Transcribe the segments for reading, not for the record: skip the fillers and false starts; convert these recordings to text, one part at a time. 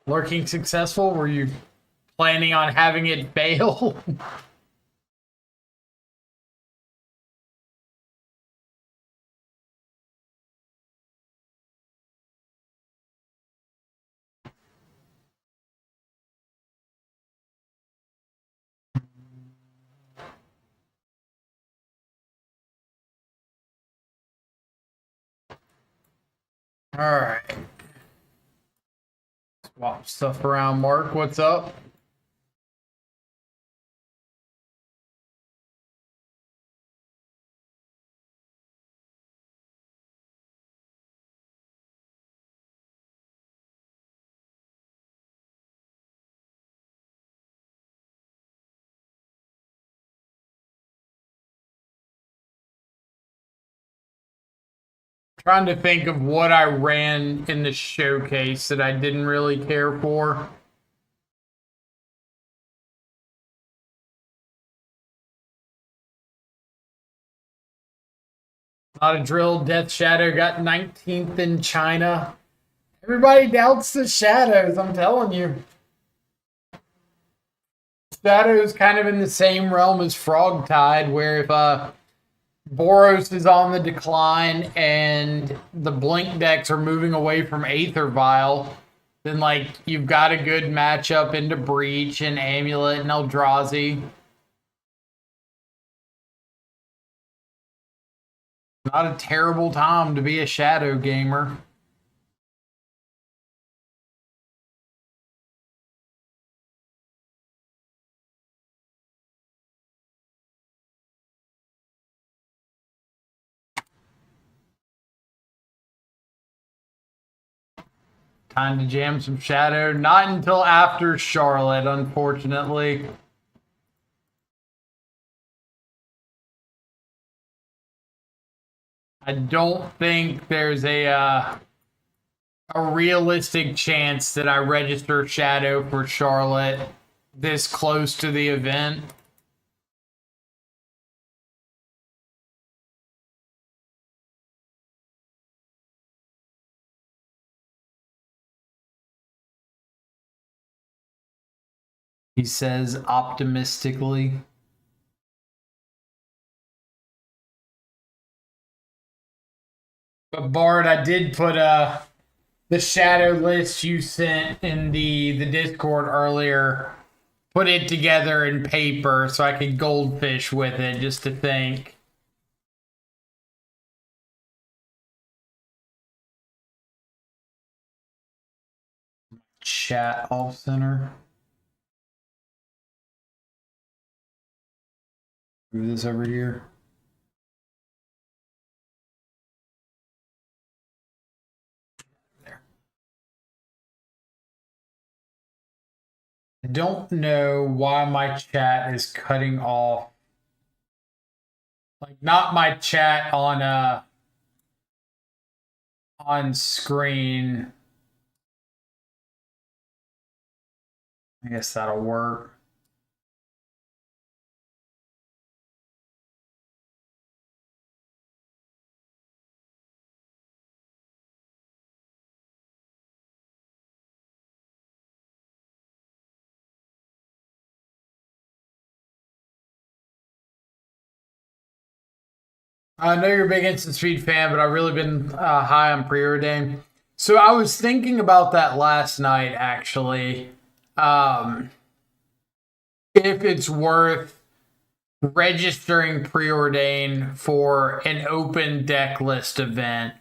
Lurking successful? Were you planning on having it fail? Alright. Swap stuff around. Mark, what's up? Trying to think of what I ran in the showcase that I didn't really care for. Not a drill. Death Shadow got 19th in China. Everybody doubts the Shadows, I'm telling you. Shadow's kind of in the same realm as Frogtide, where if Boros is on the decline and the Blink decks are moving away from Aether Vial, then like you've got a good matchup into Breach and Amulet and Eldrazi. Not a terrible time to be a Shadow gamer. Time to jam some Shadow. Not until after Charlotte, unfortunately. I don't think there's a realistic chance that I register Shadow for Charlotte this close to the event. He says optimistically. But Bard, I did put the shadow list you sent in the Discord earlier. Put it together in paper so I could goldfish with it just to think. Chat off center. Move this over here. There. I don't know why my chat is cutting off. Like not my chat on screen. I guess that'll work. I know you're a big Instant Speed fan, but I've really been high on Preordain. So I was thinking about that last night, actually. If it's worth registering Preordain for an open deck list event,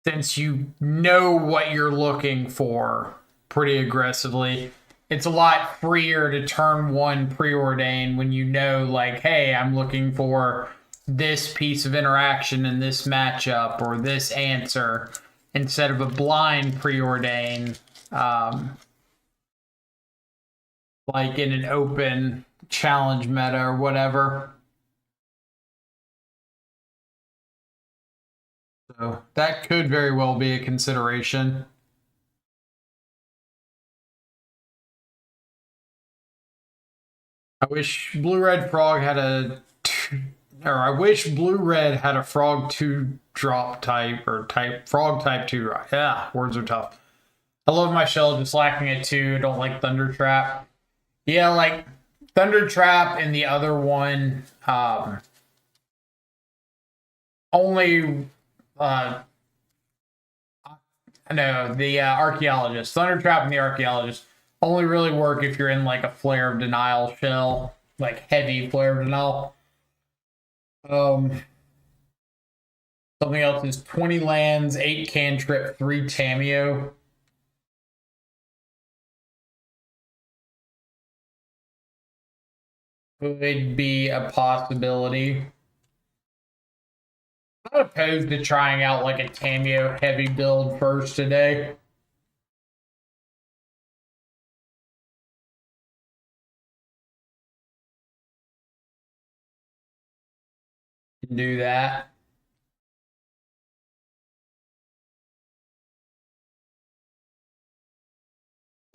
since you know what you're looking for pretty aggressively. It's a lot freer to turn one Preordain when you know, like, hey, I'm looking for this piece of interaction in this matchup or this answer instead of a blind Preordain, like in an open challenge meta or whatever. So that could very well be a consideration. I wish Blue Red Frog had I wish Blue Red had a Frog 2 drop type or type Frog type 2. Yeah, words are tough. I love my shell, just lacking it too. Don't like Thunder Trap. Yeah, like Thunder Trap and the other one, only no, the archaeologist. Thunder Trap and the archaeologist only really work if you're in like a Flare of Denial shell, like heavy Flare of Denial. Um, Something else is 20 lands, 8 cantrip, 3 Tameo. Could be a possibility. I'm not opposed to trying out like a Tameo heavy build first today. Do that.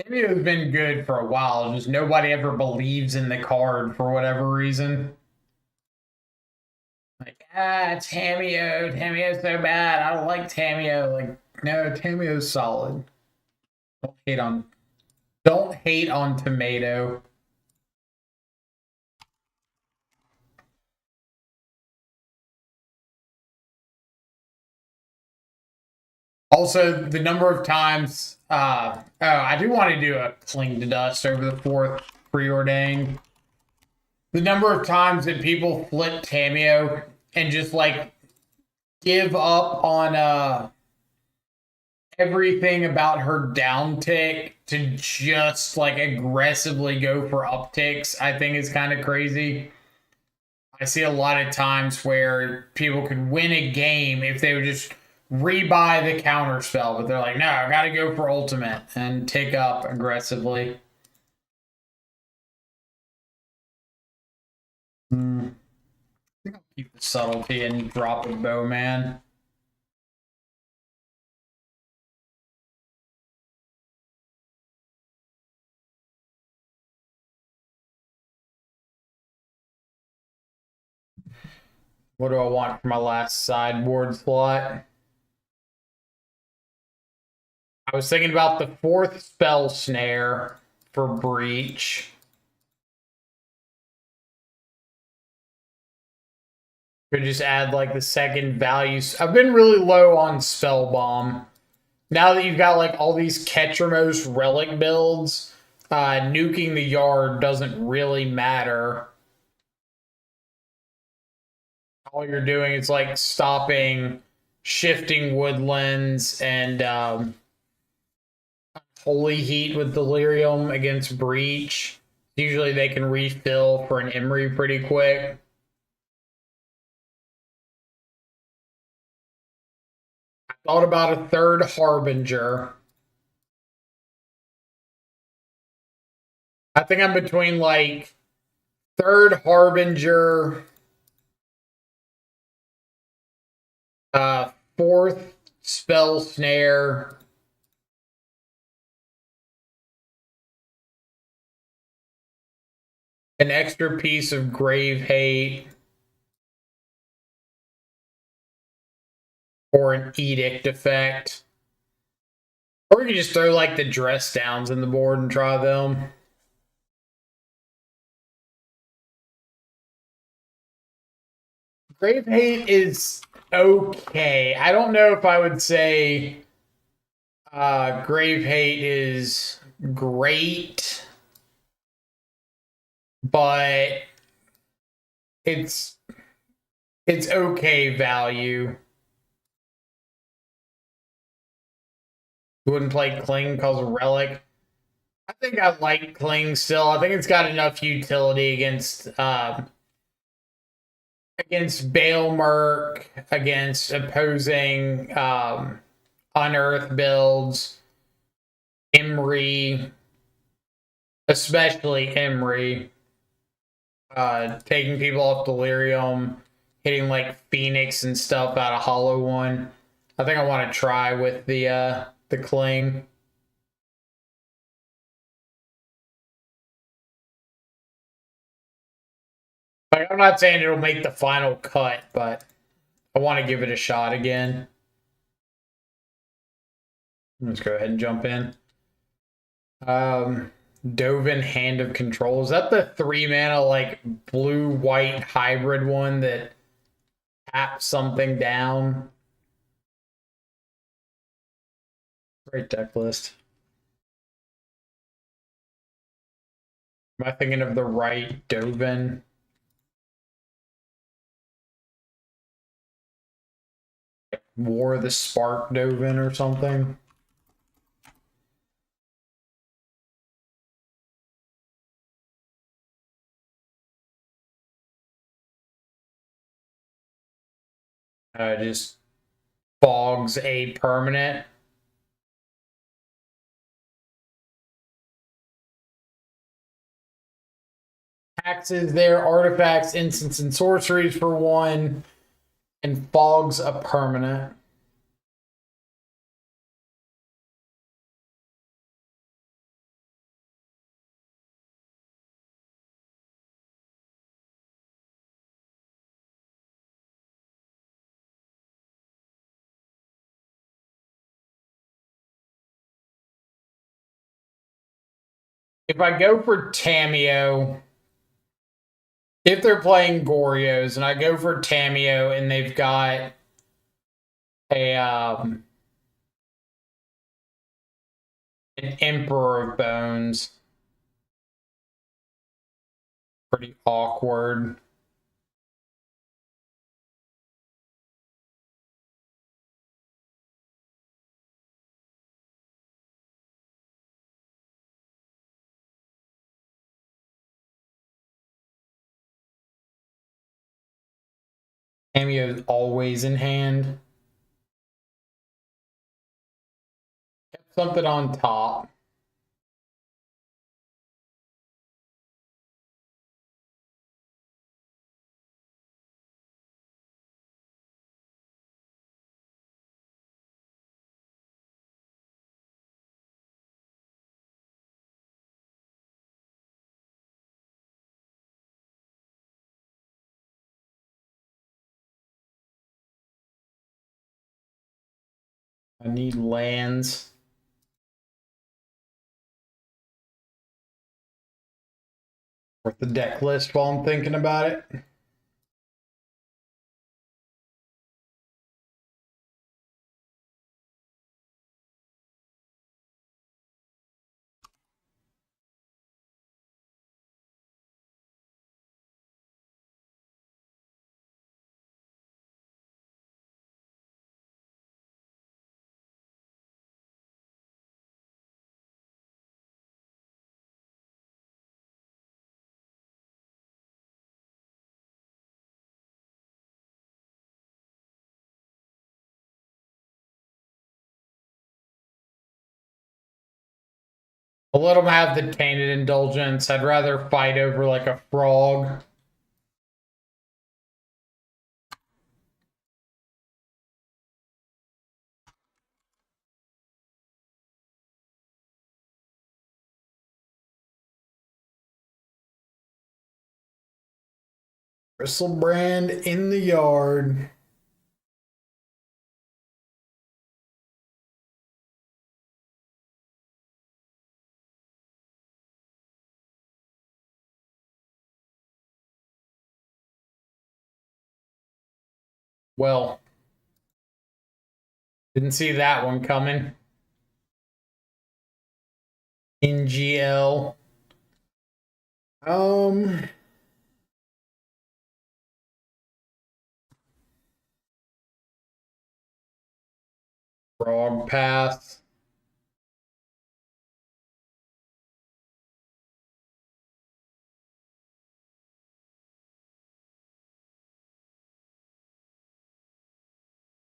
Tameo's been good for a while, just nobody ever believes in the card for whatever reason. Like, Tameo's so bad. I don't like Tameo. Like, no, Tameo's solid. Don't hate on tomato. Also, the number of times I do want to do a cling to dust over the fourth preordained. The number of times that people flip Tameo and just like give up on everything about her downtick to just like aggressively go for upticks, I think is kind of crazy. I see a lot of times where people could win a game if they would just rebuy the counter spell, but they're like, no, I gotta go for ultimate and tick up aggressively. I think I'll keep the subtlety and drop a bowman. What do I want for my last sideboard slot? I was thinking about the fourth spell snare for breach. Could just add like the second values. I've been really low on spell bomb. Now that you've got like all these Ketramos relic builds, nuking the yard doesn't really matter. All you're doing is like stopping shifting woodlands and holy heat with delirium against breach. Usually they can refill for an Emery pretty quick. I thought about a third harbinger. I think I'm between like third harbinger, fourth spell snare, an extra piece of grave hate, or an edict effect. Or you can just throw like the dress downs in the board and try them. Grave hate is okay. I don't know if I would say grave hate is great, but it's okay value. Wouldn't play Cling because of Relic. I think I like Cling still. I think it's got enough utility against Balemerk, against opposing Unearth builds, Emery, especially Emery, taking people off Delirium, hitting like Phoenix and stuff out of Hollow One. I think I want to try with the Cling. Like, I'm not saying it'll make the final cut, but I want to give it a shot again. Let's go ahead and jump in. Dovin Hand of Control. Is that the 3-mana like blue-white hybrid one that taps something down? Great deck list. Am I thinking of the right Dovin? War of the Spark Dovin or something? Just fogs a permanent. Taxes their artifacts, instants, and sorceries for 1, and fogs a permanent. If I go for Tameo, if they're playing Gorios and I go for Tameo and they've got a an Emperor of Bones, pretty awkward. Tameo's always in hand. Kept something on top. I need lands. Worth the deck list while I'm thinking about it. I'll let them have the Tainted Indulgence. I'd rather fight over like a frog. Bristlebrand in the yard. Well, didn't see that one coming. NGL. Frog pass.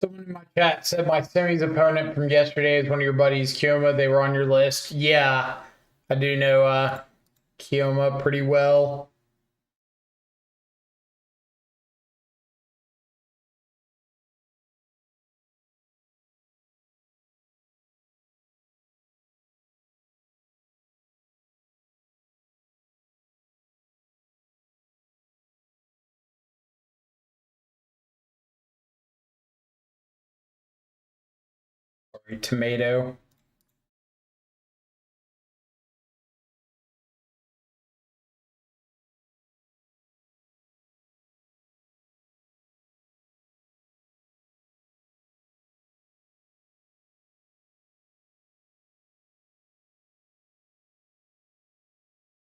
Someone in my chat said my semis opponent from yesterday is one of your buddies, Kioma. They were on your list. Yeah, I do know Kioma pretty well. Sorry, tomato.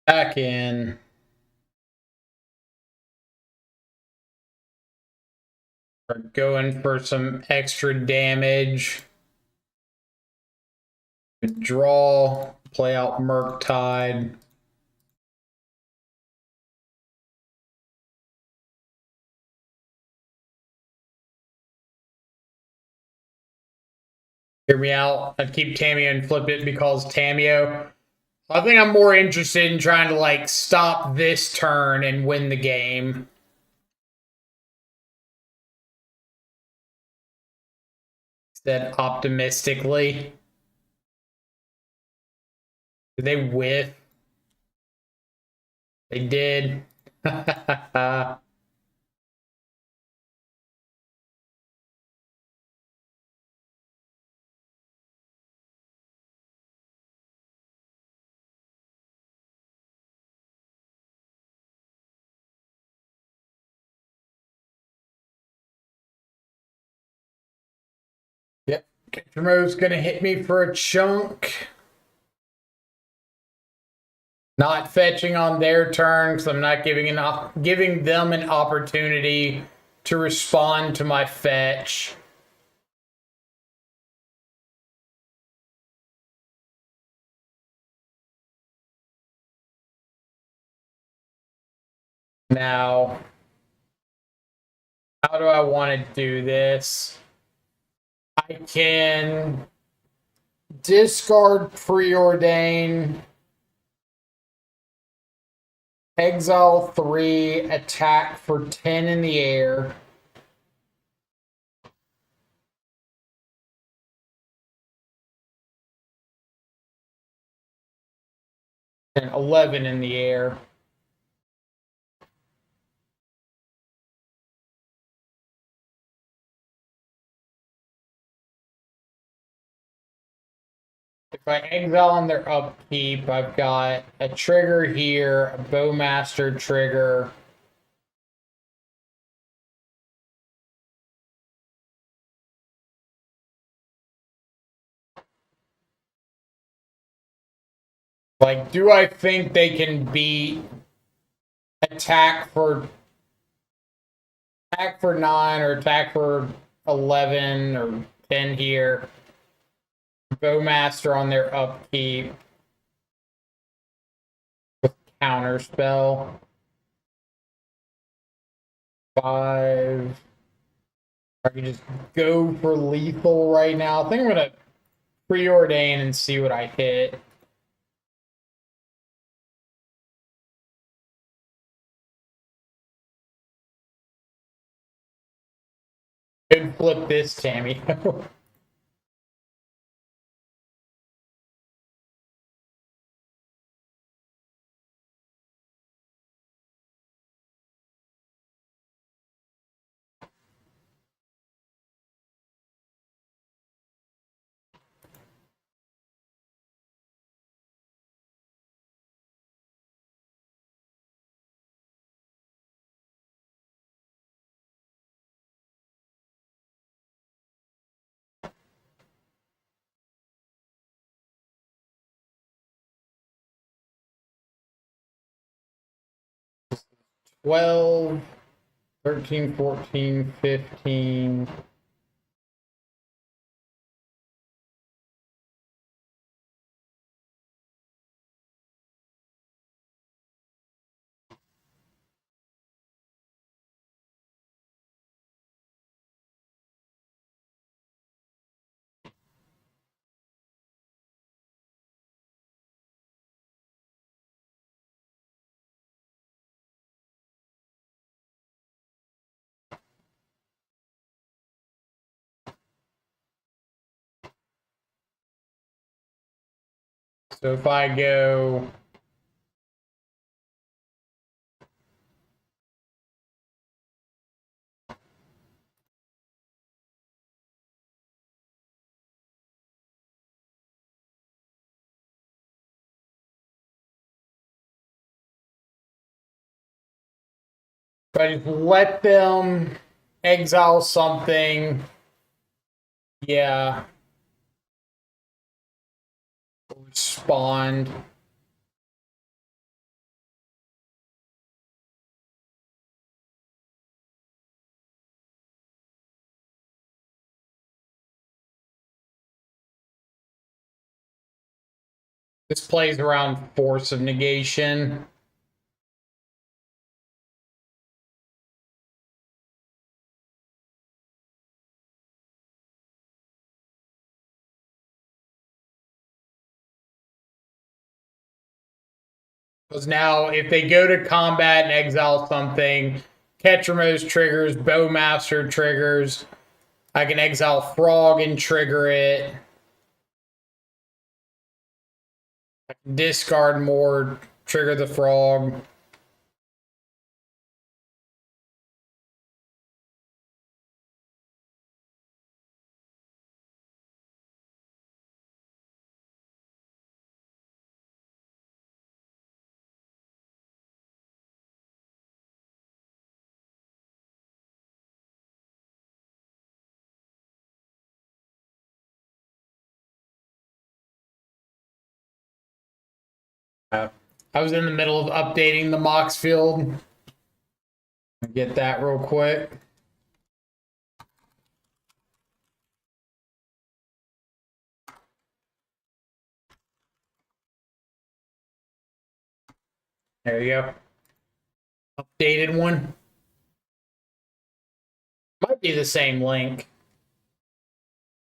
Back in. We're going for some extra damage. Withdraw. Play out Murktide. Hear me out. I'd keep Tamio and flip it because Tamio. I think I'm more interested in trying to like stop this turn and win the game. Said optimistically. Did they whiff? They did. Yep. Remove's gonna hit me for a chunk. Not fetching on their turn because I'm not giving them an opportunity to respond to my fetch. Now, how do I want to do this? I can discard preordain, exile 3, attack for 10 in the air. And 11 in the air. If I exile on their upkeep, I've got a trigger here, a Bowmaster trigger. Like, do I think they can beat attack for 9 or attack for 11 or 10 here? Bowmaster on their upkeep with counterspell. 5. I can just go for lethal right now. I think I'm gonna preordain and see what I hit. Could flip this Tammy. 12, 13, 14, 15. So if I go if I just let them exile something, yeah, respond. This plays around force of negation. Because now, if they go to combat and exile something, Ketramos triggers, Bowmaster triggers. I can exile Frog and trigger it. I can discard more, trigger the Frog. I was in the middle of updating the Mox field. Get that real quick. There you go. Updated one. Might be the same link.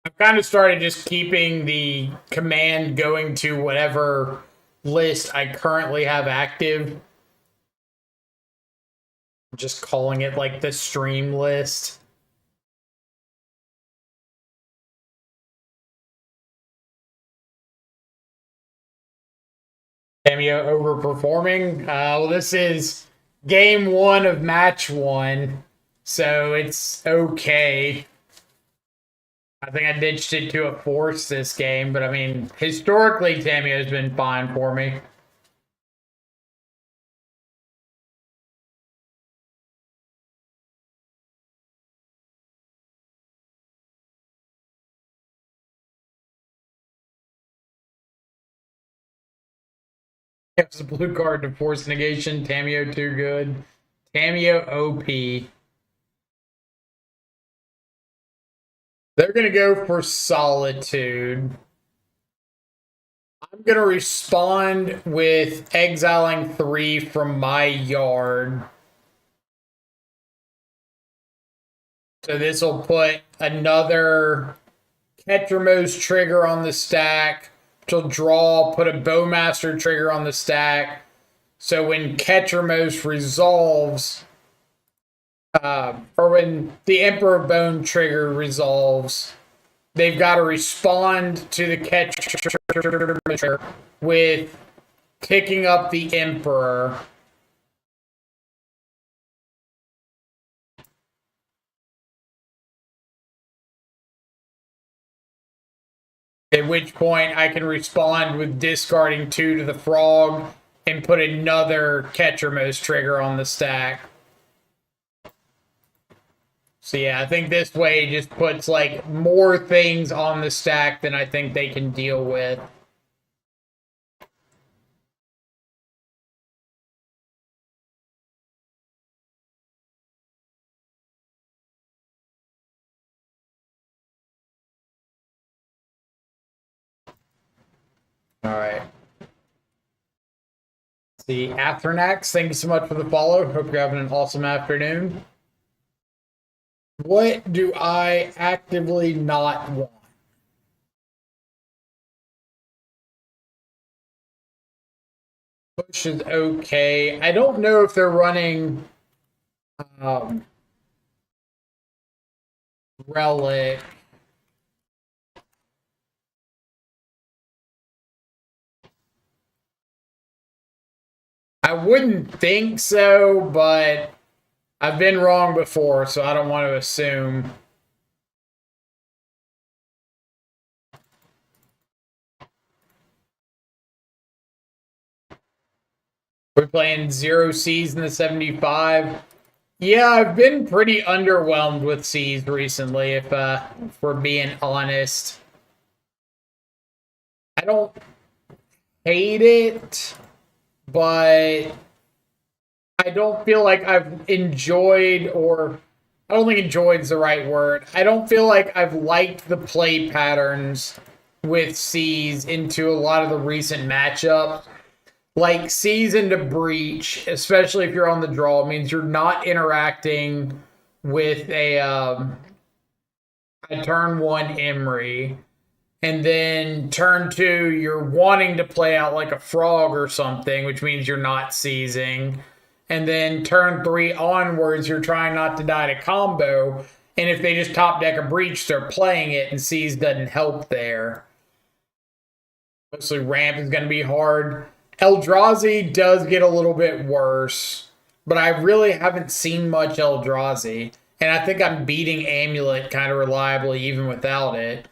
I've kind of started just keeping the command going to whatever list I currently have active. Just calling it like the stream list. Cameo overperforming. Well, this is game 1 of match 1, so it's okay. I think I ditched it to a force this game, but I mean, historically, Tameo's been fine for me. It's a blue card to force negation. Tameo too good. Tameo OP. They're going to go for Solitude. I'm going to respond with exiling 3 from my yard. So this will put another Ketramos trigger on the stack. Which will draw, put a Bowmaster trigger on the stack. So when Ketramos resolves, or when the Emperor Bone trigger resolves, they've got to respond to the Ketramos with picking up the Emperor. At which point I can respond with discarding 2 to the Frog and put another Ketramos trigger on the stack. So yeah, I think this way just puts like more things on the stack than I think they can deal with. All right. The Athernax, thank you so much for the follow. Hope you're having an awesome afternoon. What do I actively not want? Push is okay. I don't know if they're running Relic. I wouldn't think so, but I've been wrong before, so I don't want to assume. We're playing 0 Cs in the 75. Yeah, I've been pretty underwhelmed with Cs recently, if we're being honest. I don't hate it, but I don't feel like I've enjoyed, or I don't think enjoyed is the right word. I don't feel like I've liked the play patterns with Seas into a lot of the recent matchups. Like Seas into Breach, especially if you're on the draw, means you're not interacting with a turn one Emery. And then turn two, you're wanting to play out like a frog or something, which means you're not seizing. And then turn three onwards, you're trying not to die to combo. And if they just top deck a breach, they're playing it, and seize doesn't help there. Mostly ramp is going to be hard. Eldrazi does get a little bit worse, but I really haven't seen much Eldrazi. And I think I'm beating Amulet kind of reliably even without it.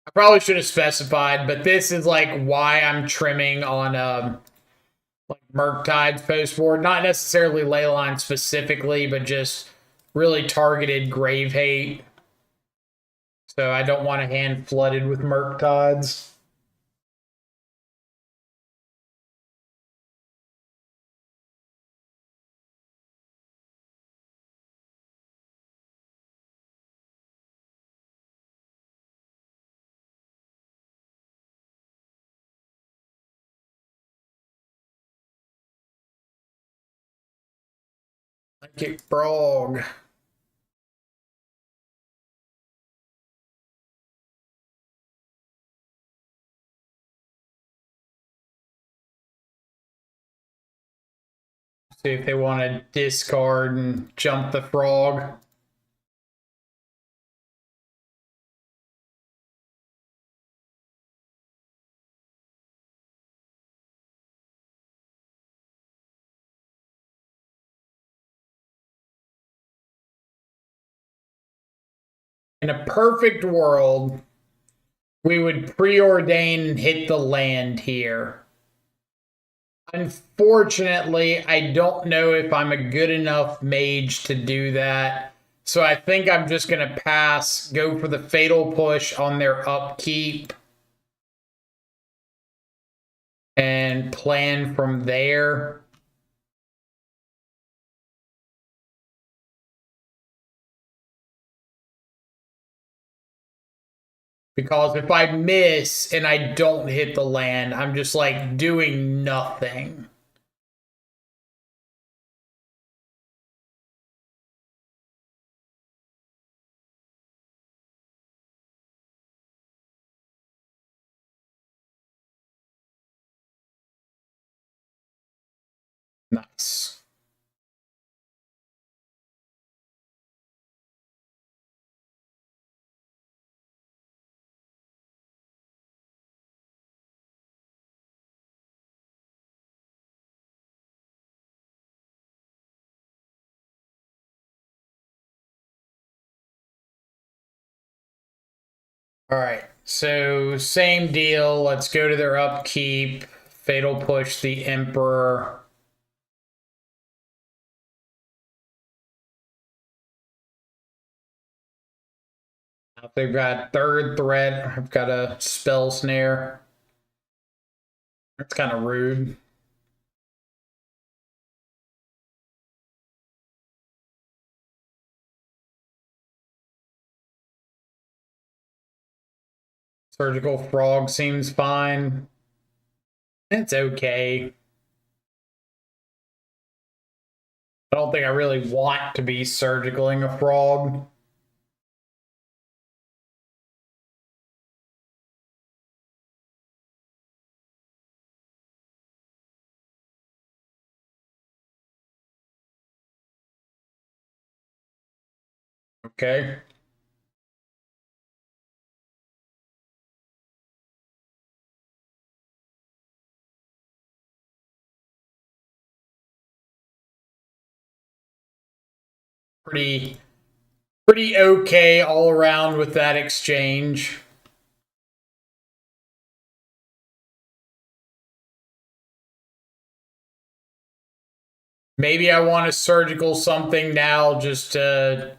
I probably should have specified, but this is like why I'm trimming on like Murktide's post board. Not necessarily Leyline specifically, but just really targeted Grave Hate. So I don't want a hand flooded with Murktides. Kick Frog. See if they want to discard and jump the frog. In a perfect world, we would preordain and hit the land here. Unfortunately, I don't know if I'm a good enough mage to do that. So I think I'm just going to pass, go for the fatal push on their upkeep, and plan from there. Because if I miss and I don't hit the land, I'm just like doing nothing. Nice. All right, so same deal. Let's go to their upkeep. Fatal push the Emperor. If they've got third threat, I've got a spell snare. That's kind of rude. Surgical frog seems fine. It's okay. I don't think I really want to be surgicaling a frog. Okay. Pretty okay all around with that exchange. Maybe I want to surgical something now just to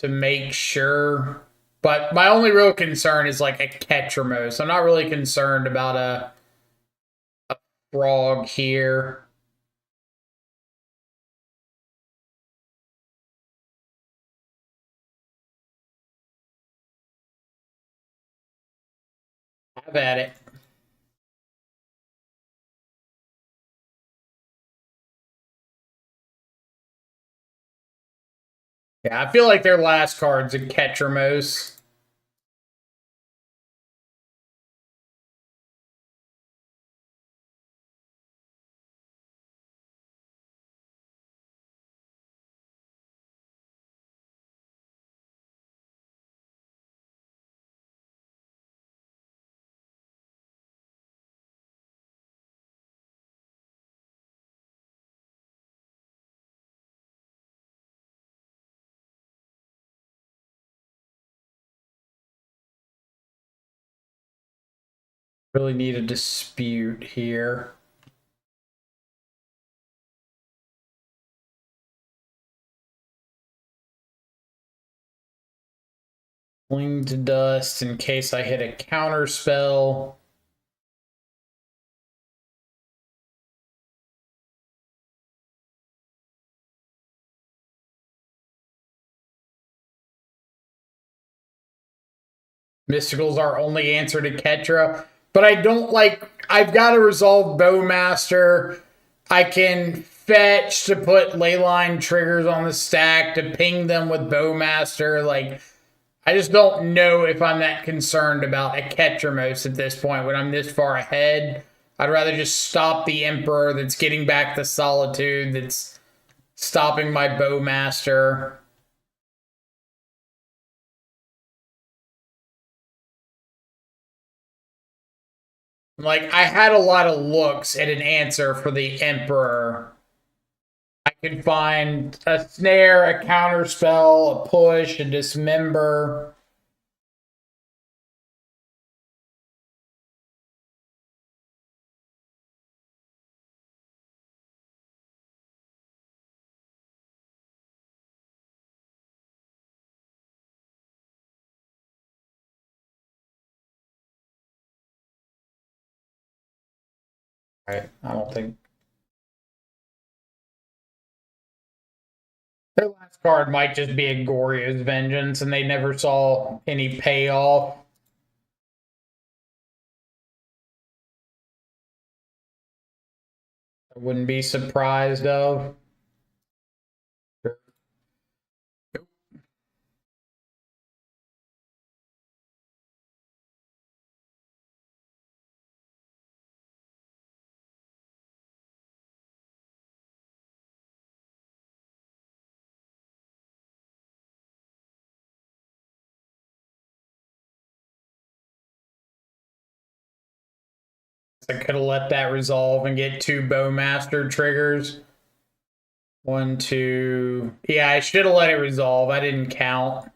make sure. But my only real concern is like a Ketramos. I'm not really concerned about a frog here. Have at it. Yeah, I feel like their last card's a Ketramos. Really need a dispute here. Fling to dust in case I hit a counter spell. Mystical's our only answer to Ketra. But I don't like. I've got to resolve Bowmaster. I can fetch to put Leyline triggers on the stack to ping them with Bowmaster. Like, I just don't know if I'm that concerned about a Ketramos at this point when I'm this far ahead. I'd rather just stop the Emperor that's getting back the Solitude, that's stopping my Bowmaster. Like, I had a lot of looks at an answer for the Emperor. I could find a snare, a counterspell, a push, a dismember. Right. I don't think their last card might just be a Goryo's Vengeance, and they never saw any payoff. I wouldn't be surprised of. I could have let that resolve and get 2 Bowmaster triggers. 1, 2. Yeah, I should have let it resolve. I didn't count.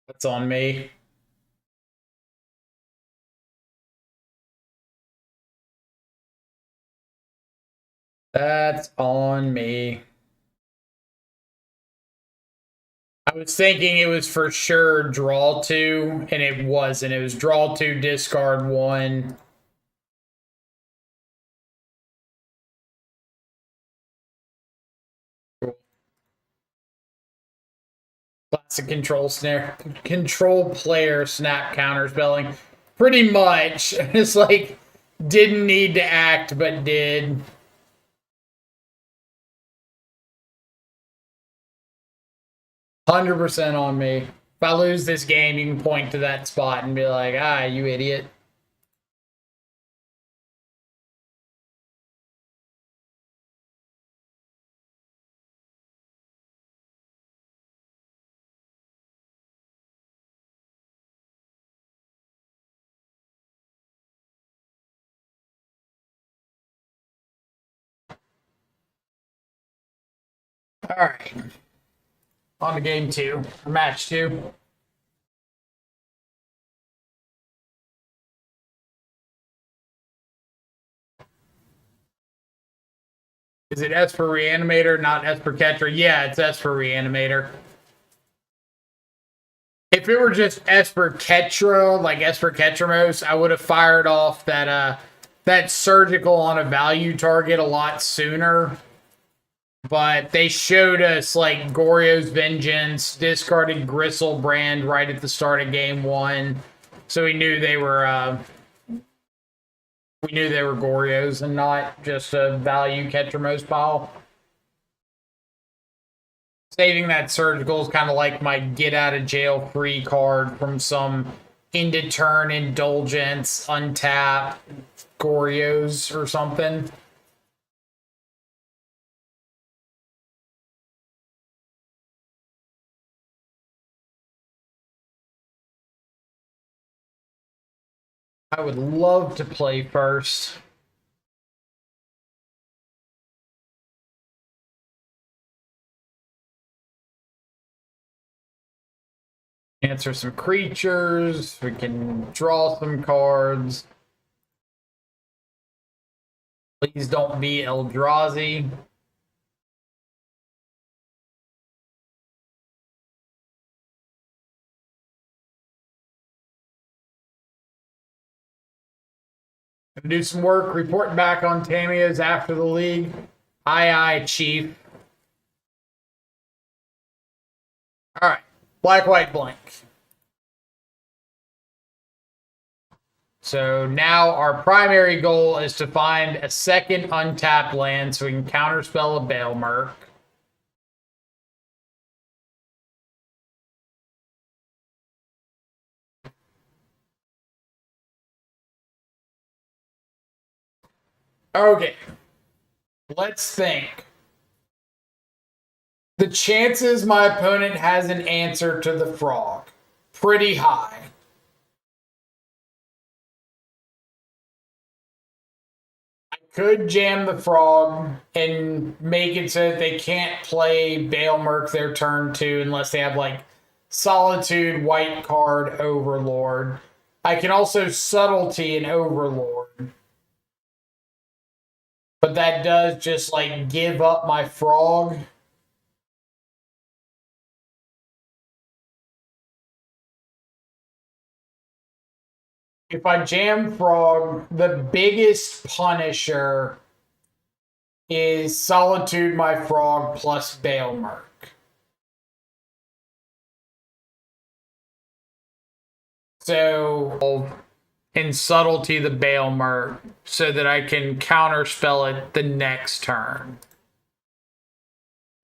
That's on me. That's on me. I was thinking it was for sure draw 2, and it wasn't. It was draw 2, discard 1. Classic control player snap counterspelling. Pretty much. It's like, didn't need to act, but did. %100 on me. If I lose this game, you can point to that spot and be like, ah, you idiot. All right. On to game 2, or match 2. Is it Esper Reanimator, not Esper Catcher? Yeah, it's Esper Reanimator. If it were just Esper Ketra, like Esper Ketramos, I would have fired off that surgical on a value target a lot sooner. But they showed us like Goryo's Vengeance, discarded Gristlebrand right at the start of game 1. So we knew they were Gorios and not just a value catcher most pile. Saving that surgical is kind of like my get out of jail free card from some end of turn indulgence, untap Gorios or something. I would love to play first. Answer some creatures. We can draw some cards. Please don't be Eldrazi. Gonna do some work, reporting back on Tamiya's after the league. Aye, Chief. All right, black, white, blank. So now our primary goal is to find a second untapped land so we can counterspell a Baelmerk. Okay, let's think. The chances my opponent has an answer to the frog, pretty high. Could jam the frog and make it so that they can't play Baelmerk their turn 2 unless they have like Solitude, White Card, Overlord. I can also Subtlety and Overlord. But that does just like give up my frog. If I jam frog, the biggest punisher is Solitude my frog plus Baelmerk. So in Subtlety the Baelmerk so that I can counterspell it the next turn.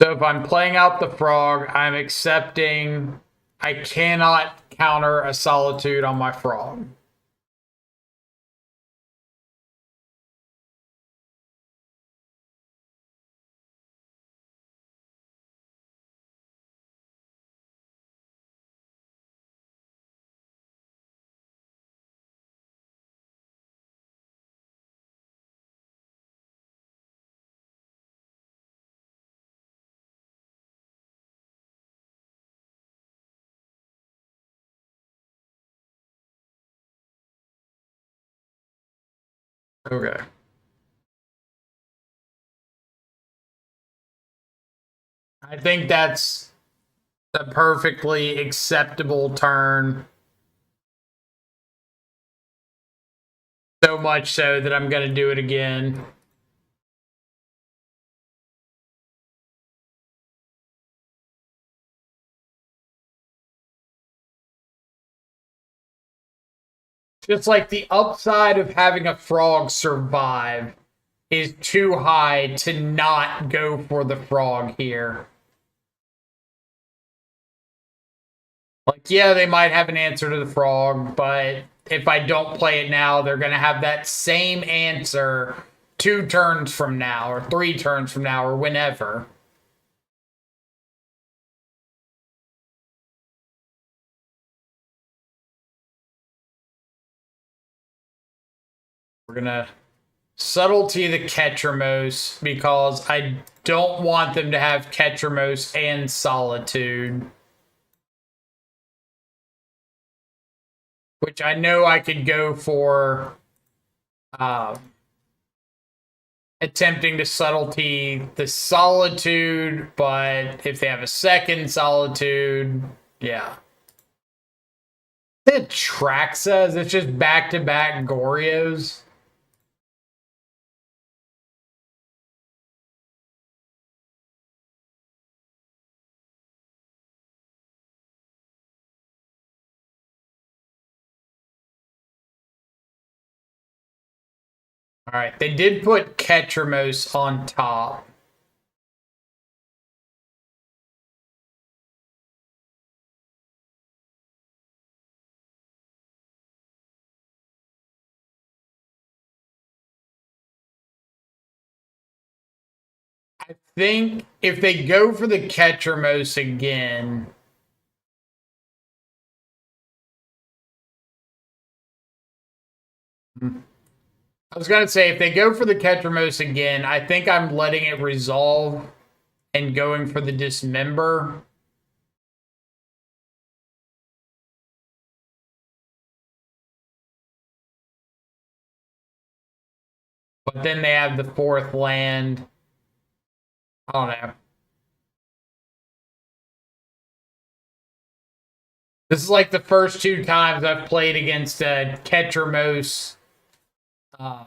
So if I'm playing out the frog, I'm accepting I cannot counter a Solitude on my frog. Okay. I think that's a perfectly acceptable turn. So much so that I'm going to do it again. Just like the upside of having a frog survive is too high to not go for the frog here. Like, yeah, they might have an answer to the frog, but if I don't play it now, they're going to have that same answer 2 turns from now, or 3 turns from now, or whenever. We're going to Subtlety the Ketramos because I don't want them to have Ketramos and Solitude. Which I know I could go for attempting to Subtlety the Solitude, but if they have a second Solitude, yeah. It Traxa, it's just back-to-back Gorios. All right, they did put Ketramos on top. I think if they go for the Ketramos again, I was gonna say if they go for the Ketramos again, I think I'm letting it resolve and going for the Dismember. But then they have the fourth land. I don't know. This is like the first two times I've played against a Ketramos uh,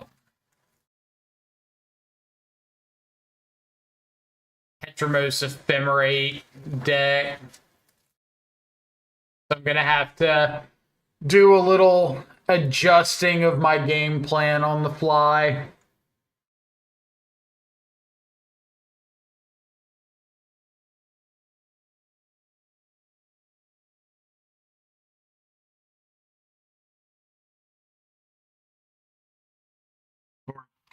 Ketramos Ephemerate deck. So I'm gonna have to do a little adjusting of my game plan on the fly.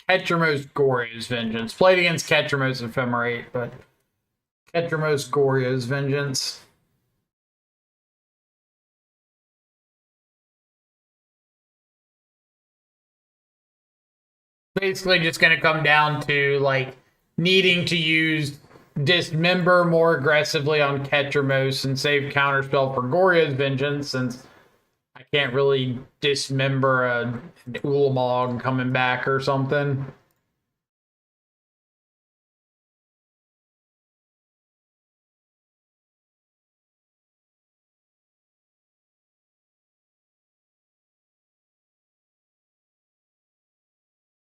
Ketramos Gorya's Vengeance. Played against Ketramos Ephemerate, but Ketramos Gorya's Vengeance. Basically just going to come down to like needing to use Dismember more aggressively on Ketramos and save Counterspell for Gorya's Vengeance, since I can't really Dismember a Ulamog coming back or something.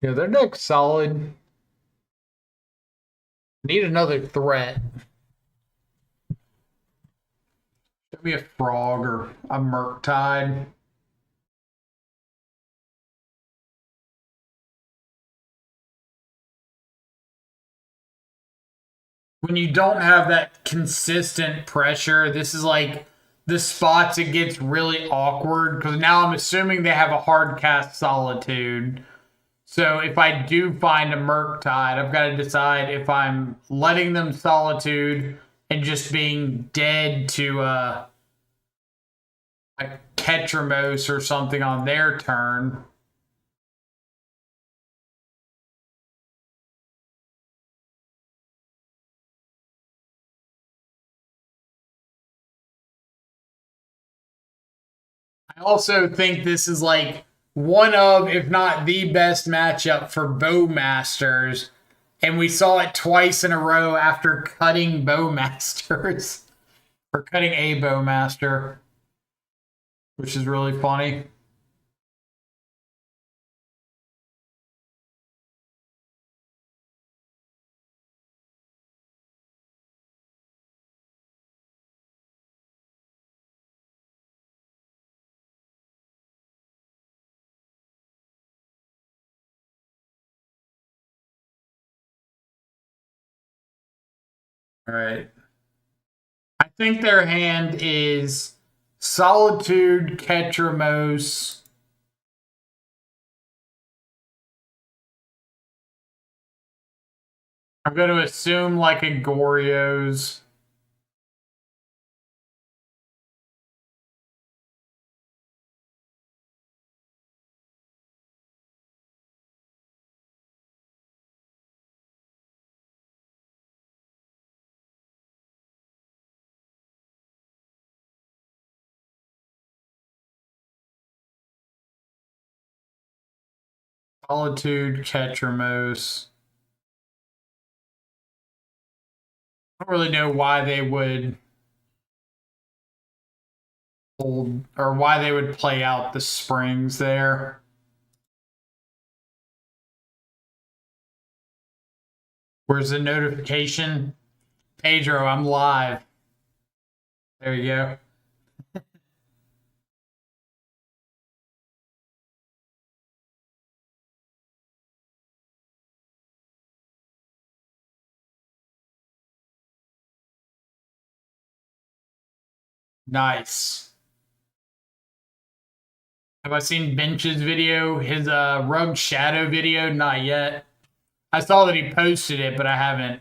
Yeah, their deck's solid. Need another threat. Should be a Frog or a Murktide. When you don't have that consistent pressure, this is like the spots it gets really awkward, because now I'm assuming they have a hard cast Solitude. So if I do find a Murktide, I've got to decide if I'm letting them Solitude and just being dead to a Ketramos or something on their turn. I also think this is like one of, if not the best matchup for Bowmasters. And we saw it twice in a row after cutting Bowmasters, or cutting a Bowmaster, which is really funny. All right. I think their hand is Solitude, Ketramos. I'm going to assume like a Goryo's. Solitude, Ketramos. I don't really know why they would hold, or why they would play out the springs there. Where's the notification? Pedro, I'm live. There you go. Nice. Have I seen Bench's video? His Rogue Shadow video? Not yet. I saw that he posted it, but I haven't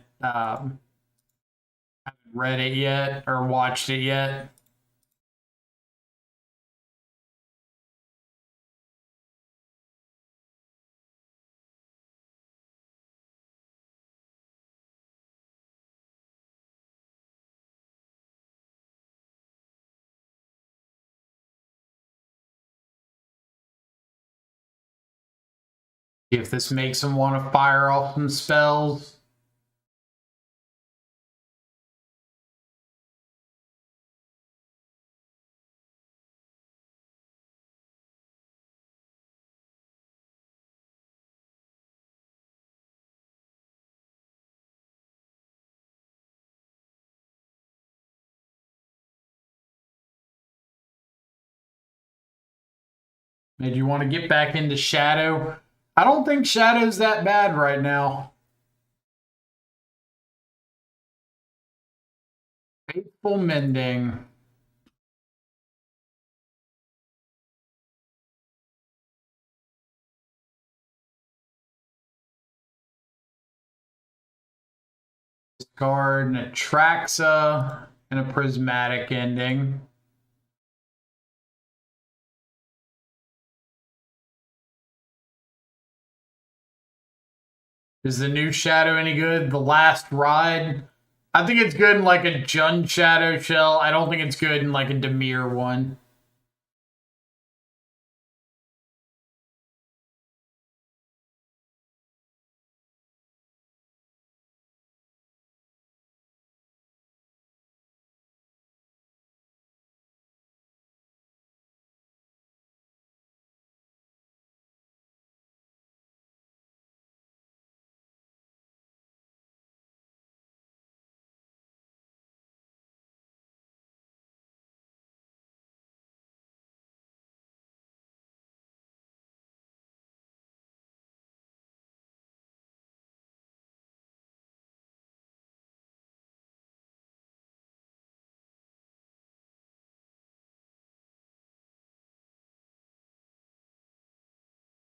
read it yet or watched it yet. See if this makes him want to fire off some spells. Made you want to get back into Shadow? I don't think Shadow's that bad right now. Faithful Mending. Discard an Atraxa and a Prismatic Ending. Is the new Shadow any good? The Last Ride? I think it's good in like a Jund Shadow shell. I don't think it's good in like a Dimir one.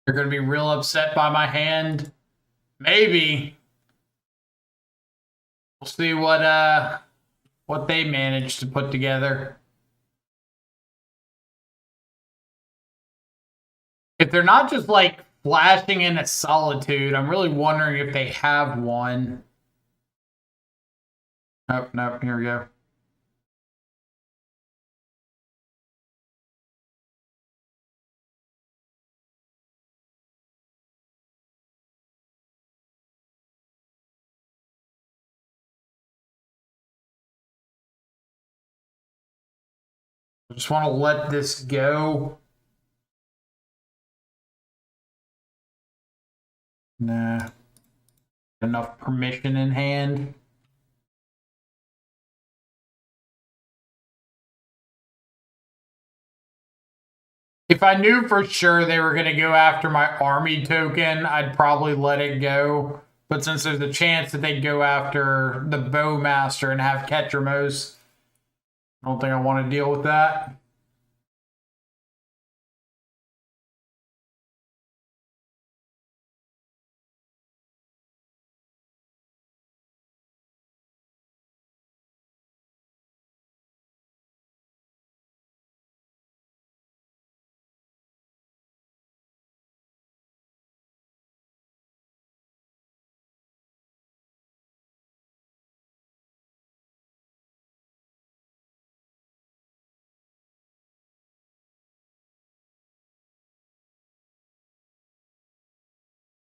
They're going to be real upset by my hand. Maybe. We'll see what they manage to put together. If they're not just like flashing in a Solitude, I'm really wondering if they have one. Oh, no, here we go. I just want to let this go. Nah. Enough permission in hand. If I knew for sure they were going to go after my army token, I'd probably let it go. But since there's a chance that they'd go after the Bowmaster and have Ketramos, I don't think I want to deal with that.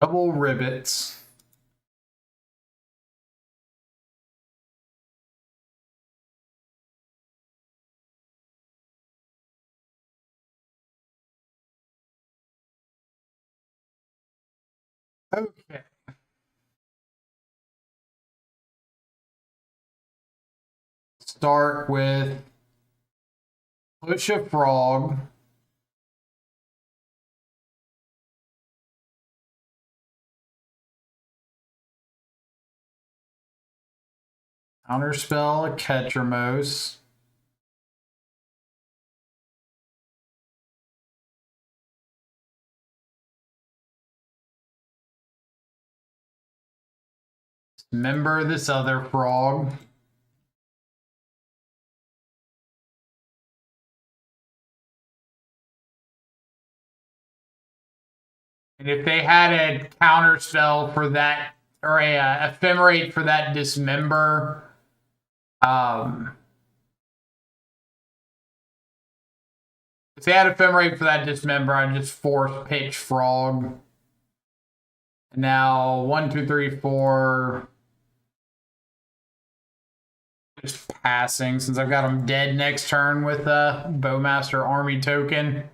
Double rivets. Okay. Start with push a frog. Counterspell a Ketramos. Remember this other frog. And if they had a counter spell for that, or a ephemerate for that dismember, if they had ephemerate for that dismember, I'd just force pitch frog. Now 1, 2, 3, 4. Just passing since I've got them dead next turn with a Bowmaster Army token.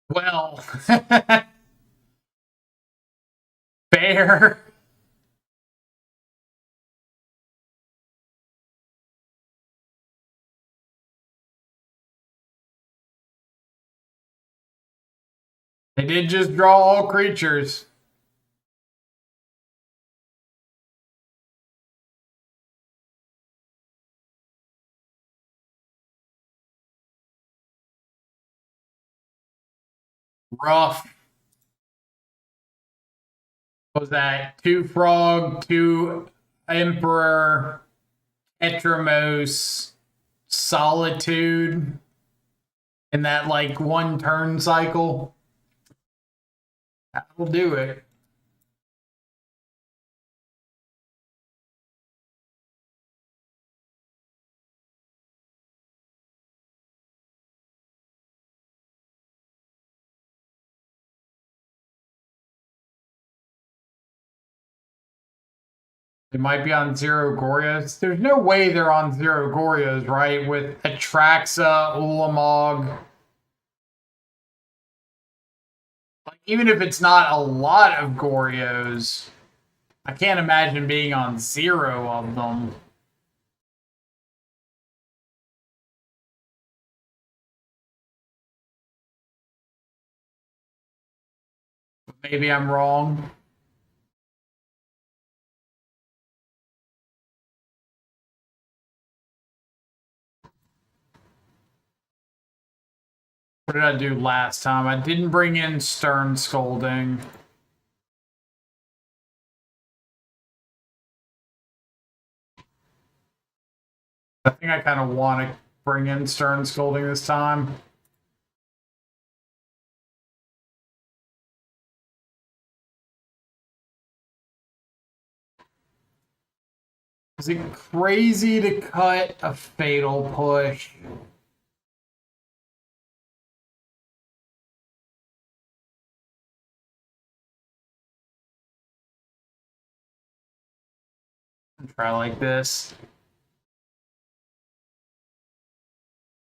Well, fair. They did just draw all creatures. Rough. What was that? 2 frog, 2 emperor, Etramos, solitude in that like 1 turn cycle. That'll do it. They might be on 0 Gorios. There's no way they're on 0 Gorios, right? With Atraxa, Ulamog. Like, even if it's not a lot of Gorios, I can't imagine being on 0 of them. Maybe I'm wrong. What did I do last time? I didn't bring in Stern Scolding. I think I kind of want to bring in Stern Scolding this time. Is it crazy to cut a Fatal Push? Try like this.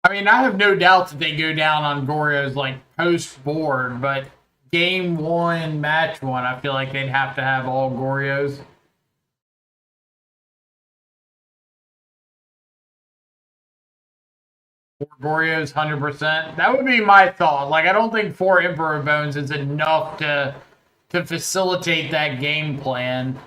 I mean, I have no doubt that they go down on Gorio's like post board, but game 1, match 1, I feel like they'd have to have all Gorios. Gorios 100%. That would be my thought. Like, I don't think 4 Emperor Bones is enough to facilitate that game plan.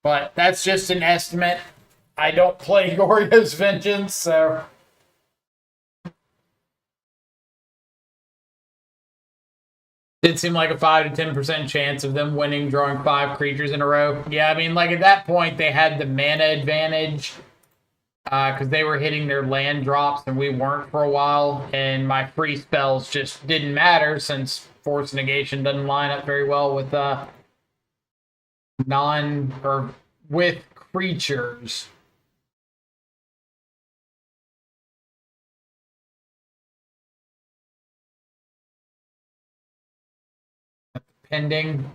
But that's just an estimate. I don't play Gorio's Vengeance, so it seemed like a 5 to 10% chance of them winning, drawing 5 creatures in a row. Yeah, I mean, like at that point, they had the mana advantage because they were hitting their land drops and we weren't for a while. And my free spells just didn't matter since Force Negation doesn't line up very well with with creatures. Pending.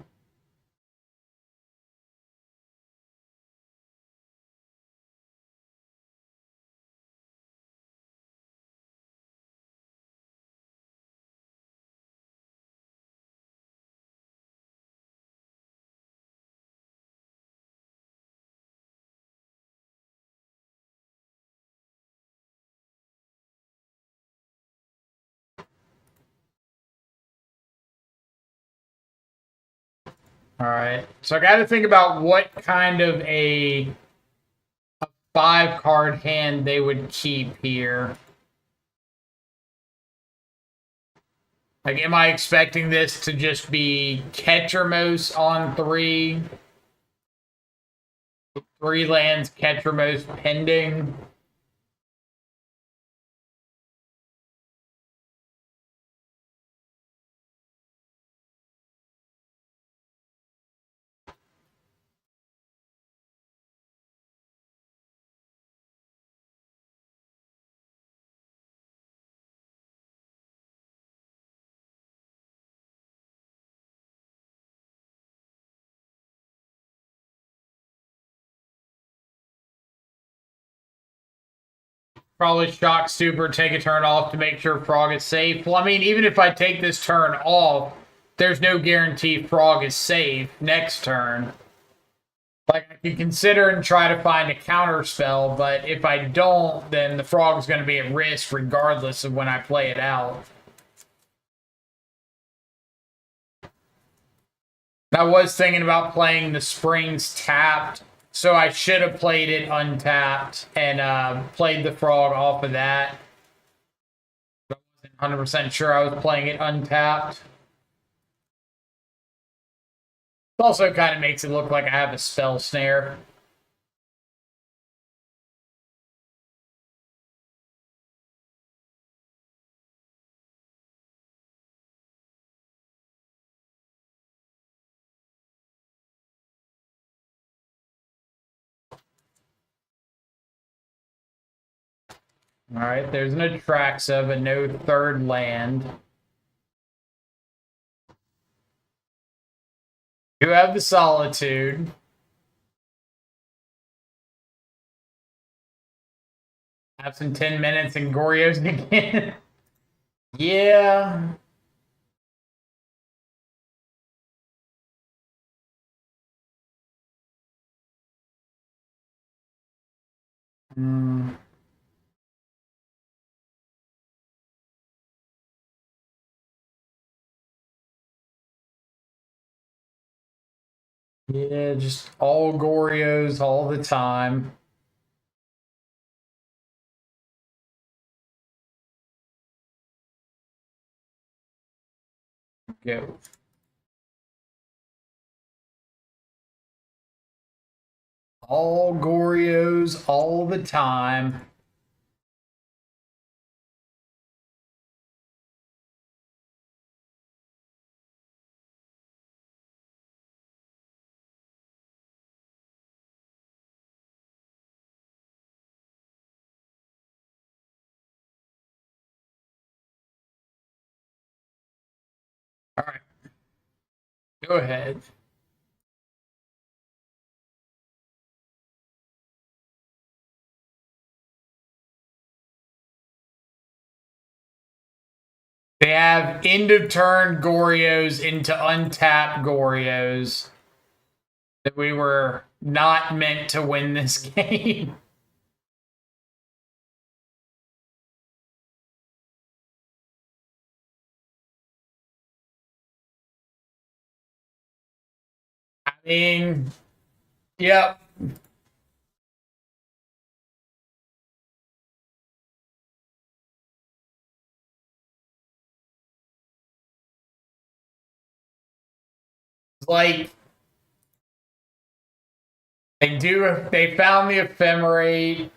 All right. So I got to think about what kind of a 5-card hand they would keep here. Like, am I expecting this to just be Ketchermos on 3? 3 lands, Ketchermos pending? Probably shock super, take a turn off to make sure Frog is safe. Well, I mean, even if I take this turn off, there's no guarantee Frog is safe next turn. Like, I can consider and try to find a counter spell, but if I don't, then the Frog's going to be at risk regardless of when I play it out. I was thinking about playing the Springs tapped, so I should have played it untapped and played the Frog off of that. I wasn't 100% sure I was playing it untapped. It also kind of makes it look like I have a spell snare. All right, there's an Atraxa, but no third land. You have the Solitude. Have some 10 minutes and Goryo's again. Yeah. Hmm. Yeah, just all Gorios all the time. Go. All Gorios all the time. All right. Go ahead. They have end of turn Gorios into untapped Gorios. That we were not meant to win this game. I mean, yep. Like, they found the ephemerate.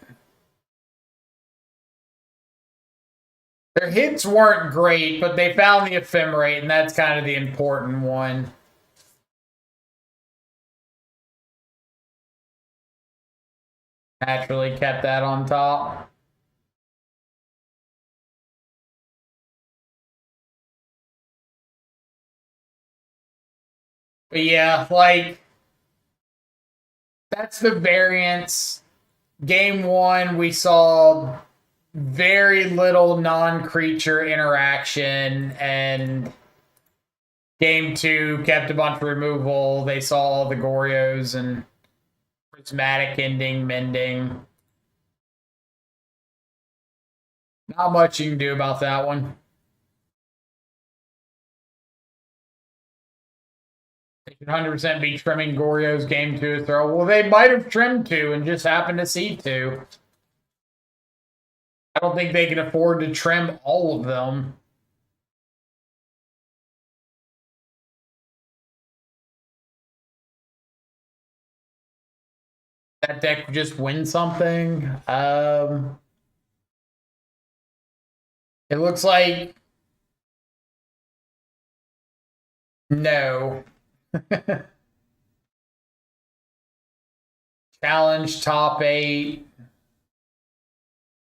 Their hits weren't great, but they found the ephemerate, and that's kind of the important one. Naturally kept that on top. But yeah, like, that's the variance. Game 1, we saw very little non-creature interaction, and Game 2 kept a bunch of removal. They saw all the Gorios and prismatic ending, mending. Not much you can do about that one. They should 100% be trimming Goryo's game 2 throw. Well, they might have trimmed 2 and just happened to see 2. I don't think they can afford to trim all of them. That deck just win something. It looks like no. Challenge top 8.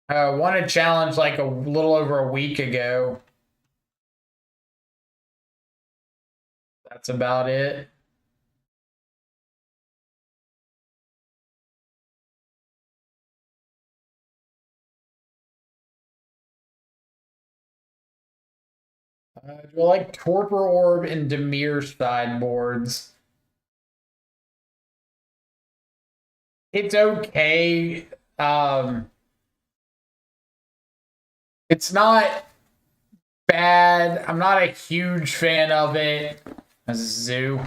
Won a challenge like a little over a week ago. That's about it. Do I like Torpor Orb and Dimir sideboards? It's okay. It's not bad. I'm not a huge fan of it. As a zoo.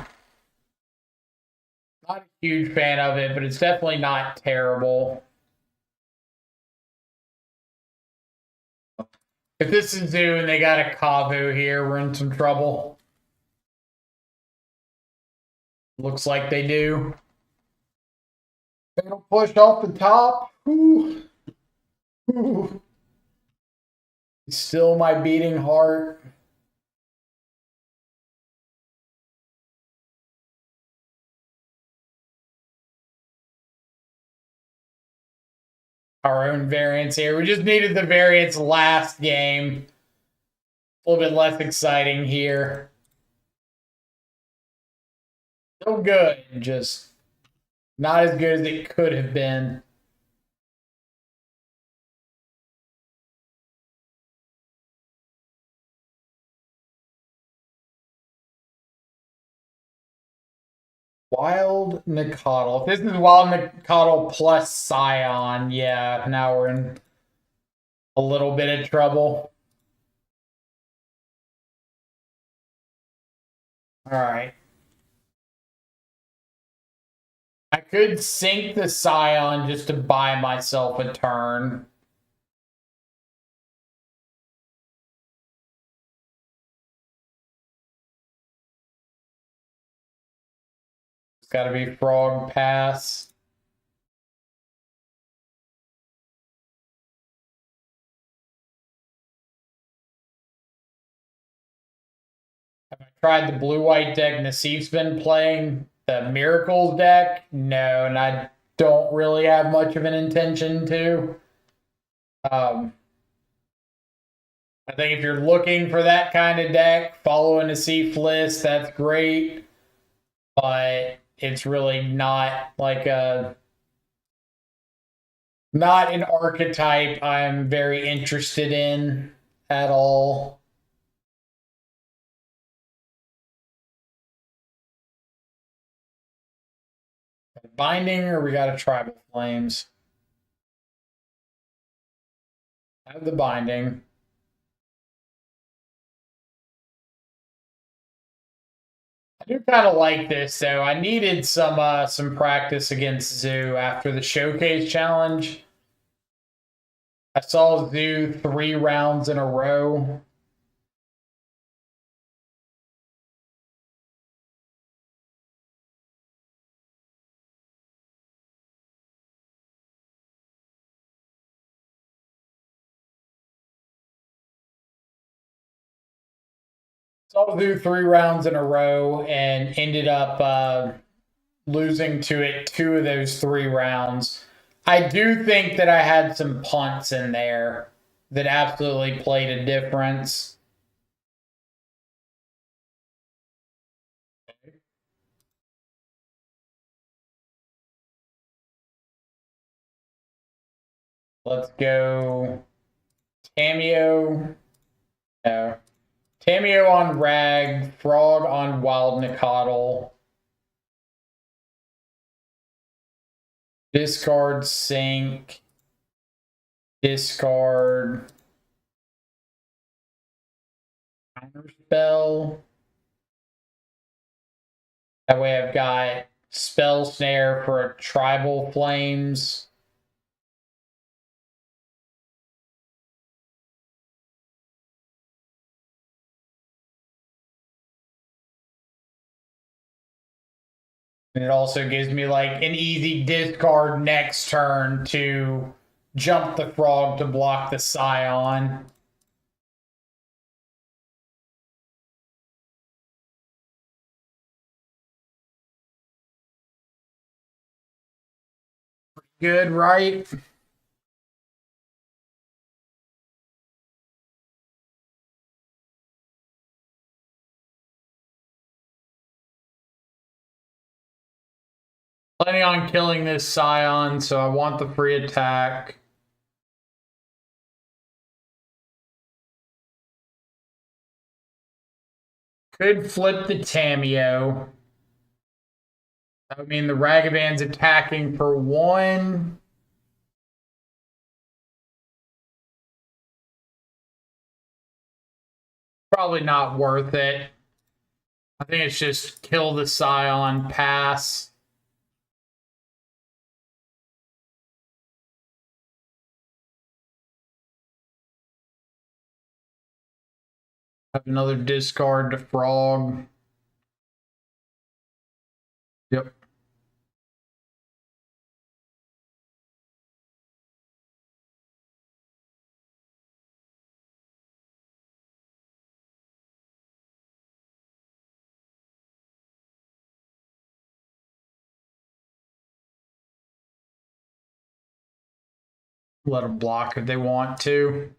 Not a huge fan of it, but it's definitely not terrible. If this is zoo and they got a Kavu here, we're in some trouble. Looks like they do. Fatal push off the top. Ooh. Ooh. Still my beating heart. Our own variants here. We just needed the variants last game. A little bit less exciting here. Still good, just not as good as it could have been. Wild Nicottle. If this is Wild Nicottle plus Scion, yeah, now we're in a little bit of trouble. All right. I could sink the Scion just to buy myself a turn. It's got to be Frog Pass. Have I tried the blue-white deck Nassif's been playing? The Miracles deck? No, and I don't really have much of an intention to. I think if you're looking for that kind of deck, follow a Nassif list, that's great. But it's really not like not an archetype I'm very interested in at all. Binding, or we got a Tribal Flames? I have the Binding. I do kind of like this, though. I needed some practice against Zoo after the Showcase Challenge. I saw Zoo 3 rounds in a row. Saw Zoo 3 rounds in a row and ended up losing to it 2 of those 3 rounds. I do think that I had some punts in there that absolutely played a difference. Let's go Tameo. No. Tameo on Rag, Frog on Wild Nicottle. Discard Sink. Discard Counterspell. That way I've got Spell Snare for a Tribal Flames. And it also gives me like an easy discard next turn to jump the frog to block the Scion. Good, right? Planning on killing this Scion, so I want the free attack. Could flip the Tameo. That would mean the Ragavan's attacking for 1. Probably not worth it. I think it's just kill the Scion, pass. Have another discard to frog. Yep. Let them block if they want to.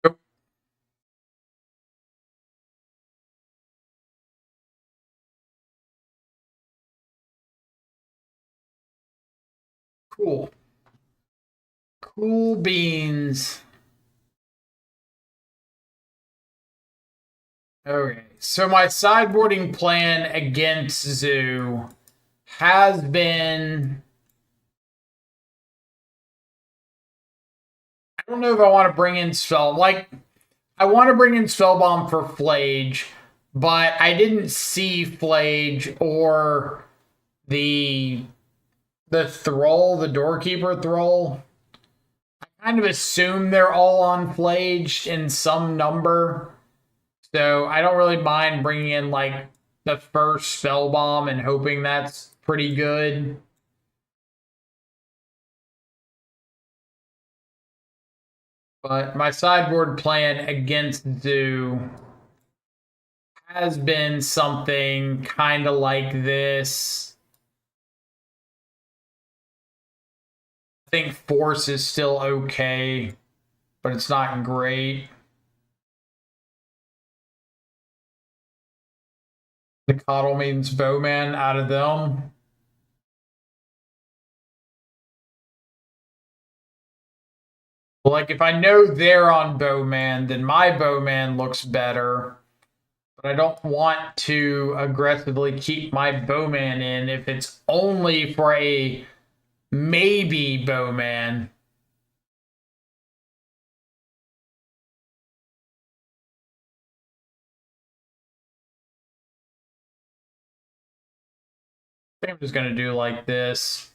Yep. Cool. Cool beans. Okay, so my sideboarding plan against Zoo has been. I don't know if I want to bring in I want to bring in Spellbomb for Flage, but I didn't see Flage or the Thrall, the Doorkeeper Thrall. I kind of assume they're all on Flage in some number. So I don't really mind bringing in like the first Spellbomb and hoping that's pretty good. But my sideboard plan against Zoo has been something kind of like this. I think Force is still okay, but it's not great. The Coddle means Bowman out of them. Like, if I know they're on Bowman, then my Bowman looks better. But I don't want to aggressively keep my Bowman in if it's only for a maybe Bowman. I think I'm just going to do like this.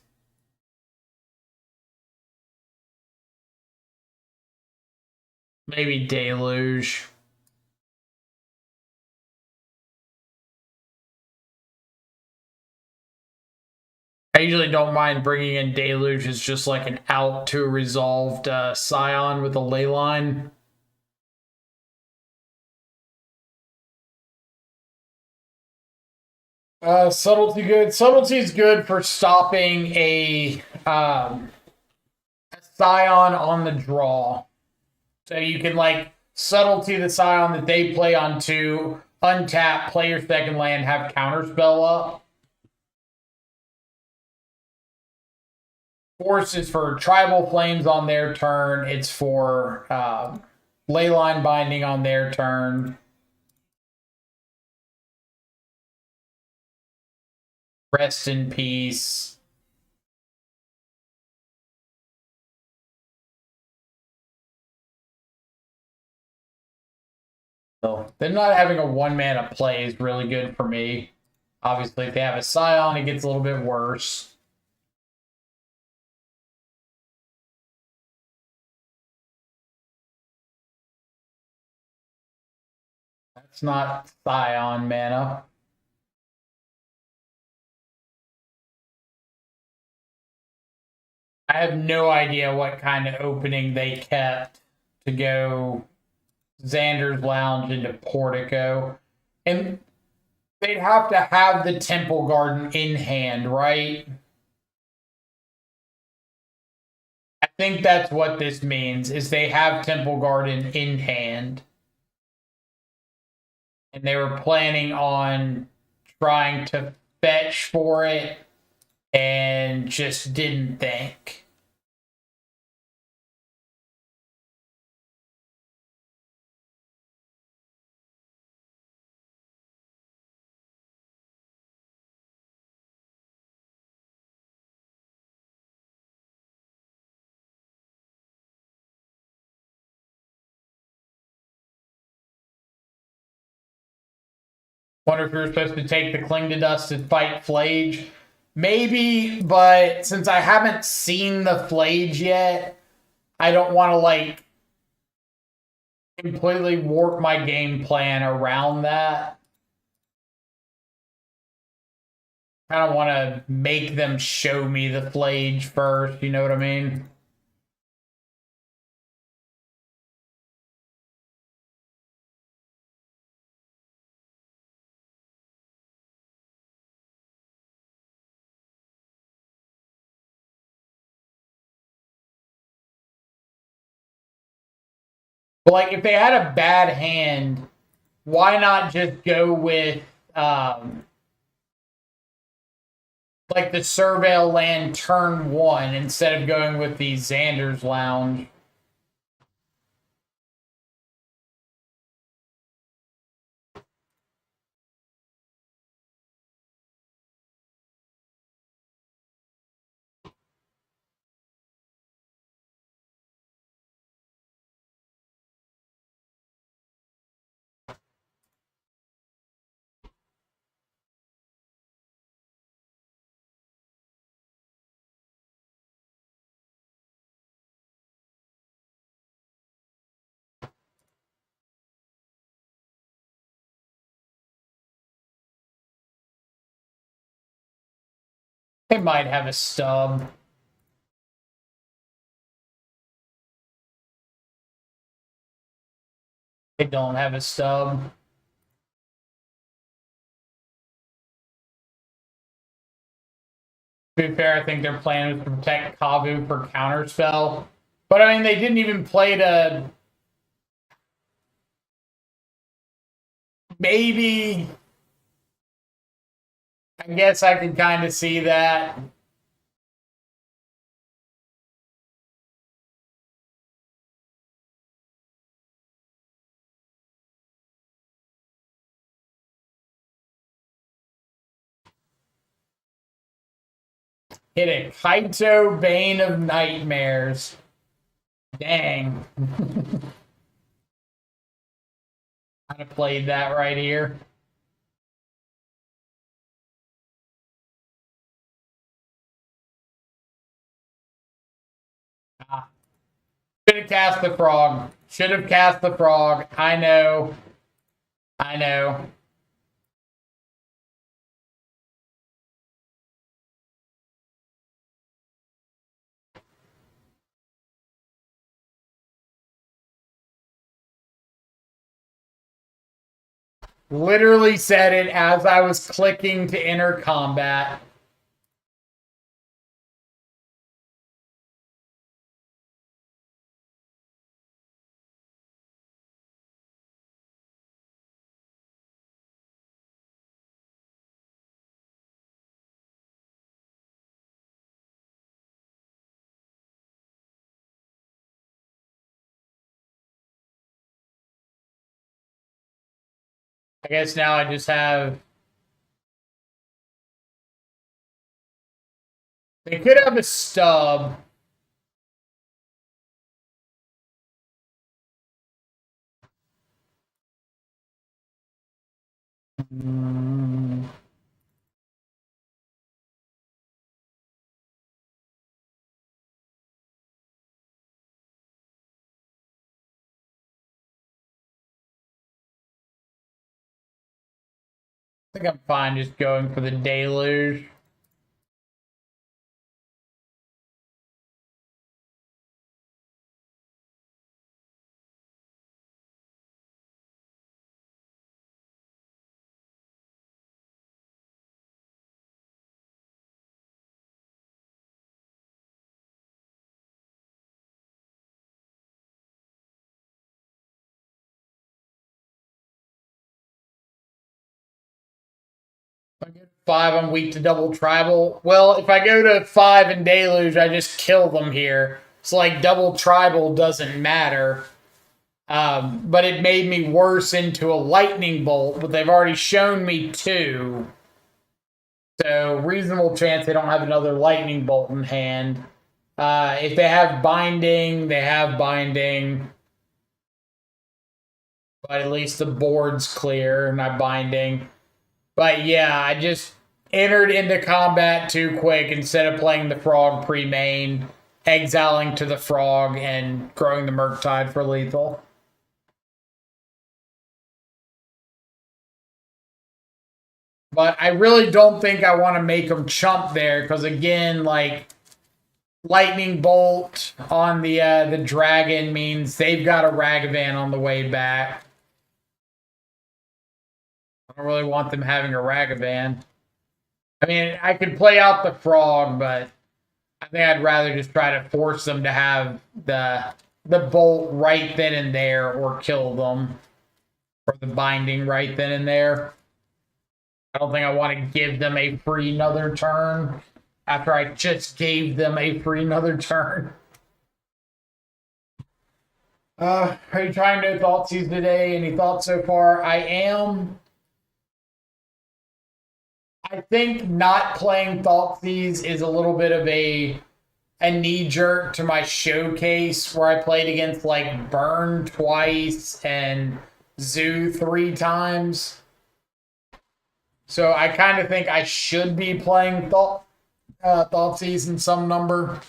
Maybe Deluge. I usually don't mind bringing in Deluge as just like an out to a resolved Scion with a ley line. Subtlety good. Subtlety is good for stopping a Scion on the draw. So you can like subtlety the Scion that they play on 2, untap, play your second land, have counterspell up. Force is for tribal flames on their turn. It's for leyline binding on their turn. Rest in peace. So them not having a 1-mana play is really good for me. Obviously, if they have a Scion, it gets a little bit worse. That's not Scion mana. I have no idea what kind of opening they kept to go Xander's Lounge into Portico. And they'd have to have the Temple Garden in hand, right? I think that's what this means, is they have Temple Garden in hand. And they were planning on trying to fetch for it and just didn't think. Wonder if we were supposed to take the Cling to Dust to fight Flage. Maybe, but since I haven't seen the Flage yet, I don't want to like completely warp my game plan around that. I don't want to make them show me the Flage first, you know what I mean? But like if they had a bad hand, why not just go with like the Surveil land turn 1 instead of going with the Xander's Lounge? They might have a stub. They don't have a stub. To be fair, I think their plan was to protect Kavu for counterspell. But I mean, they didn't even play to. Maybe. I guess I can kind of see that. Hit a Kaito Bane of Nightmares. Dang. I'd have played that right here. Ah. Should have cast the frog. Should have cast the frog. I know. I know. Literally said it as I was clicking to enter combat. I guess now I just have. They could have a stub. Mm. I think I'm fine just going for the deluge. If I go to 5, I'm weak to double tribal. Well, if I go to 5 and deluge, I just kill them here. So like double tribal doesn't matter. But it made me worse into a lightning bolt, but they've already shown me 2. So reasonable chance they don't have another lightning bolt in hand. If they have binding, they have binding. But at least the board's clear, not binding. But yeah, I just entered into combat too quick instead of playing the frog pre-main, exiling to the frog and growing the Murktide for lethal. But I really don't think I want to make them chump there because again, like lightning bolt on the dragon means they've got a Ragavan on the way back. I don't really want them having a Ragavan. I mean, I could play out the frog, but I think I'd rather just try to force them to have the bolt right then and there, or kill them, or the binding right then and there. I don't think I want to give them a free another turn after I just gave them a free another turn. Are you trying no Thoughtseize today? Any thoughts so far? I am. I think not playing Thoughtseize is a little bit of a knee jerk to my showcase where I played against like Burn twice and Zoo 3 times. So I kind of think I should be playing Thoughtseize in some number.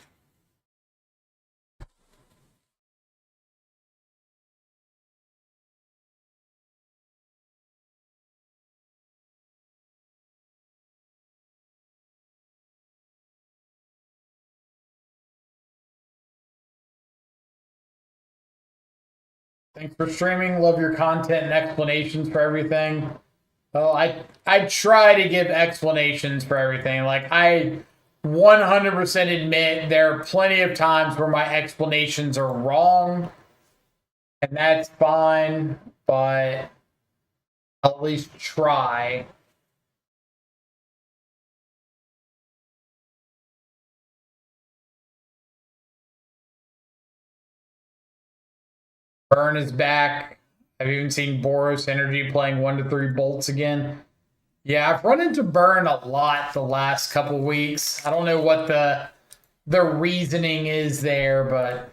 Thanks for streaming. Love your content and explanations for everything. Well, I try to give explanations for everything. Like I 100% admit there are plenty of times where my explanations are wrong, and that's fine, but I'll at least try. Burn is back. I've even seen Boros Energy playing 1 to 3 bolts again. Yeah, I've run into Burn a lot the last couple weeks. I don't know what the reasoning is there, but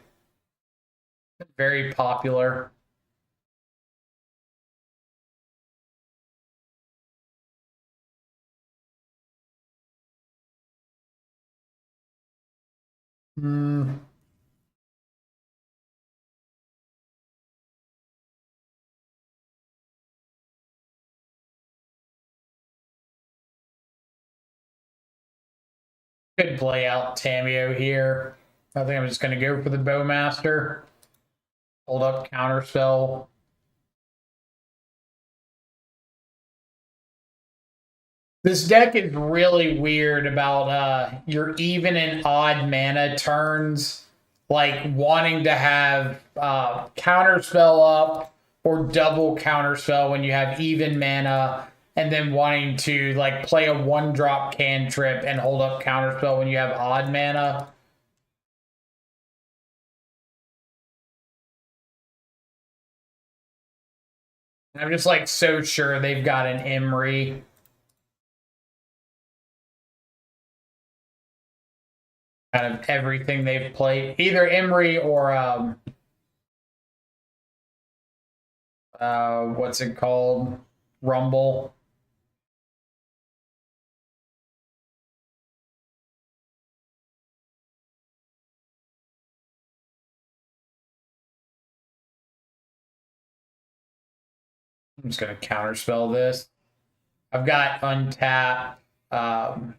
very popular. Hmm. Could play out Tamio here. I think I'm just going to go for the Bowmaster. Hold up Counterspell. This deck is really weird about your even and odd mana turns, like wanting to have Counterspell up or double Counterspell when you have even mana, and then wanting to like play a 1-drop cantrip and hold up Counterspell when you have odd mana. I'm just like so sure they've got an Emery. Kind of everything they've played, either Emery or what's it called? Rumble. I'm just going to counterspell this. I've got untap, untap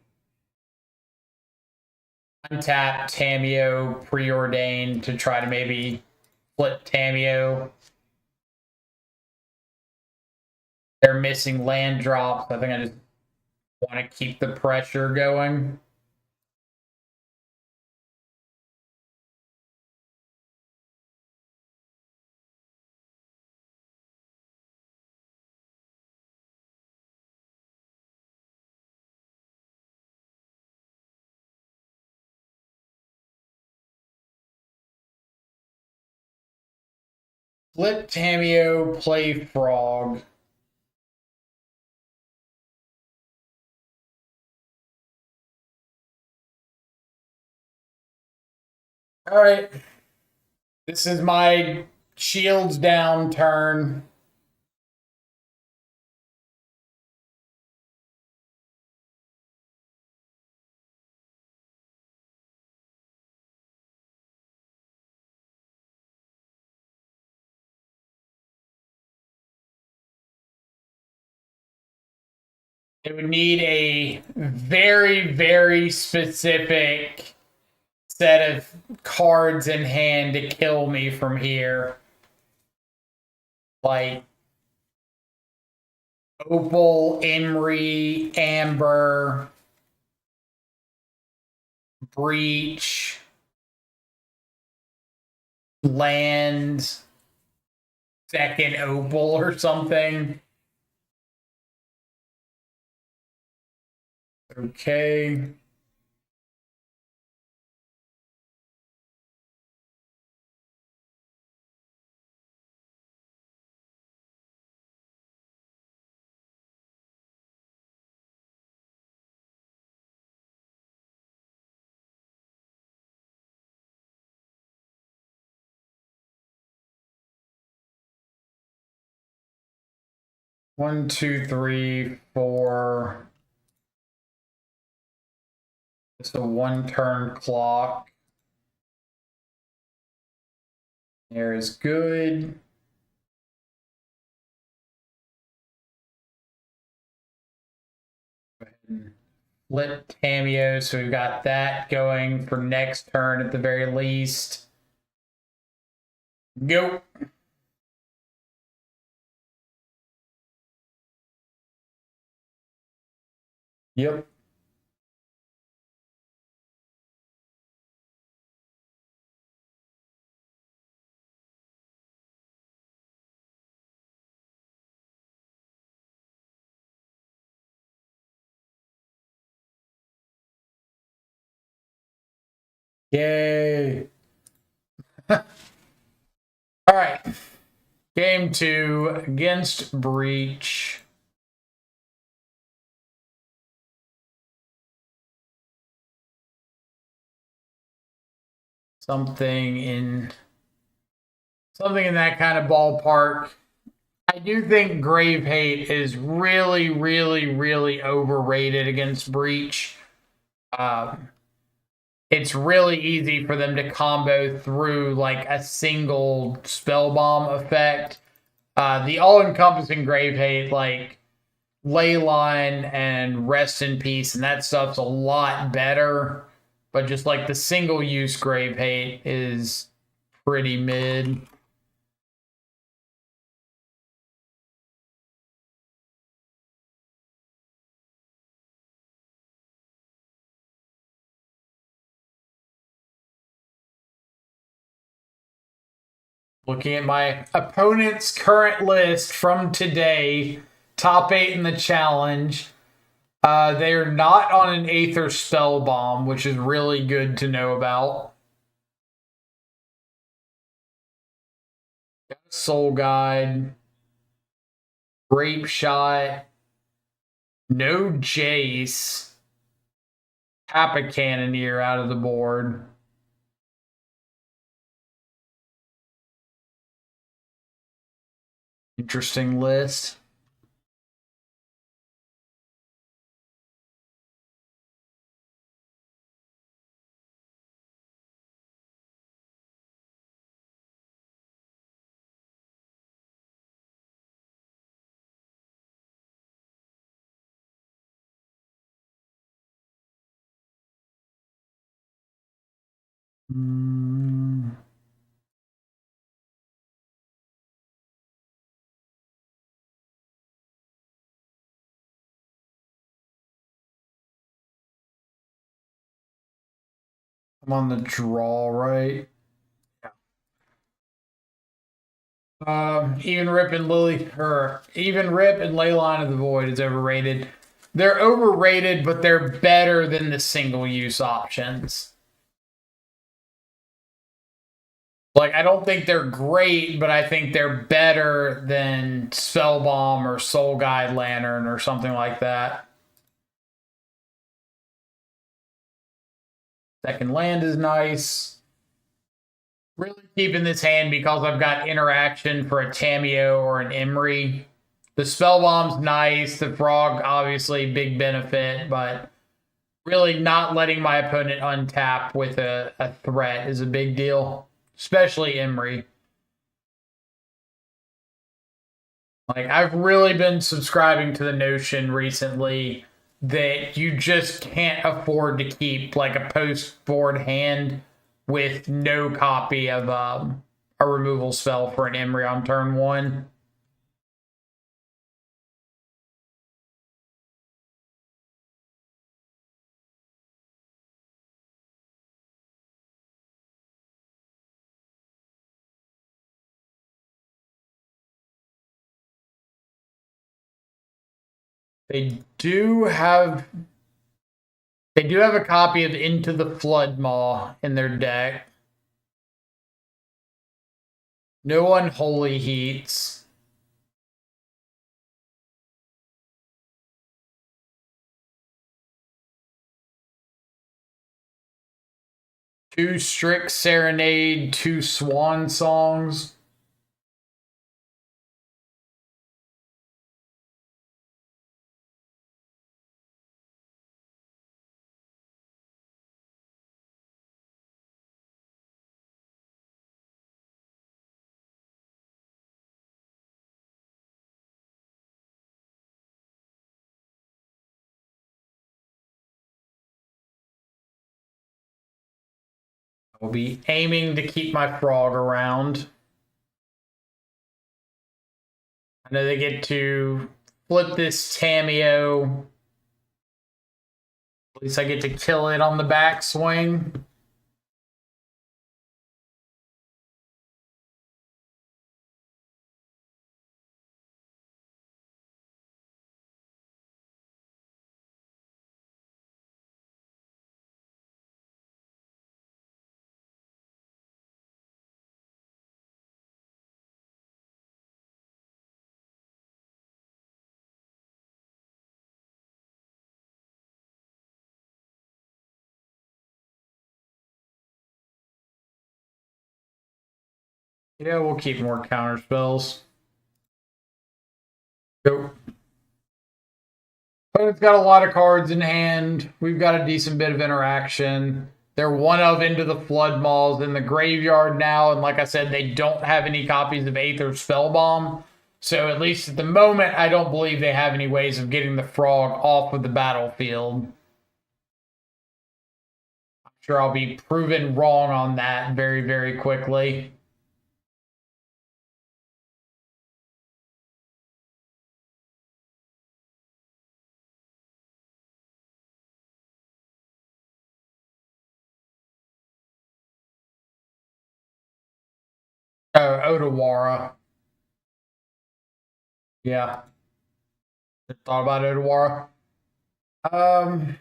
Tameo preordained to try to maybe flip Tameo. They're missing land drops. I think I just want to keep the pressure going. Flip Tameo, play Frog. All right. This is my shields down turn. It would need a very, very specific set of cards in hand to kill me from here. Like Opal, Emery, Amber, Breach, Land, second Opal or something. Okay. One, two, three, four. It's a one turn clock. There is good. Go ahead and flip Tameo, so we've got that going for next turn at the very least. Go. Yep. Yay. All right. Game 2 against Breach. Something in that kind of ballpark. I do think Grave Hate is really, really, really overrated against Breach. It's really easy for them to combo through like a single spell bomb effect. The all-encompassing Grave Hate, like Leyline and Rest in Peace, and that stuff's a lot better. But just like the single-use Grave Hate is pretty mid. Looking at my opponent's current list from today, top 8 in the challenge. They are not on an Aether Spell Bomb, which is really good to know about. Soul Guide, Grape Shot, no Jace, Kappa Cannoneer out of the board. Interesting list. Mm. I'm on the draw, right? Even Rip and even Rip and Leyline of the Void is overrated. They're overrated, but they're better than the single use options. Like, I don't think they're great, but I think they're better than Spellbomb or Soul Guide Lantern or something like that. Second land is nice. Really keeping this hand because I've got interaction for a Tameo or an Emery. The Spellbomb's nice. The Frog, obviously, big benefit, but really not letting my opponent untap with a threat is a big deal, especially Emery. Like, I've really been subscribing to the notion recently that you just can't afford to keep like a post board hand with no copy of a removal spell for an Emery on turn one. They do have a copy of Into the Flood Maw in their deck. No Unholy Heats. Two Strict Serenade, two Swan Songs. I'll be aiming to keep my Frog around. I know they get to flip this Tameo. At least I get to kill it on the backswing. Yeah, we'll keep more counter spells. Go. But it's got a lot of cards in hand. We've got a decent bit of interaction. They're one of Into the Flood Malls in the graveyard now. And like I said, they don't have any copies of Aether Spellbomb. So at least at the moment, I don't believe they have any ways of getting the Frog off of the battlefield. I'm sure I'll be proven wrong on that very, very quickly. Oh, Odawara. Yeah. Thought about Odawara. Um,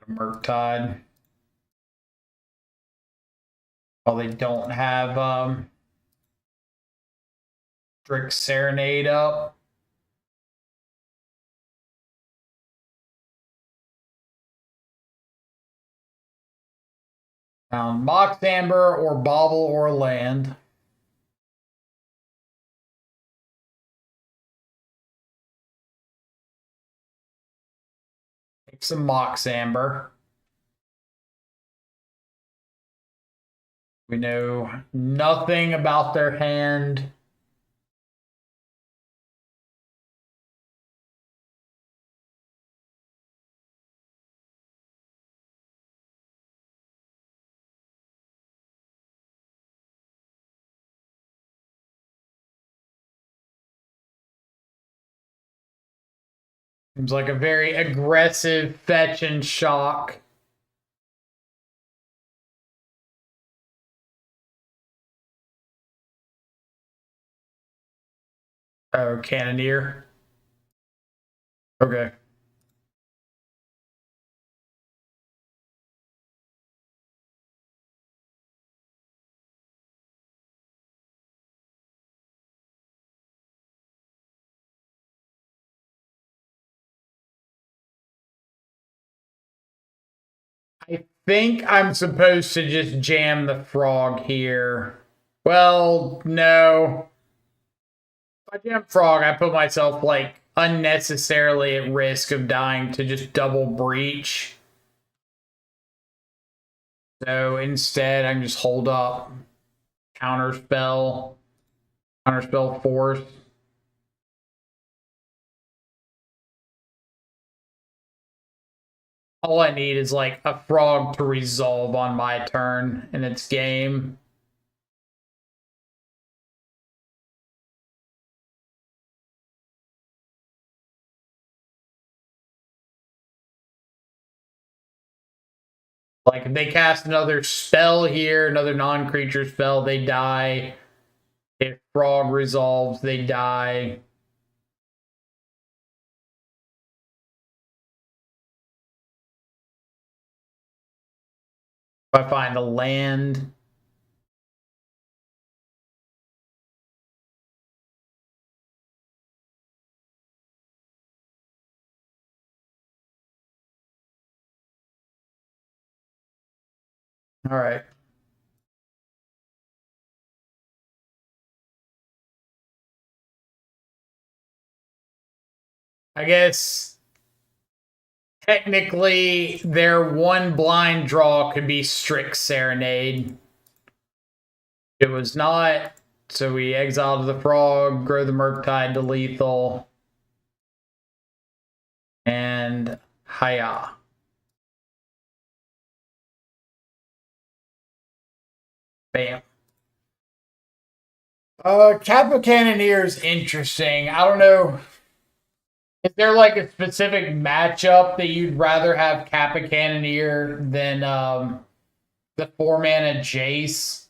Murktide. Oh, they don't have Strict Serenade up. Mox Amber or Bobble or Land. Take some Mox Amber. We know nothing about their hand Seems like a very aggressive fetch and shock. Oh, Cannoneer. Okay. I think I'm supposed to just jam the frog here. Well, no. If I jam frog, I put myself like unnecessarily at risk of dying to just double breach. So instead, I can just hold up, counterspell, counterspell force. All I need is like a frog to resolve on my turn in its game. Like if they cast another spell here, another non-creature spell, they die. If frog resolves, they die. If I find a land, all right. I guess technically their one blind draw could be Strict Serenade. It was not, so we exiled the frog, grow the Murktide to lethal, and hiya. Bam. Kappa Cannoneer is interesting. I don't know. Is there like a specific matchup that you'd rather have Kappa Cannoneer than the 4-mana Jace?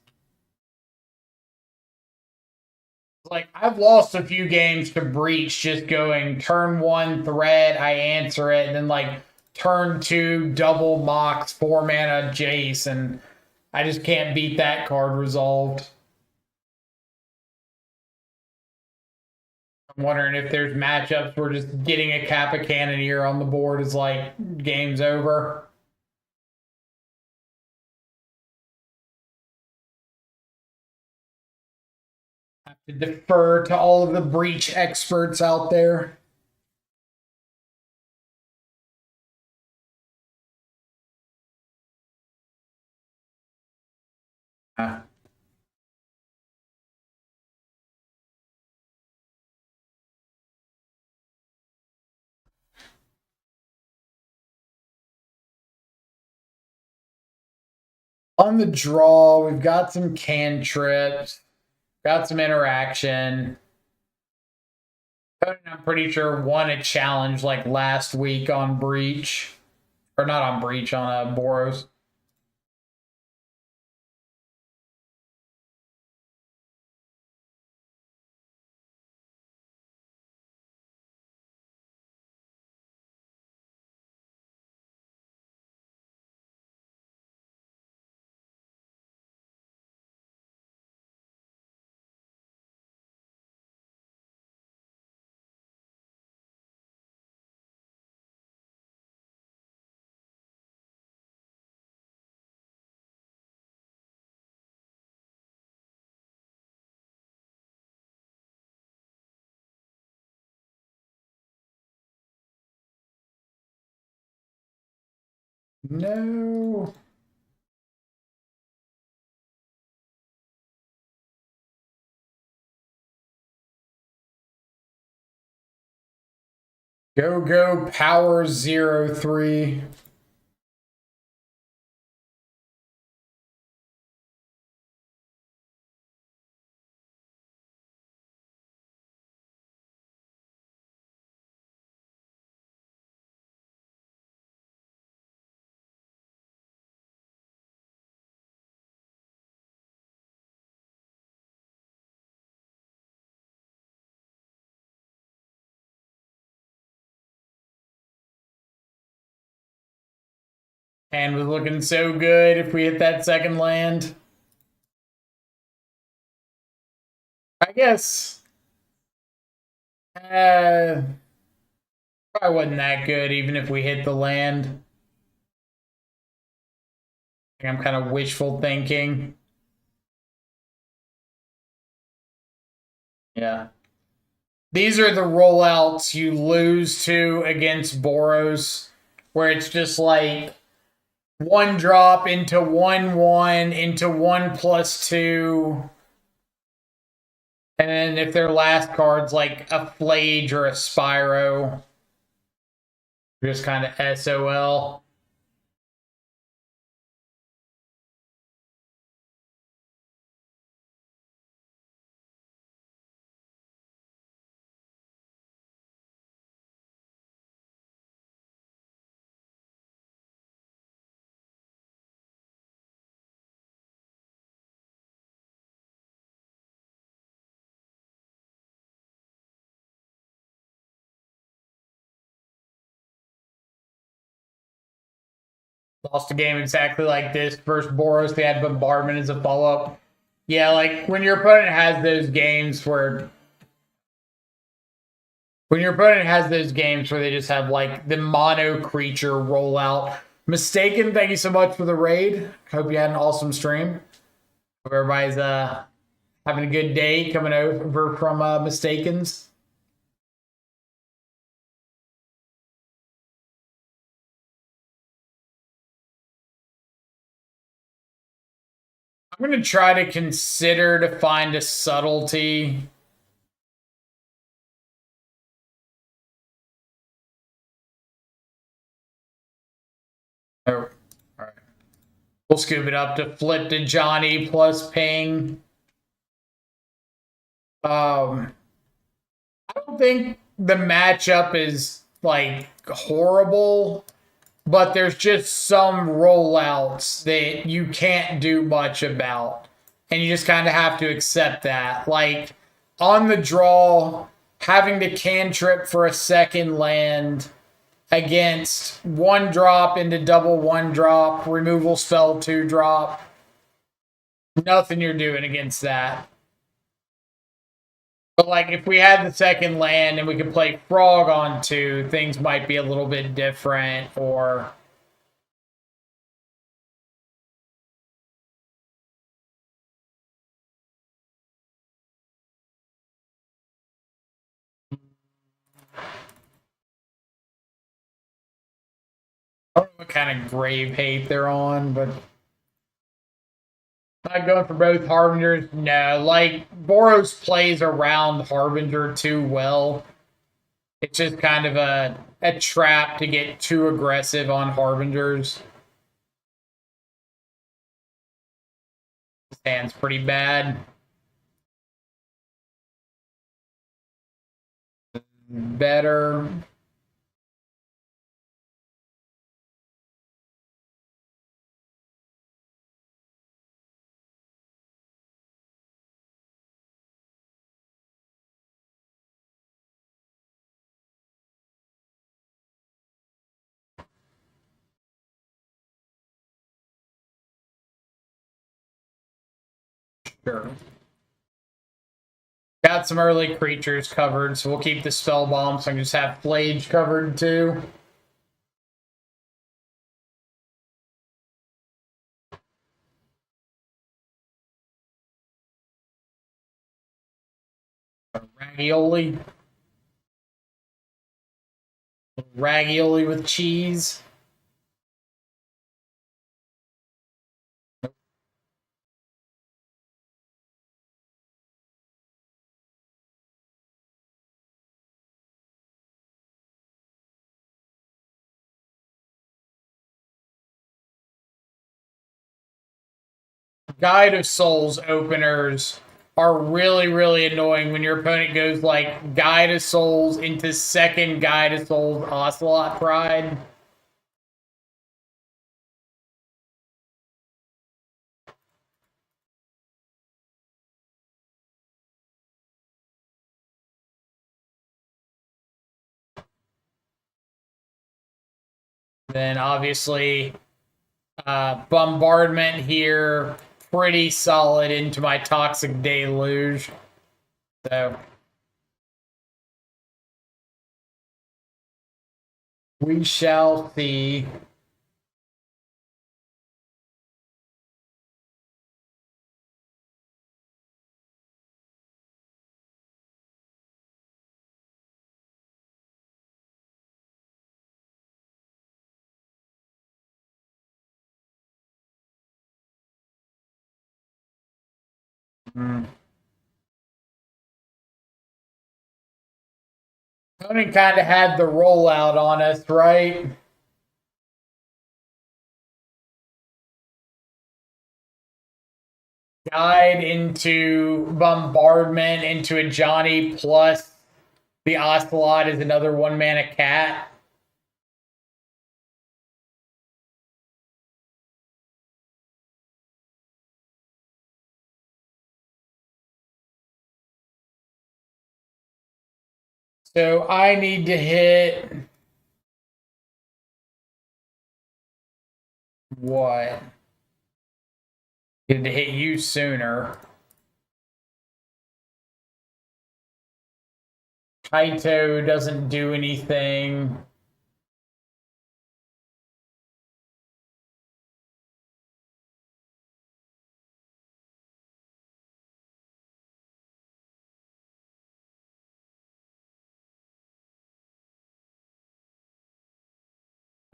Like I've lost a few games to Breach just going turn one threat, I answer it, and then like turn two double Mox 4-mana Jace, and I just can't beat that card resolved. I'm wondering if there's matchups where just getting a Kappa Cannoneer on the board is like game's over. Have to defer to all of the Breach experts out there. Uh, on the draw, we've got some cantrips, got some interaction. I'm pretty sure won a challenge like last week on Breach. Or not on Breach, on Boros. No. Go power 03. And was looking so good if we hit that second land. I guess probably wasn't that good even if we hit the land. I'm kind of wishful thinking. Yeah. These are the rollouts you lose to against Boros, where it's just like one drop into 1/1 into 1+2. And then if their last card's like a Flage or a Spyro, just kind of SOL. Lost a game exactly like this. First Boros, they had Bombardment as a follow-up. Yeah, like when your opponent has those games where they just have like the mono creature rollout. Mistaken, thank you so much for the raid. Hope you had an awesome stream. Hope everybody's having a good day coming over from Mistakens. I'm going to try to consider to find a subtlety. Oh, all right. We'll scoop it up to flip to Johnny plus ping. I don't think the matchup is like horrible, but there's just some rollouts that you can't do much about. And you just kind of have to accept that. Like on the draw, having to cantrip for a second land against 1-drop into double 1-drop, removal spell 2-drop. Nothing you're doing against that. But like if we had the second land and we could play Frog on 2, things might be a little bit different. Or I don't know what kind of grave hate they're on, but not going for both Harbingers. No, like Boros plays around Harbinger too well. It's just kind of a trap to get too aggressive on Harbingers. Stands pretty bad. Better. Sure. Got some early creatures covered, so we'll keep the spell bomb. So I can just have Flage covered too. Ravioli. Ravioli with cheese. Guide of Souls openers are really, really annoying when your opponent goes like Guide of Souls into second Guide of Souls Ocelot Pride. Then obviously Bombardment here, pretty solid into my Toxic Deluge. So we shall see. Mm. Tony kind of had the rollout on us, right? Guide into Bombardment into a Johnny plus the Ocelot is another 1-mana cat. So I need to hit what? Need to hit you sooner. Kaito doesn't do anything.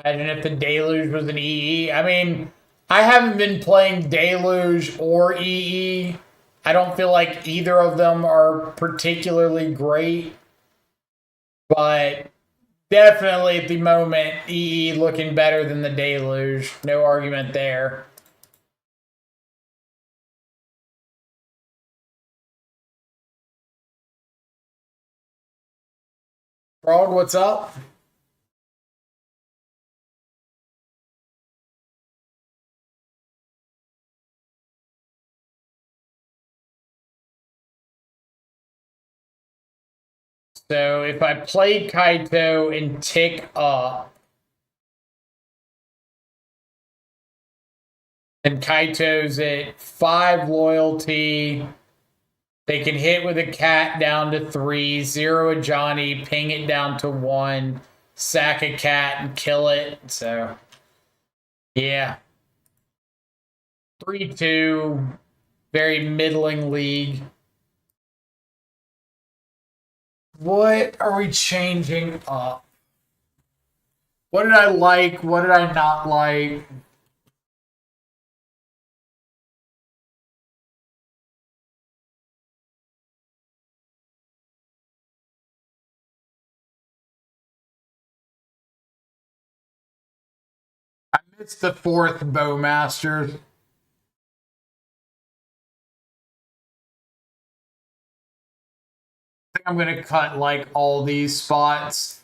Imagine if the Deluge was an EE. I mean, I haven't been playing Deluge or EE. I don't feel like either of them are particularly great, but definitely at the moment, EE looking better than the Deluge. No argument there. Frog, what's up? So if I play Kaito and tick up, and Kaito's at 5 loyalty, they can hit with a cat down to 3, 0 a Johnny, ping it down to 1, sack a cat and kill it. So, yeah. 3-2, very middling league. What are we changing up? What did I like? What did I not like? I missed the 4th Bowmaster. I think I'm going to cut like all these spots.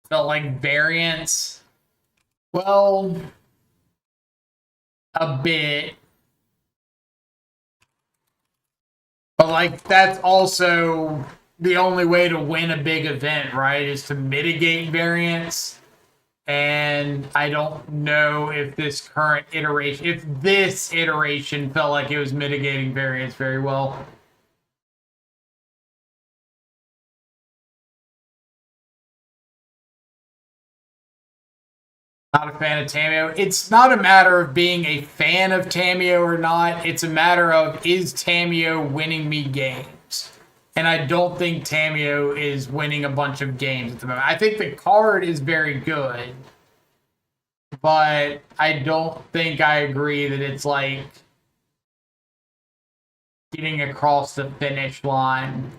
Felt like variance. Well, a bit. But like that's also the only way to win a big event, right? Is to mitigate variance. And I don't know if this current iteration, if this iteration felt like it was mitigating variance very well. Not a fan of Tamio. It's not a matter of being a fan of Tamio or not. It's a matter of, is Tamio winning me games? And I don't think Tamio is winning a bunch of games at the moment. I think the card is very good, but I don't think I agree that it's like getting across the finish line.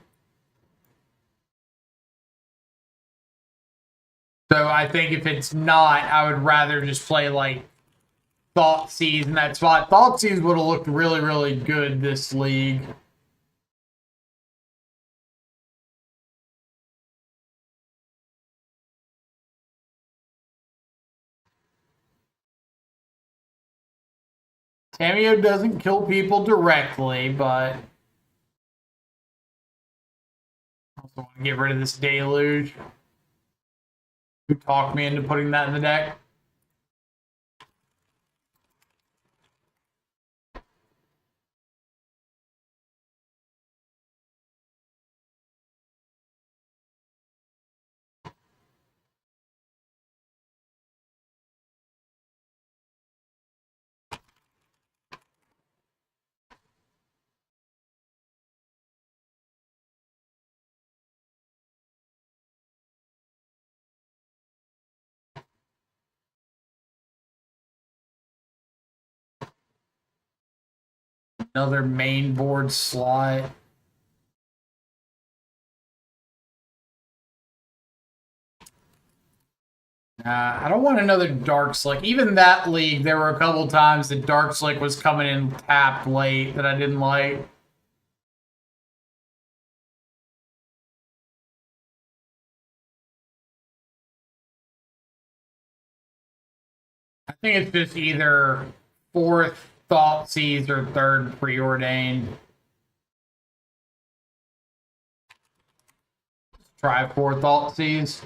So I think if it's not, I would rather just play like Thoughtseize in that spot. Thoughtseize would have looked really, really good this league. Tamio doesn't kill people directly, but I want to get rid of this deluge. Who talked me into putting that in the deck? Another main board slot. I don't want another Dark Slick. Even that league, there were a couple times that Dark Slick was coming in tapped late that I didn't like. I think it's just either fourth Thoughtseize or third Preordained. Try four Thoughtseize.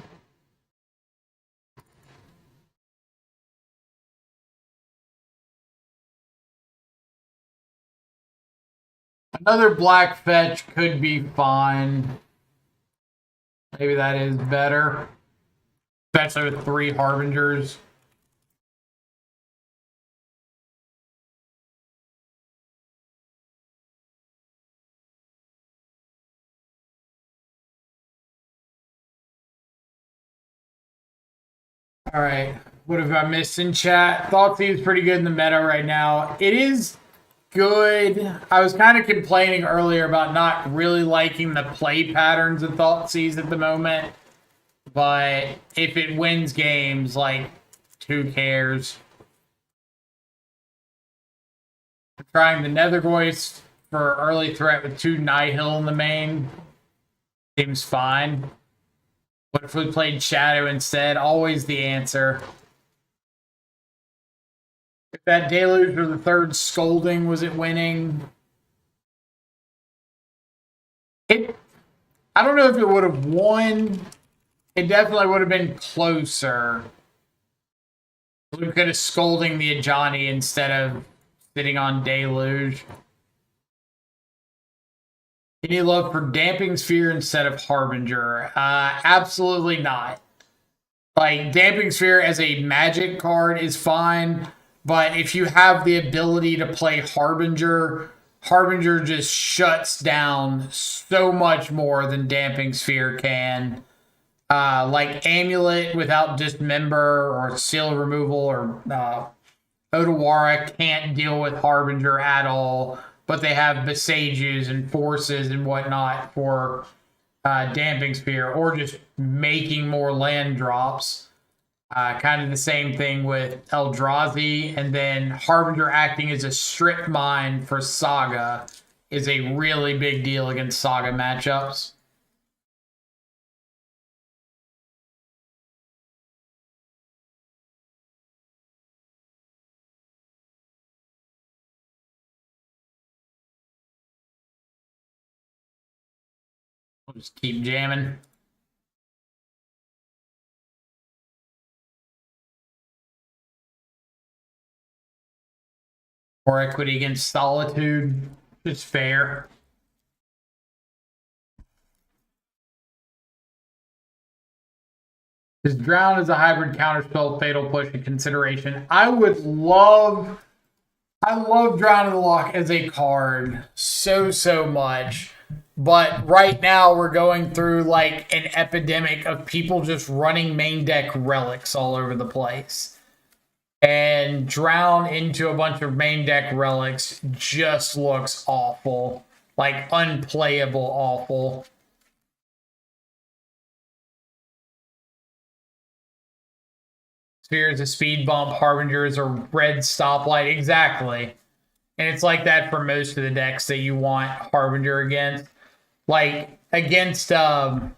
Another black fetch could be fine. Maybe that is better. Especially with 3 Harbingers. All right. What have I missed in chat? Thoughtseize is pretty good in the meta right now. It is good. I was kind of complaining earlier about not really liking the play patterns of Thoughtseize at the moment. But if it wins games, like, who cares? I'm trying the Nethergoist for early threat with 2 Nihil in the main. Seems fine. What if we played Shadow instead? Always the answer. If that Deluge or the third Scolding, was it winning? I don't know if it would have won. It definitely would have been closer. We could have Scolding the Ajani instead of sitting on Deluge. Any love for Damping Sphere instead of Harbinger? Absolutely not. Like, Damping Sphere as a magic card is fine, but if you have the ability to play Harbinger, Harbinger just shuts down so much more than Damping Sphere can. Like Amulet without Dismember or Seal Removal or Otawara can't deal with Harbinger at all, but they have Besages and Forces and whatnot for Damping Sphere, or just making more land drops. Kind of the same thing with Eldrazi, and then Harbinger acting as a strip mine for Saga is a really big deal against Saga matchups. We'll just keep jamming. More equity against Solitude. Just fair. Is Drown as a hybrid counterspell Fatal Push a consideration? I love Drown in the Loch as a card so much. But right now we're going through like an epidemic of people just running main deck relics all over the place. And Drown into a bunch of main deck relics just looks awful. Like unplayable awful. Sphere is a speed bump, Harbinger is a red stoplight. Exactly. And it's like that for most of the decks that you want Harbinger against. Like against Eldrazi,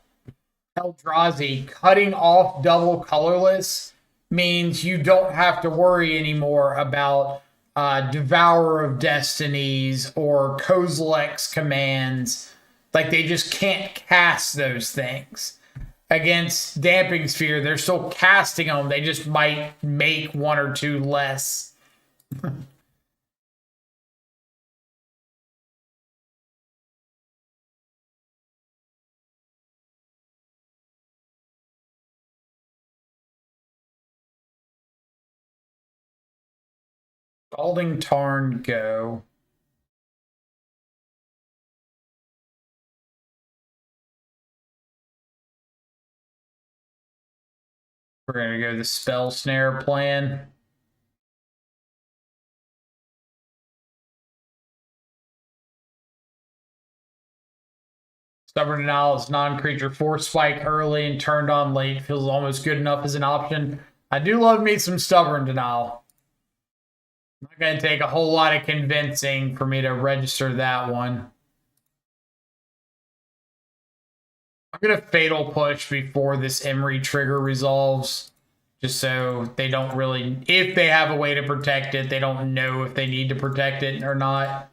cutting off double colorless means you don't have to worry anymore about Devourer of Destinies or Kozilek's commands Like they just can't cast those things. Against Damping Sphere, they're still casting them. They just might make one or two less. Scalding Tarn, go. We're going to go the Spell Snare plan. Stubborn Denial is non-creature force spike early and turned on late. Feels almost good enough as an option. I do love me some Stubborn Denial. Not going to take a whole lot of convincing for me to register that one. I'm going to Fatal Push before this Emery trigger resolves. Just so they don't really, if they have a way to protect it, they don't know if they need to protect it or not.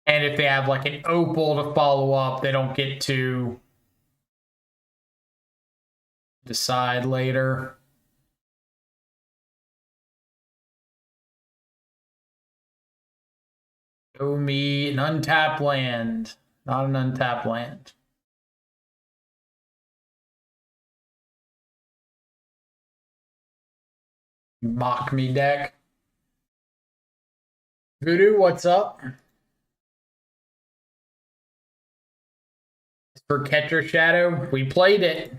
And if they have like an opal to follow up, they don't get to decide later. Show me an untapped land. Not an untapped land. Mock me deck. Voodoo, what's up? For Catcher Shadow, we played it.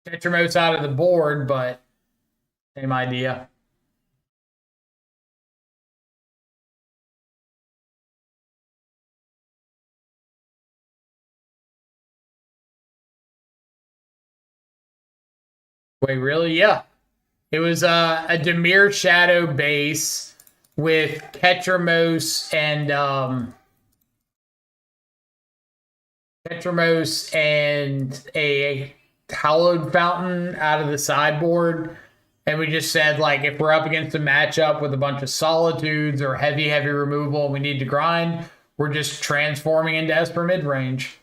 Tetramo's out of the board, but same idea. Wait, really? Yeah. It was a Dimir Shadow base with Ketramos and a Hallowed Fountain out of the sideboard. And we just said, like, if we're up against a matchup with a bunch of Solitudes or heavy removal and we need to grind, we're just transforming into Esper midrange.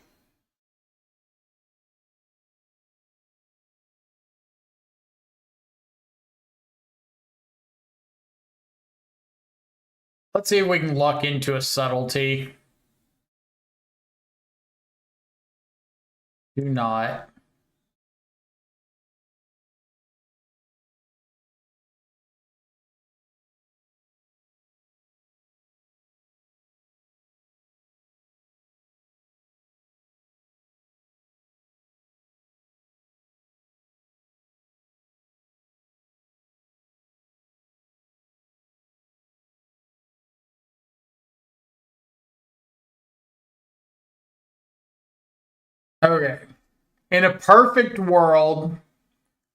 Let's see if we can luck into a subtlety. Do not. Okay. In a perfect world,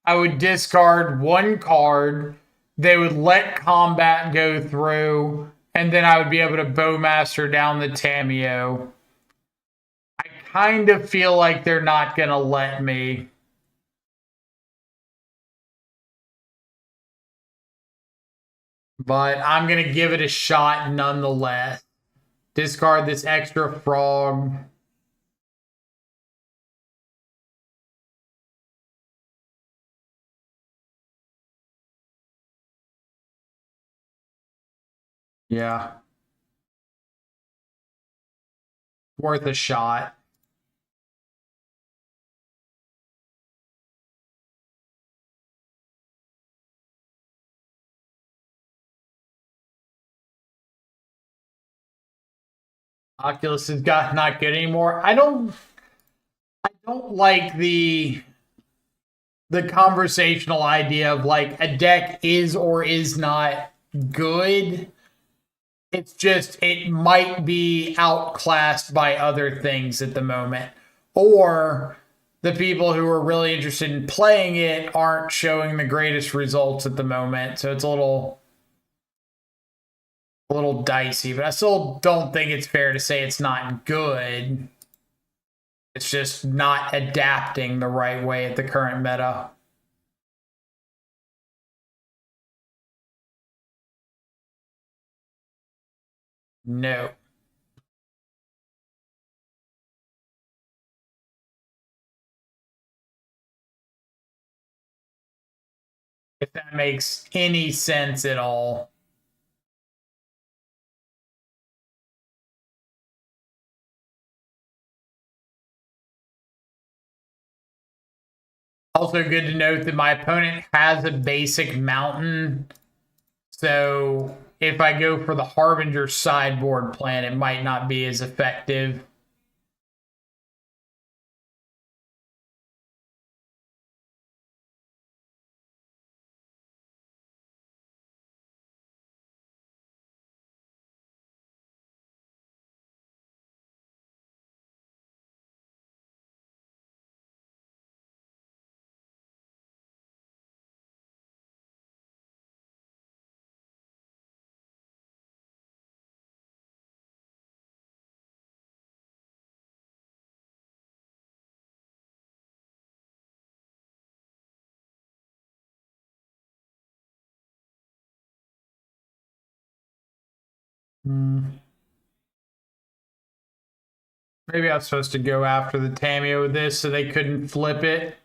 I would discard one card. They would let combat go through, and then I would be able to Bowmaster down the Tameo. I kind of feel like they're not going to let me. But I'm going to give it a shot nonetheless. Discard this extra frog. Yeah. Worth a shot. Oculus is not good anymore. I don't like the conversational idea of like a deck is or is not good. It's just it might be outclassed by other things at the moment. Or the people who are really interested in playing it aren't showing the greatest results at the moment. So it's a little dicey, but I still don't think it's fair to say it's not good. It's just not adapting the right way at the current meta. No. If that makes any sense at all. Also good to note that my opponent has a basic mountain. So if I go for the Harbinger sideboard plan, it might not be as effective. Maybe I was supposed to go after the Tameo with this so they couldn't flip it.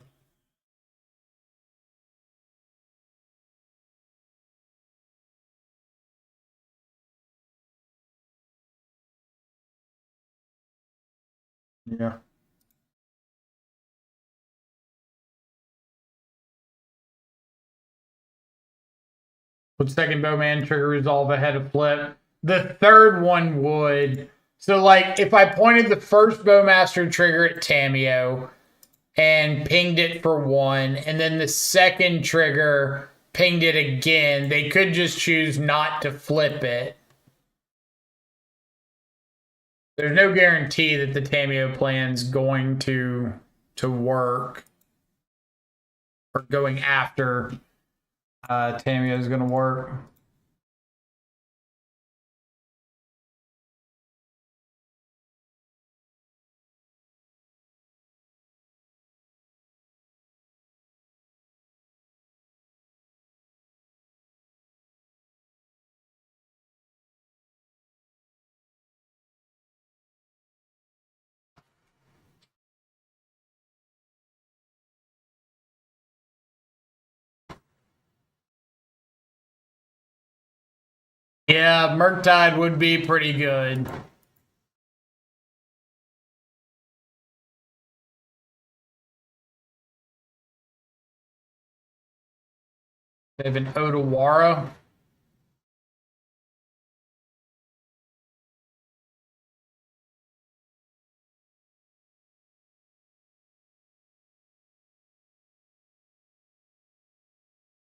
Yeah. Would second bowman trigger resolve ahead of flip? The third one would. So, like, if I pointed the first bowmaster trigger at Tameo and pinged it for 1, and then the second trigger pinged it again, they could just choose not to flip it. There's no guarantee that the Tameo plan's going to work, or going after Tameo is going to work. Yeah, Murktide would be pretty good. They have an Odawara.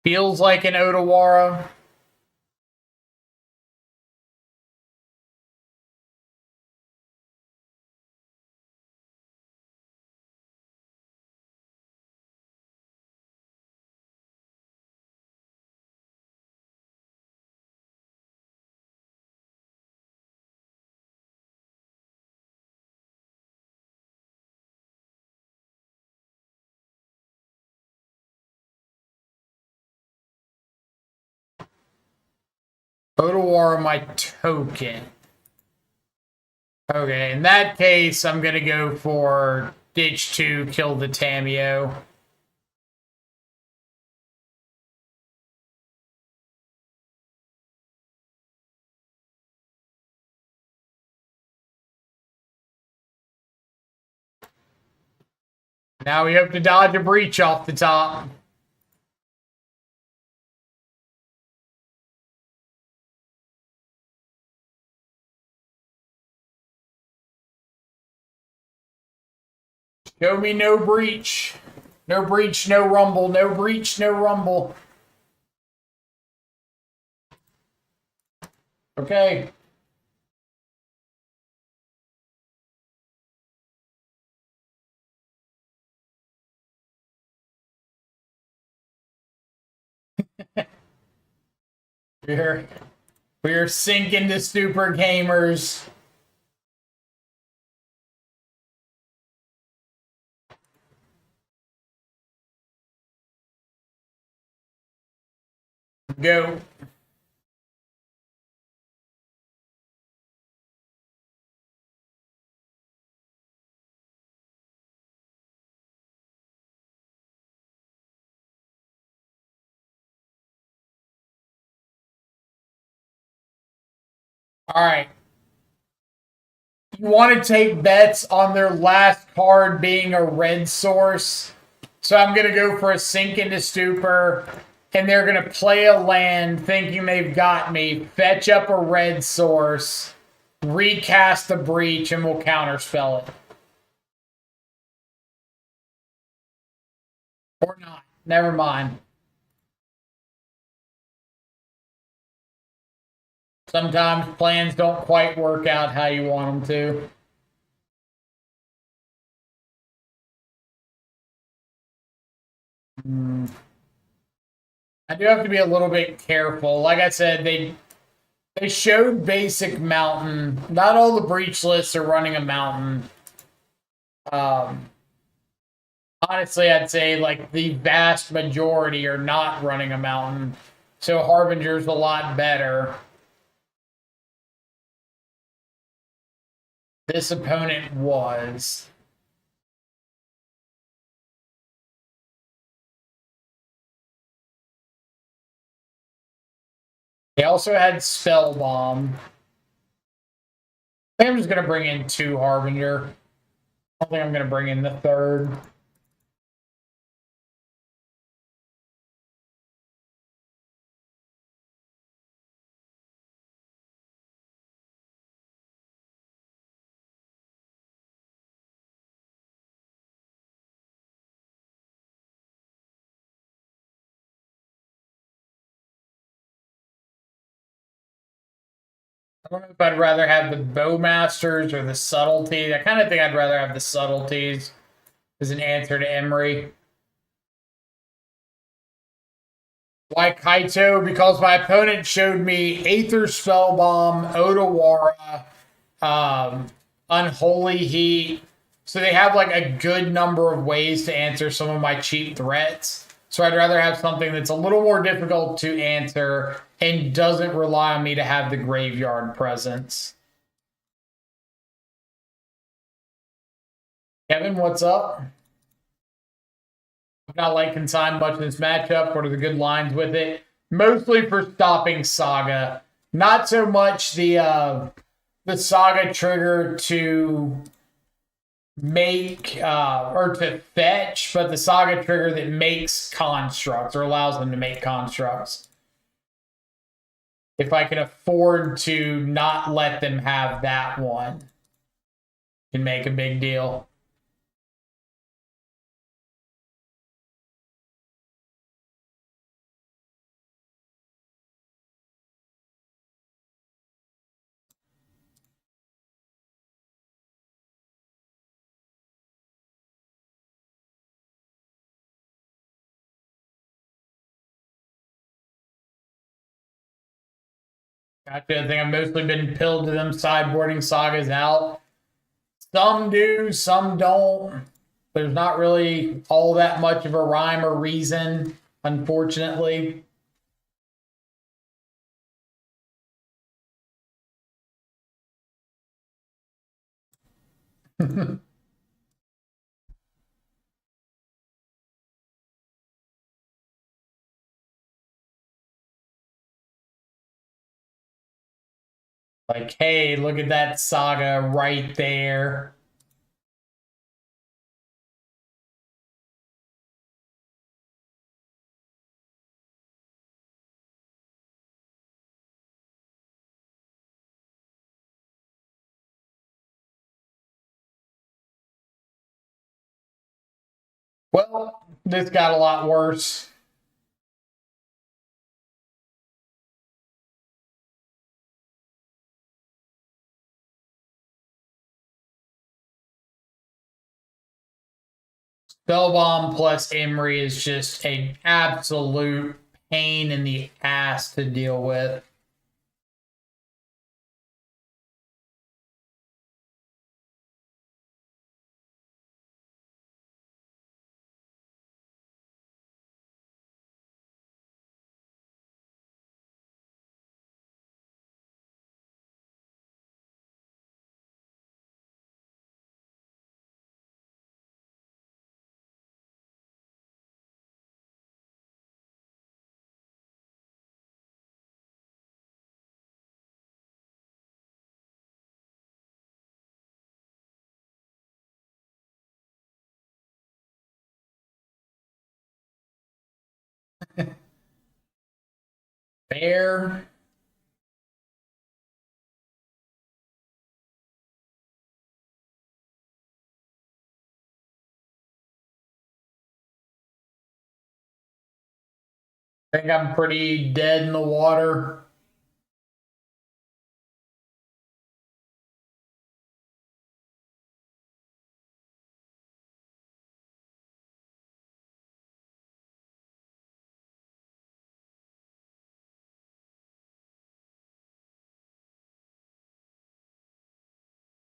Feels like an Odawara. Odawara my token. Okay, in that case, I'm going to go for Ditch 2, kill the Tameo. Now we have to dodge a breach off the top. Show me no breach. No breach, no rumble. No breach, no rumble. Okay. We're sinking to super gamers. Go. All right. You want to take bets on their last card being a red source. So I'm going to go for a sink into stupor, and they're going to play a land thinking they've got me, fetch up a red source, recast the breach, and we'll counterspell it. Or not. Never mind. Sometimes plans don't quite work out how you want them to. I do have to be a little bit careful. Like I said, they showed basic mountain. Not all the breach lists are running a mountain. Um, Honestly, I'd say like the vast majority are not running a mountain. So Harbinger's a lot better. This opponent was. They also had Spell Bomb. I think I'm just going to bring in 2 Harbinger. I don't think I'm going to bring in the 3rd. I don't know if I'd rather have the Bowmasters or the Subtlety. I kind of think I'd rather have the Subtleties as an answer to Emery. Why Kaito? Because my opponent showed me Aether Spellbomb, Odawara, Unholy Heat. So they have like a good number of ways to answer some of my cheap threats. So I'd rather have something that's a little more difficult to answer and doesn't rely on me to have the graveyard presence. Kevin, what's up? I'm not liking time much in this matchup. What are the good lines with it? Mostly for stopping Saga. Not so much the Saga trigger to make or to fetch, but the Saga trigger that makes constructs or allows them to make constructs. If I can afford to not let them have that one, can make a big deal. Gotcha. I think I've mostly been pilled to them sideboarding Sagas out. Some do, some don't. There's not really all that much of a rhyme or reason, unfortunately. Like, hey, look at that Saga right there. Well, this got a lot worse. Spellbomb plus Emery is just an absolute pain in the ass to deal with. There. I think I'm pretty dead in the water.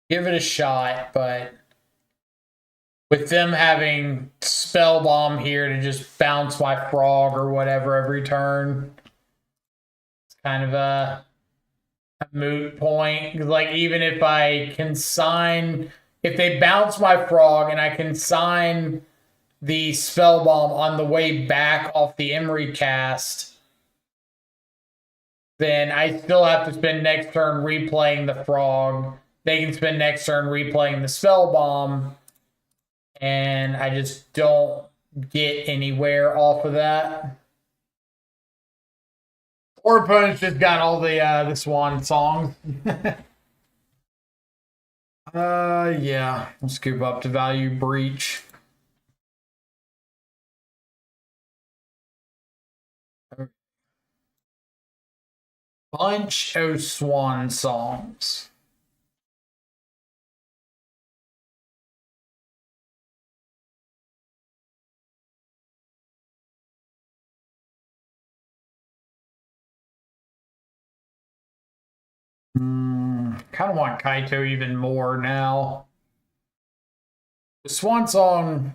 Give it a shot, but with them having spell bomb here to just bounce my frog or whatever every turn, it's kind of a moot point. Like, even if I consign, if they bounce my frog and I consign the spell bomb on the way back off the Emery cast, then I still have to spend next turn replaying the frog. They can spend next turn replaying the spell bomb, and I just don't get anywhere off of that. Or opponents just got all the Swan songs. Yeah. We'll scoop up to value breach. Bunch of Swan songs. Kind of want Kaito even more now. The Swan Song,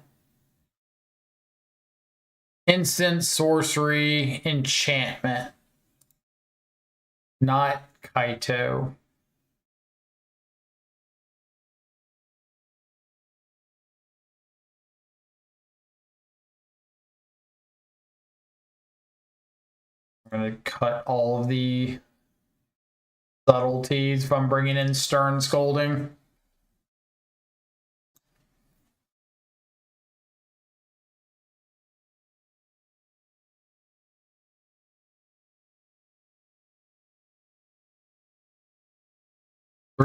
instant, sorcery, enchantment. Not Kaito. I'm going to cut all of the subtleties if I'm bringing in Stern Scolding.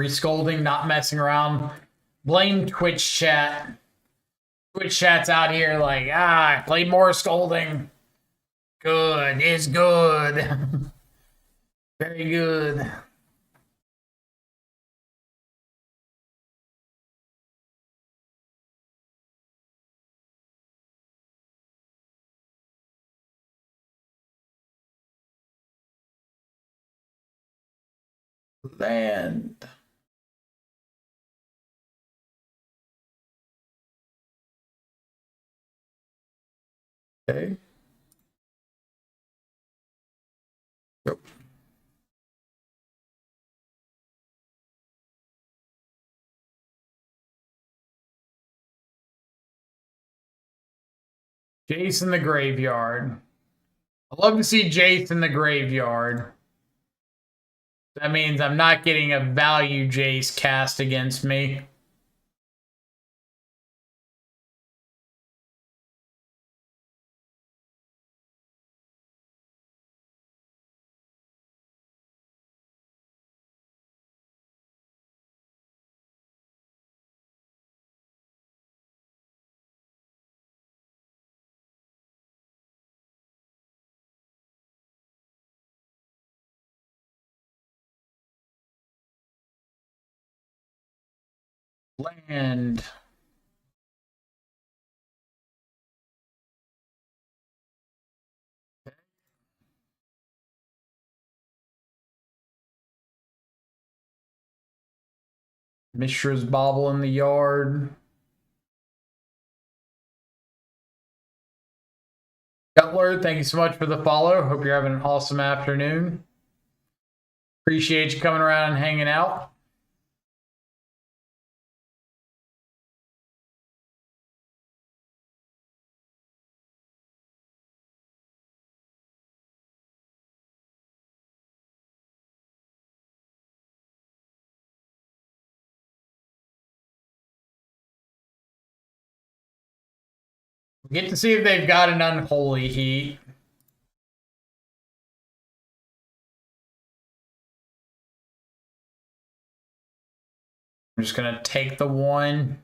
Scolding, not messing around. Blame Twitch chat. Twitch chat's out here like, play more Scolding. Good is good. Very good. Land. Okay. Yep. Jace in the graveyard. I love to see Jace in the graveyard. That means I'm not getting a value Jace cast against me. Land. Mishra's Bauble in the yard. Cutler, thank you so much for the follow. Hope you're having an awesome afternoon. Appreciate you coming around and hanging out. Get to see if they've got an Unholy Heat. I'm just gonna take the one.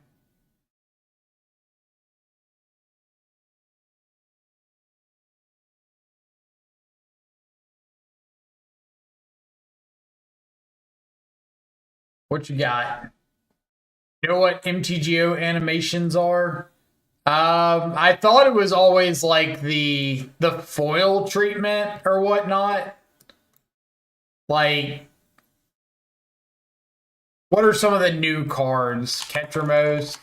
What you got? You know what MTGO animations are? I thought it was always like the foil treatment or whatnot. Like, what are some of the new cards? Ketramos.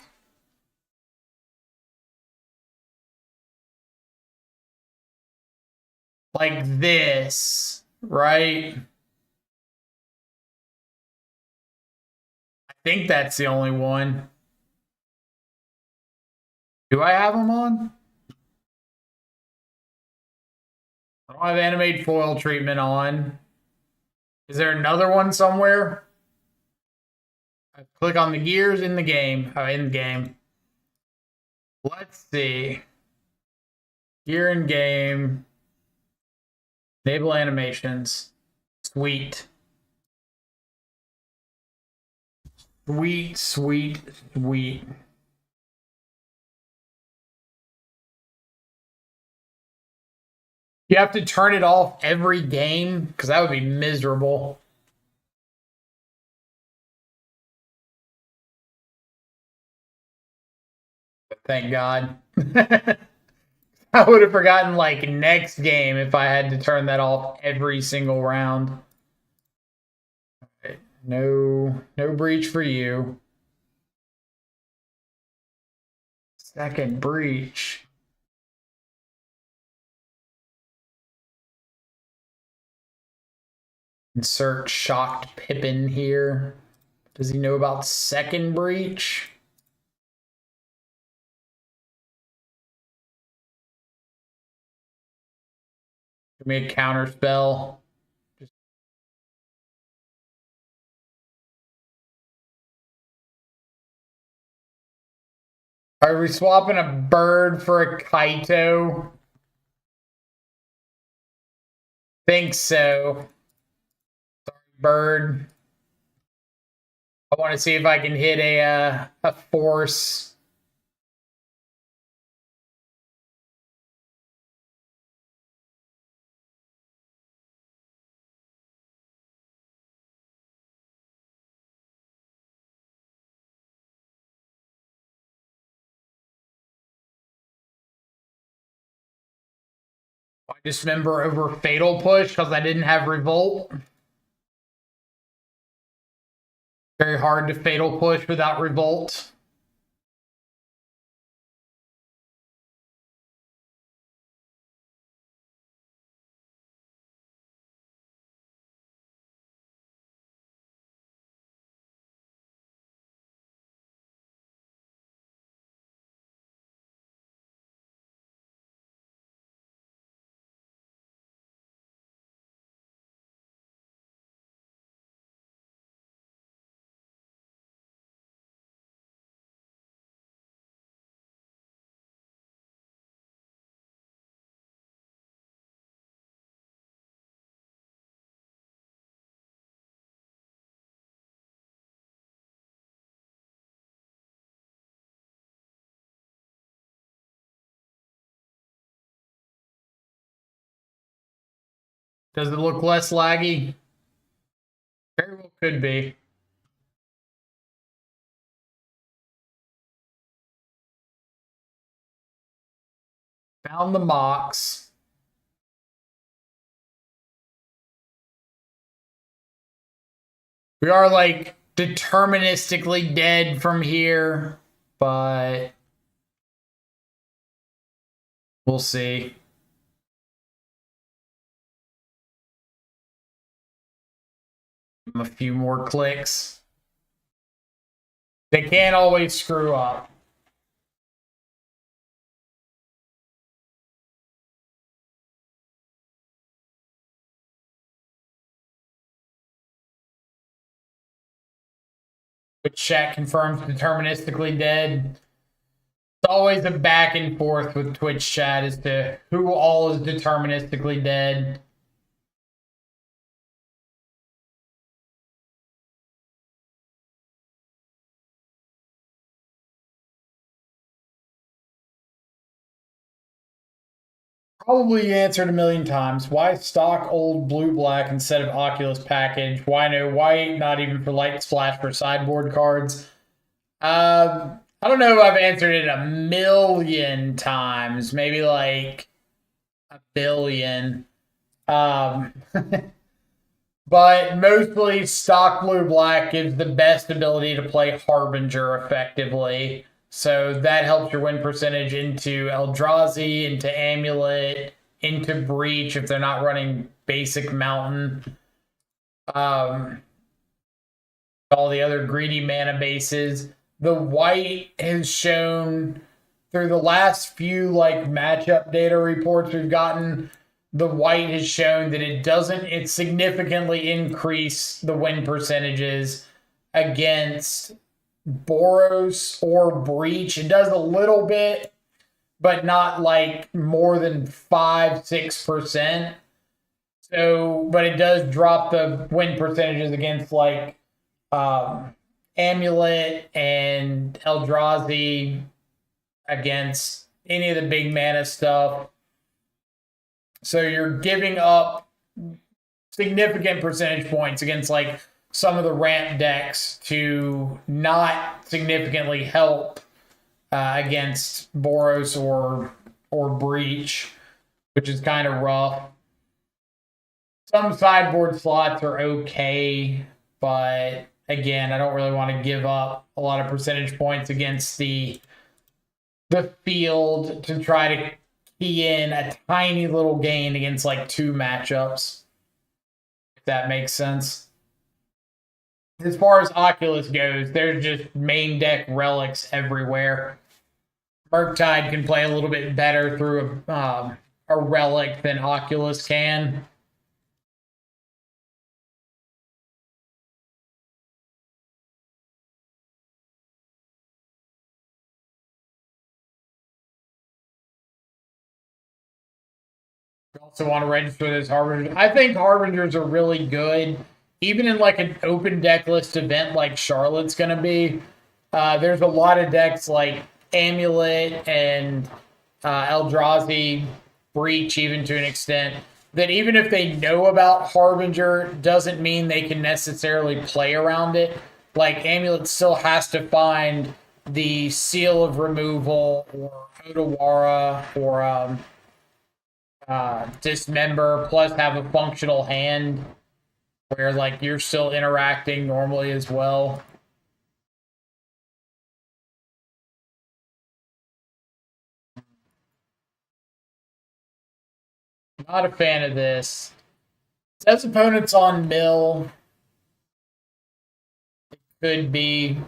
Like this, right? I think that's the only one. Do I have them on? I don't have animate foil treatment on. Is there another one somewhere? I click on the gears in the game. Oh, in the game. Let's see. Gear in game. Enable animations. Sweet. Sweet, sweet, sweet. You have to turn it off every game? Because that would be miserable. Thank God. I would have forgotten like next game if I had to turn that off every single round. No breach for you. Second breach. Insert shocked Pippin here. Does he know about second breach? Give me a counter spell. Are we swapping a bird for a Kaito? Think so. Sorry, bird. I want to see if I can hit a force. I dismember over Fatal Push because I didn't have Revolt. Very hard to Fatal Push without Revolt. Does it look less laggy? Very well could be. Found the Mox. We are like deterministically dead from here, but we'll see. A few more clicks. They can't always screw up. But chat confirms deterministically dead. It's always a back and forth with Twitch chat as to who all is deterministically dead. Probably answered a million times. Why stock old blue black instead of Oculus package? Why no white? Not even for light splash for sideboard cards. I don't know if I've answered it a million times, maybe like a billion. Um, but mostly stock blue black gives the best ability to play Harbinger effectively. So that helps your win percentage into Eldrazi, into Amulet, into Breach if they're not running basic Mountain. All the other greedy mana bases. The white has shown through the last few like matchup data reports we've gotten, the white has shown that it significantly increase the win percentages against Boros or Breach. It does a little bit, but not like more than 5-6%. So, but it does drop the win percentages against like Amulet and Eldrazi, against any of the big mana stuff. So you're giving up significant percentage points against like some of the ramp decks to not significantly help against Boros or Breach, which is kind of rough. Some sideboard slots are okay, but again, I don't really want to give up a lot of percentage points against the field to try to key in a tiny little gain against like 2 matchups, if that makes sense. As far as Oculus goes, there's just main deck relics everywhere. Murktide can play a little bit better through a relic than Oculus can. You also want to register those Harbingers. I think Harbingers are really good, even in like an open deck list event like Charlotte's going to be. There's a lot of decks like Amulet and Eldrazi, Breach, even to an extent, that even if they know about Harbinger, doesn't mean they can necessarily play around it. Like Amulet still has to find the Seal of Removal or Otawara or Dismember, plus have a functional hand where like you're still interacting normally as well. Not a fan of this. Says opponents on mill. It could be.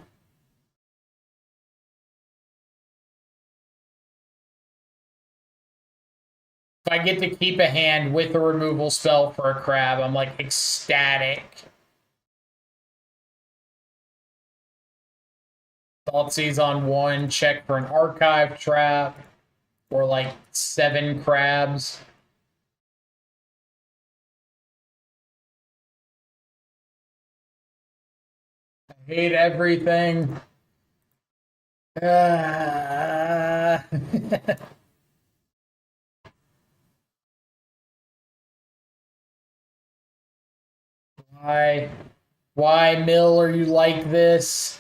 If I get to keep a hand with a removal spell for a crab, I'm like ecstatic. Thoughtseize on 1, check for an archive trap, or like 7 crabs. I hate everything. Why? Why, Mill, are you like this?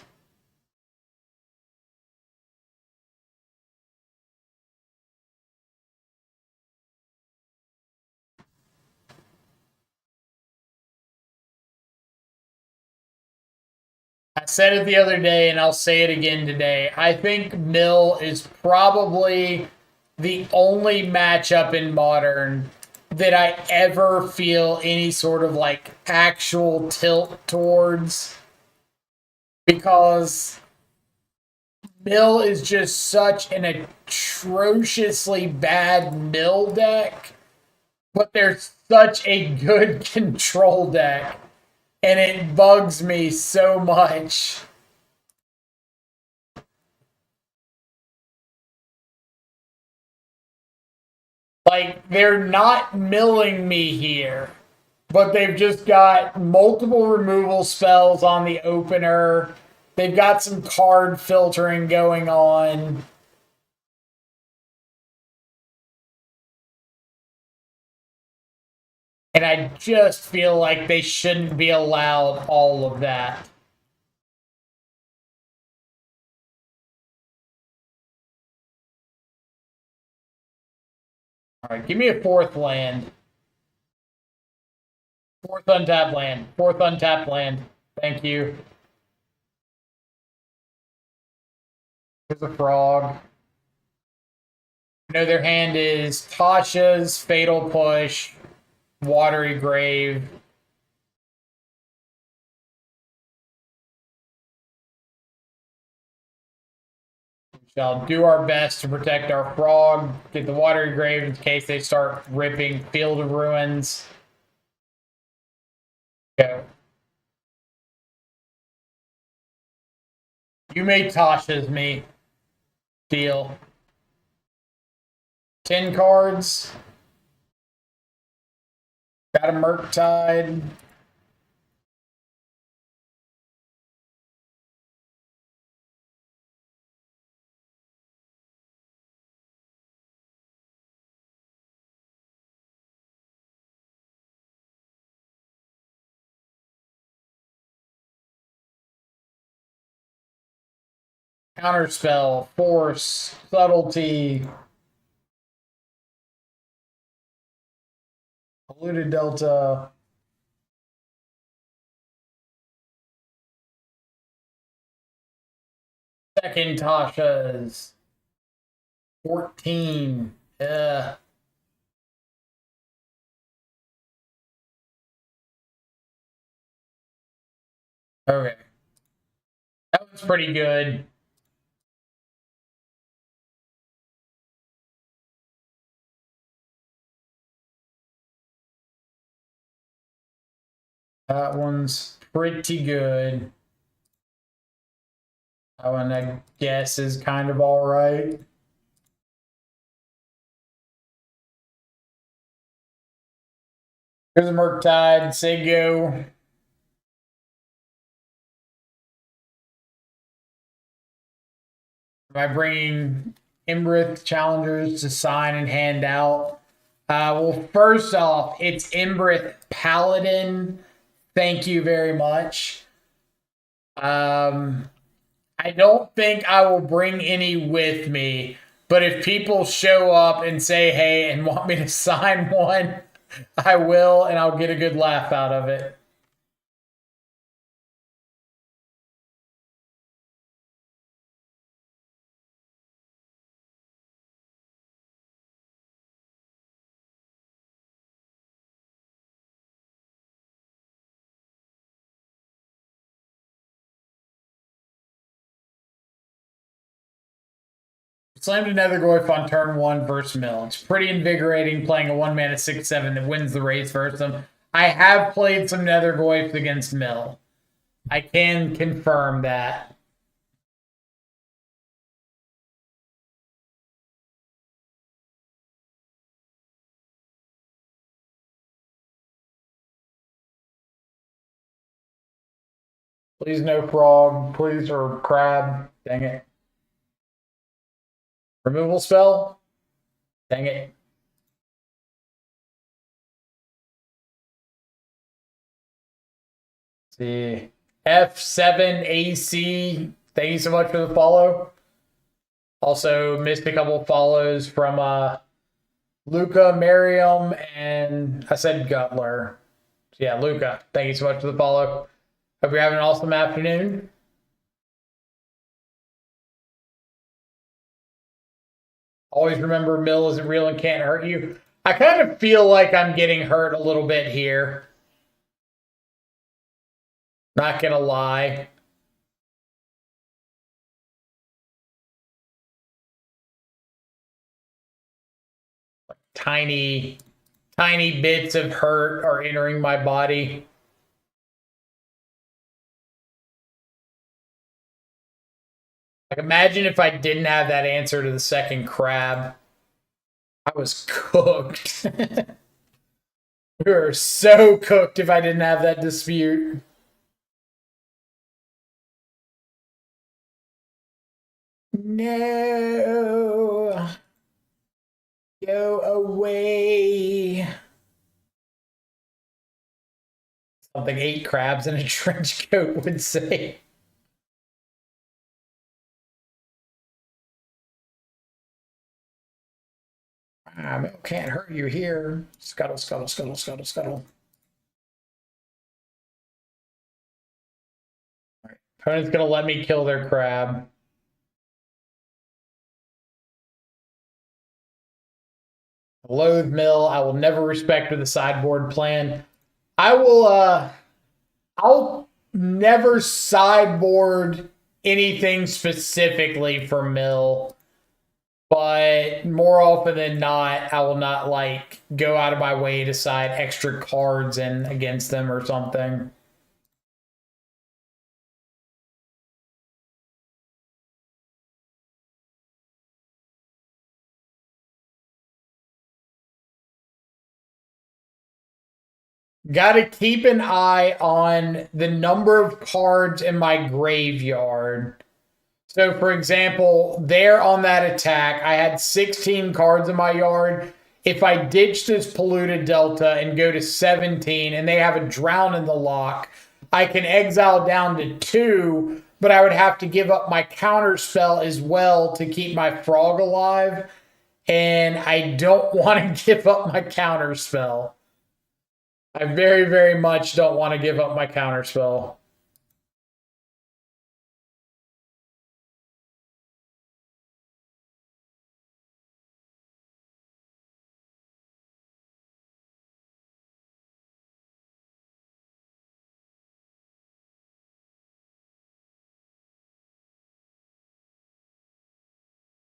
I said it the other day, and I'll say it again today. I think Mill is probably the only matchup in Modern that I ever feel any sort of like actual tilt towards, because Mill is just such an atrociously bad Mill deck, but they're such a good control deck, and it bugs me so much. Like, they're not milling me here, but they've just got multiple removal spells on the opener. They've got some card filtering going on. And I just feel like they shouldn't be allowed all of that. All right, give me a fourth land. Fourth untapped land. Fourth untapped land. Thank you. There's a frog. I know their hand is Tasha's, Fatal Push, Watery Grave. We shall do our best to protect our frog, get the Watery Grave in case they start ripping Field of Ruins. Go. You made Tasha's me. Deal. 10 cards. Got a Murktide. Counterspell, Force, Subtlety, Polluted Delta. Second Tasha's 14. Okay. That was pretty good. That one's pretty good. That one, I guess, is kind of all right. Here's a Murktide. Say go. Am I bringing Imbrith challengers to sign and hand out? Well, first off, it's Imbrith Paladin. Thank you very much. I don't think I will bring any with me, but if people show up and say, hey, and want me to sign one, I will, and I'll get a good laugh out of it. Slammed a Nethergoyf on turn 1 versus Mill. It's pretty invigorating playing a 1-mana 6/7 that wins the race versus them. I have played some Nethergoyfs against Mill. I can confirm that. Please no frog. Please, or crab. Dang it. Removal spell? Dang it. See. F7 AC. Thank you so much for the follow. Also missed a couple follows from Luca, Miriam, and I said Gutler. So yeah, Luca, thank you so much for the follow. Hope you're having an awesome afternoon. Always remember, Mill isn't real and can't hurt you. I kind of feel like I'm getting hurt a little bit here. Not gonna lie. Tiny bits of hurt are entering my body. Like, imagine if I didn't have that answer to the second crab. I was cooked. We were so cooked if I didn't have that dispute. No. Go away. Something 8 crabs in a trench coat would say. Can't hurt you here. Scuttle, scuttle, scuttle, scuttle, scuttle. All right. Opponent's gonna let me kill their crab. Loathe mill. I will never respect with a sideboard plan. I'll never sideboard anything specifically for mill, but more often than not, I will not like go out of my way to side extra cards in against them or something. Got to keep an eye on the number of cards in my graveyard. So, for example, there on that attack, I had 16 cards in my yard. If I ditch this polluted delta and go to 17 and they have a drown in the lock, I can exile down to 2, but I would have to give up my counter spell as well to keep my frog alive. And I don't want to give up my counter spell. I very, very much don't want to give up my counter spell.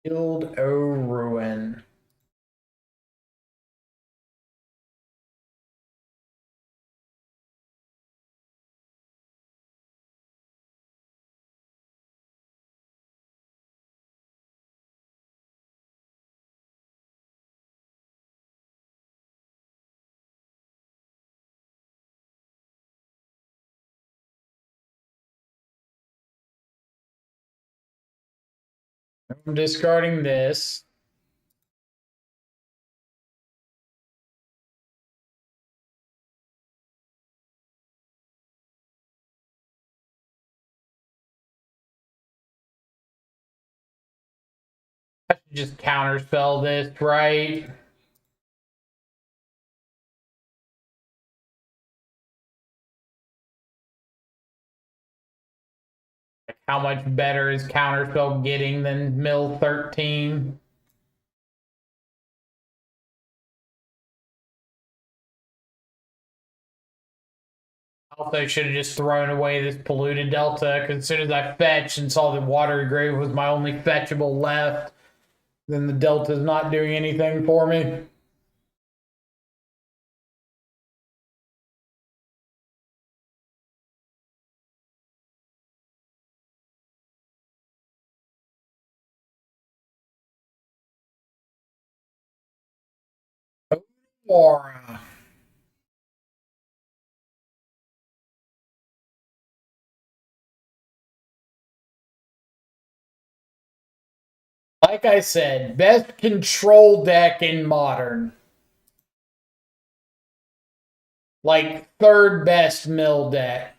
Guild O Ruin. I'm discarding this. I should just counterspell this, right? Like how much better is counterspell getting than mill 13? Also, should have just thrown away this polluted delta because as soon as I fetched and saw that watery grave was my only fetchable left, then the delta's not doing anything for me. Aura. Like I said, best control deck in modern. Like third best mill deck.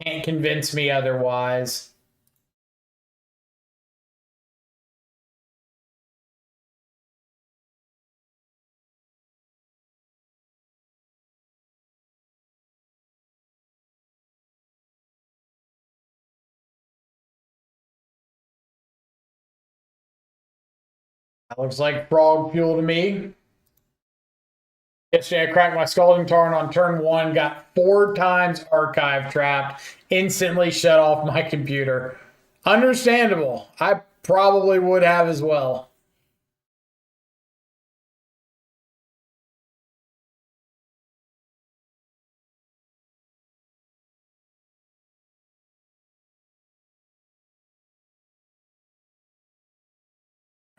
Can't convince me otherwise. That looks like frog fuel to me. Yesterday, I cracked my scalding tarn on turn 1, got 4 times archive trapped, instantly shut off my computer. Understandable. I probably would have as well.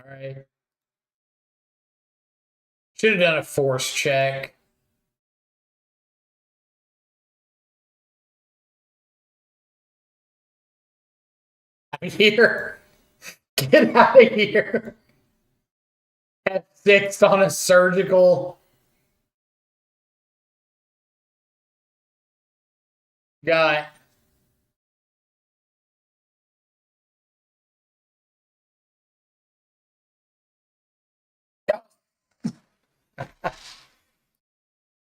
All right. Should have done a force check. Out of here. Get out of here. F6 on a surgical. Got.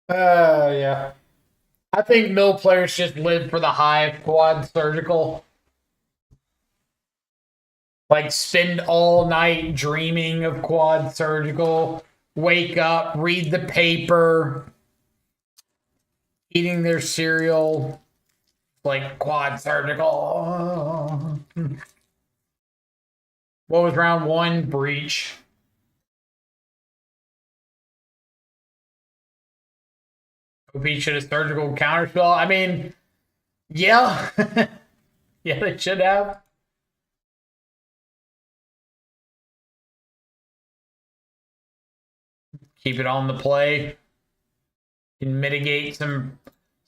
Yeah. I think mill players just live for the high of quad surgical. Like spend all night dreaming of quad surgical, wake up, read the paper, eating their cereal, like quad surgical. What was round one? Breach. OP should have surgical counterspell. I mean, yeah. Yeah, they should have. Keep it on the play. Can mitigate some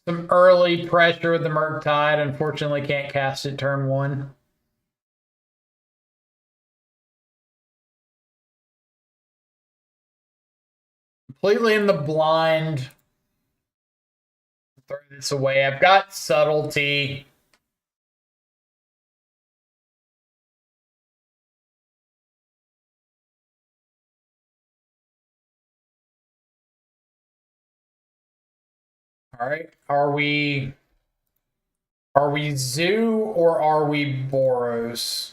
early pressure with the Murktide. Unfortunately, can't cast it turn one. Completely in the blind. Throw this away. I've got subtlety. All right. Are we Zoo or are we Boros?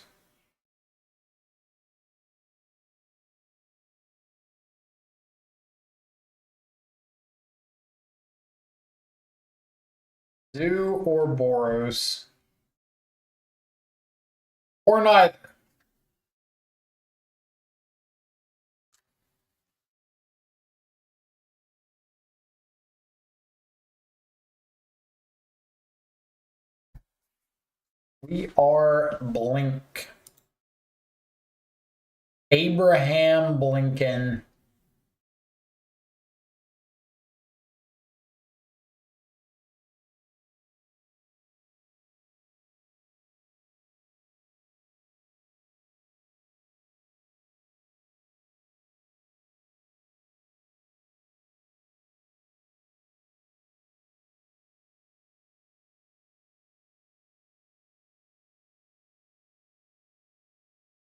Zoo or Boros? Or not? We are Blink. Abraham Blinken.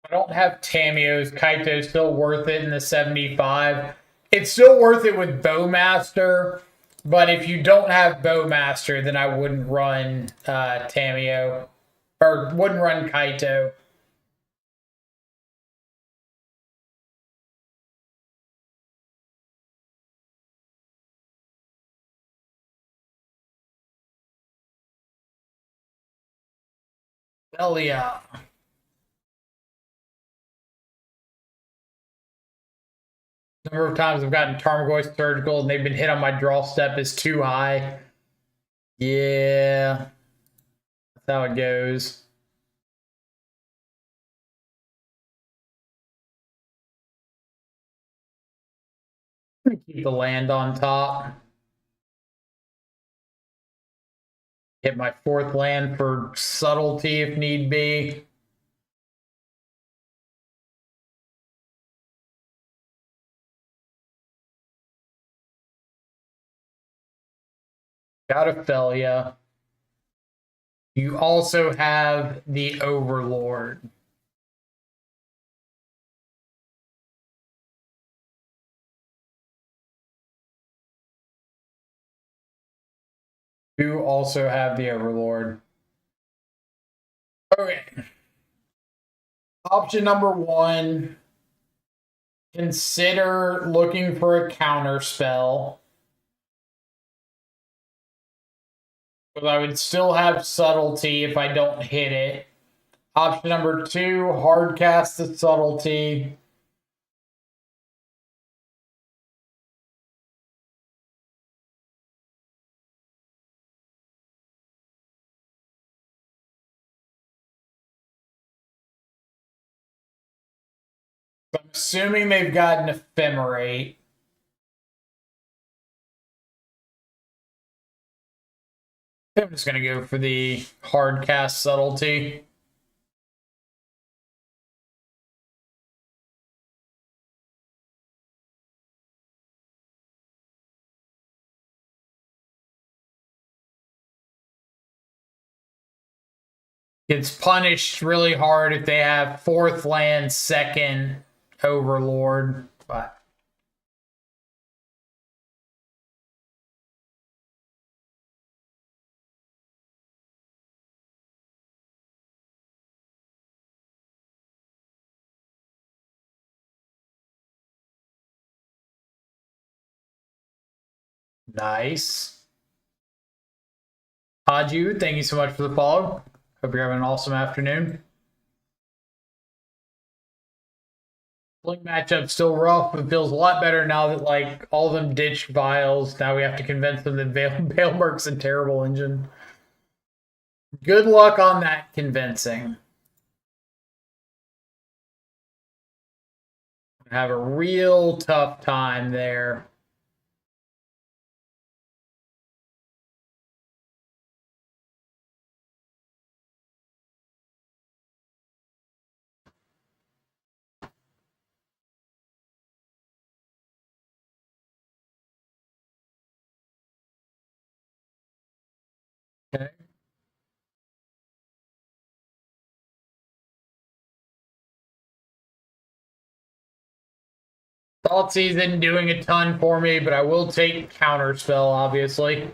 I don't have Tameo's. Kaito's still worth it in the 75. It's still worth it with Bowmaster, but if you don't have Bowmaster, then I wouldn't run Tameo. Or wouldn't run Kaito. Hell yeah. Number of times I've gotten Tarmogoyf Surgical and they've been hit on my draw step is too high. Yeah. That's how it goes. Keep the land on top. Hit my fourth land for subtlety if need be. Got Ophelia. You also have the Overlord. You also have the Overlord. Okay. Option number one, consider looking for a counter spell. But I would still have subtlety if I don't hit it. Option number two, hard cast the subtlety. I'm assuming they've got an ephemerate. I'm just going to go for the hard cast subtlety. Gets punished really hard if they have fourth land, second Overlord. But nice. Haju, thank you so much for the follow. Hope you're having an awesome afternoon. Blink matchup still rough, but feels a lot better now that like all of them ditched Vials. Now we have to convince them that Veilmerk's a terrible engine. Good luck on that convincing. Have a real tough time there. Okay. Thoughtseize isn't doing a ton for me, but I will take Counterspell, obviously.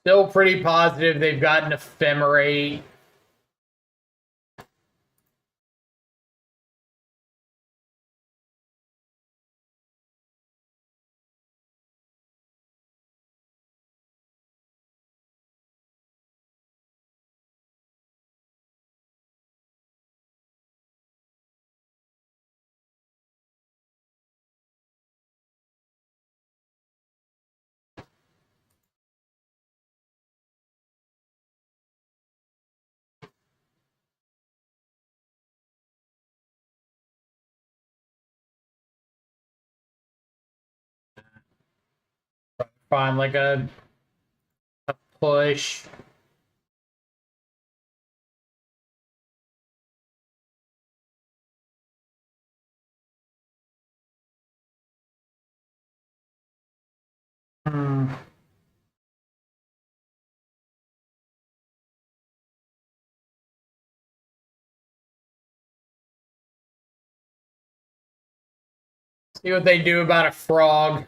Still pretty positive they've got an Ephemerate. Find like a push. See what they do about a frog.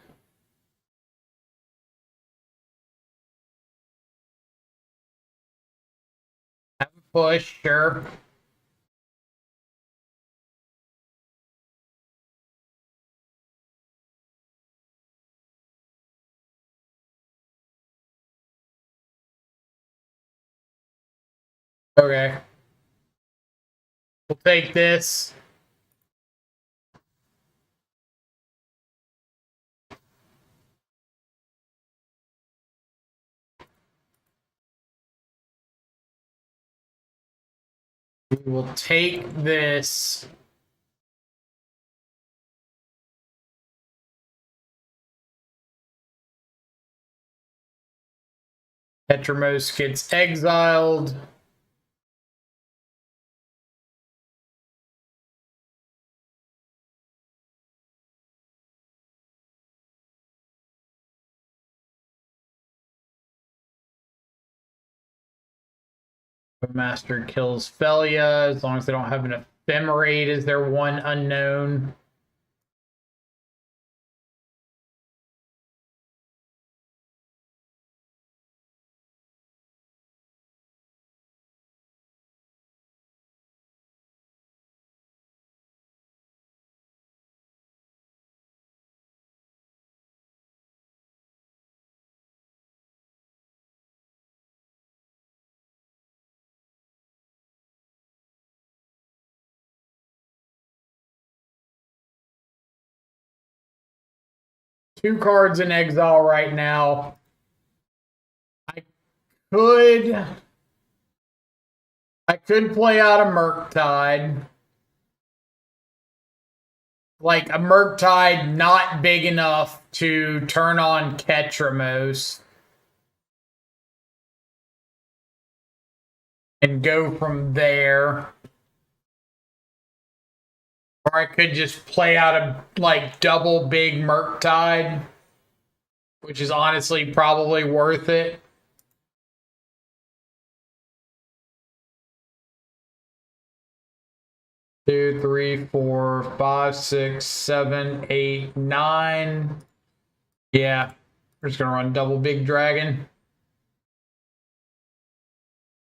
Have a push, sure. Okay. We'll take this. We will take this. Petramos gets exiled. Master kills Felia as long as they don't have an Ephemerate as their one unknown. Two cards in exile right now. Could I could play out a Murktide. Like a Murktide not big enough to turn on Ketramos. and go from there. Or I could just play out a like double big Murktide, which is honestly probably worth it. Two, three, four, five, six, seven, eight, nine. Yeah, we're just gonna run double big dragon.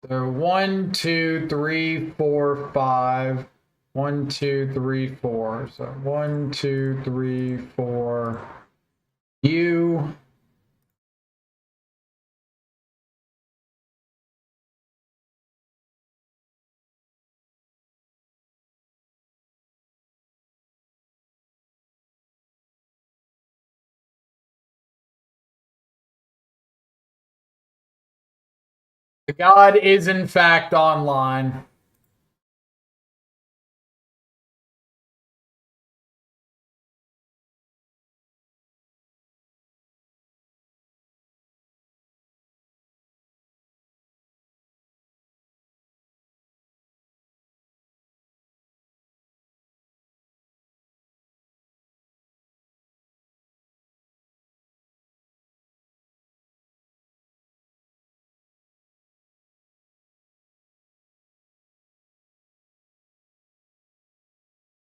So 1, 2, 3, 4, 5. 1, 2, 3, 4. So 1, 2, 3, 4. You. The god is in fact online.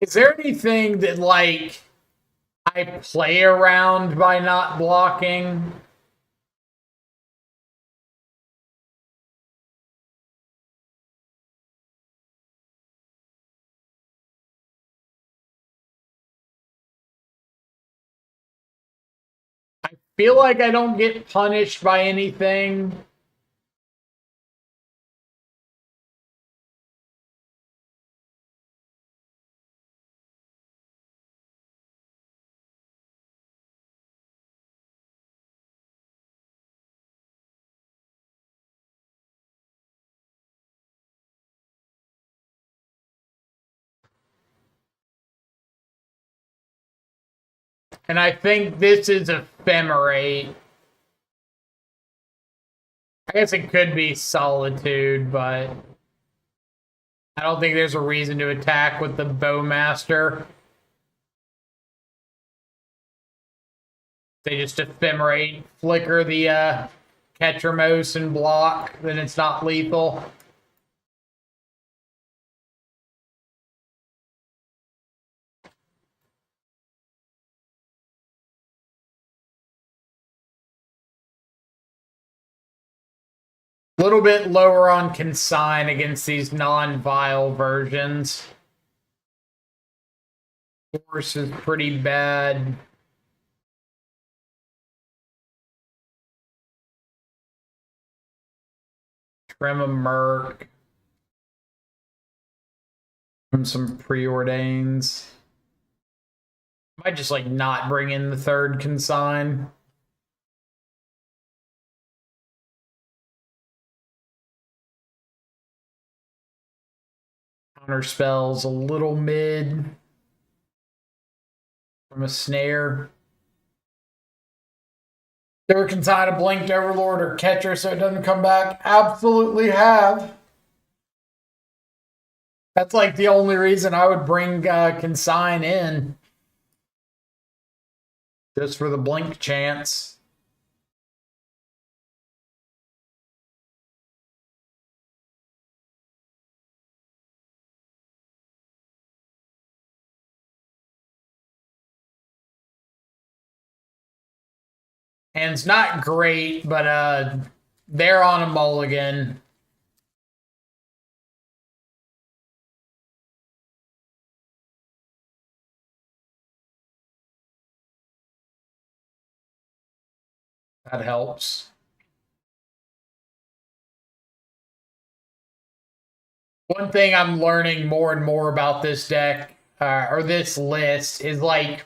Is there anything that like I play around by not blocking? I feel like I don't get punished by anything. And I think this is ephemerate. I guess it could be solitude, but I don't think there's a reason to attack with the bowmaster. They just ephemerate, flicker the Ketramos and block, then it's not lethal. A little bit lower on consign against these non-vile versions. Force is pretty bad. Trim a Merc. From some preordains. Might just like not bring in the third consign. Counter spells a little mid from a snare. Third consign a blinked overlord or catcher so it doesn't come back. Absolutely have. That's like the only reason I would bring consign in. Just for the blink chance. And it's not great, but they're on a mulligan. That helps. One thing I'm learning more and more about this deck, or this list, is like,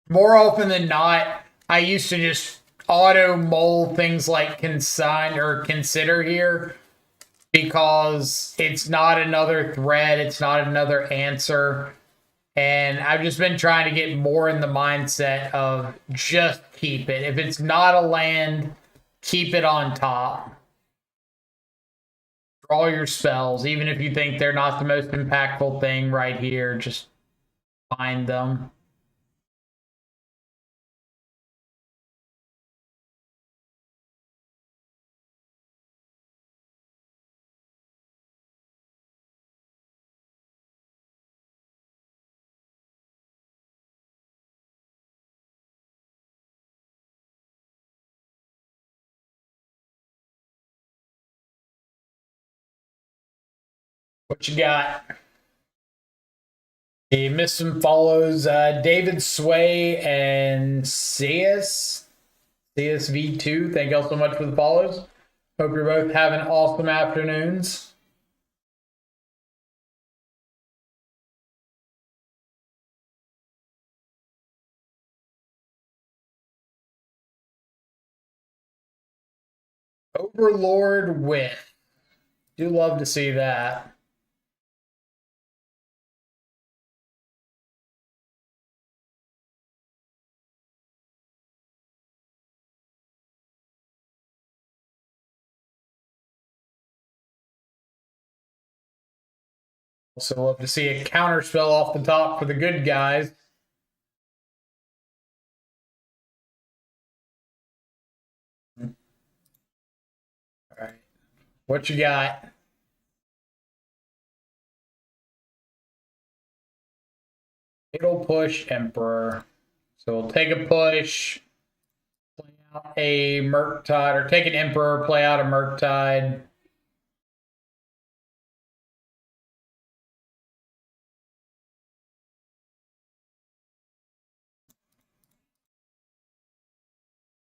more often than not, I used to just auto mull things like consign or consider here because it's not another thread, it's not another answer. And I've just been trying to get more in the mindset of just keep it. If it's not a land, keep it on top. all your spells, even if you think they're not the most impactful thing right here, just find them. What you got? You missed some follows. David Sway and CSV2. Thank y'all so much for the follows. Hope you're both having awesome afternoons. Overlord with. Do love to see that. Also love to see a counter spell off the top for the good guys. All right. What you got? It'll push Emperor. So we'll take a push, play out a Murktide, or take an Emperor, play out a Murktide.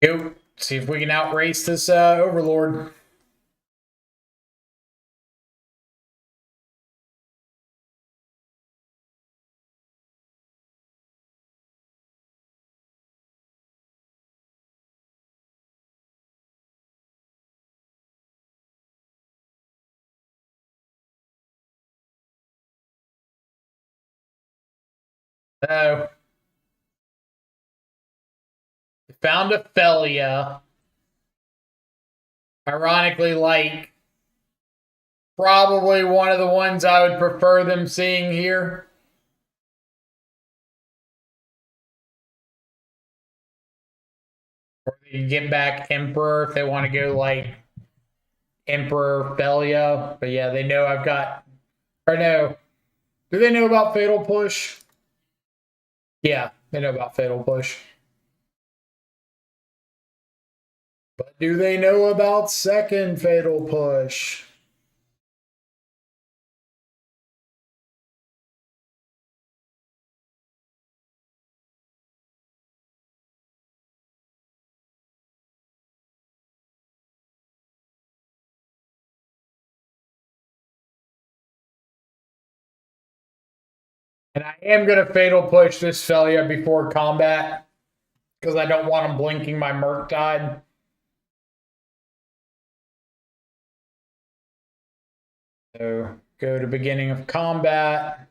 Go. See if we can outrace this Overlord. So, found a Felia. Ironically, like, probably one of the ones I would prefer them seeing here. Or they can get back Emperor if they want to go, like, Emperor Felia. But yeah, they know I've got... Or no. Do they know about Fatal Push? Yeah, they know about Fatal Push. But do they know about second Fatal Push? And I am going to Fatal Push this Felia before combat, because I don't want them blinking my Murktide. So go to beginning of combat.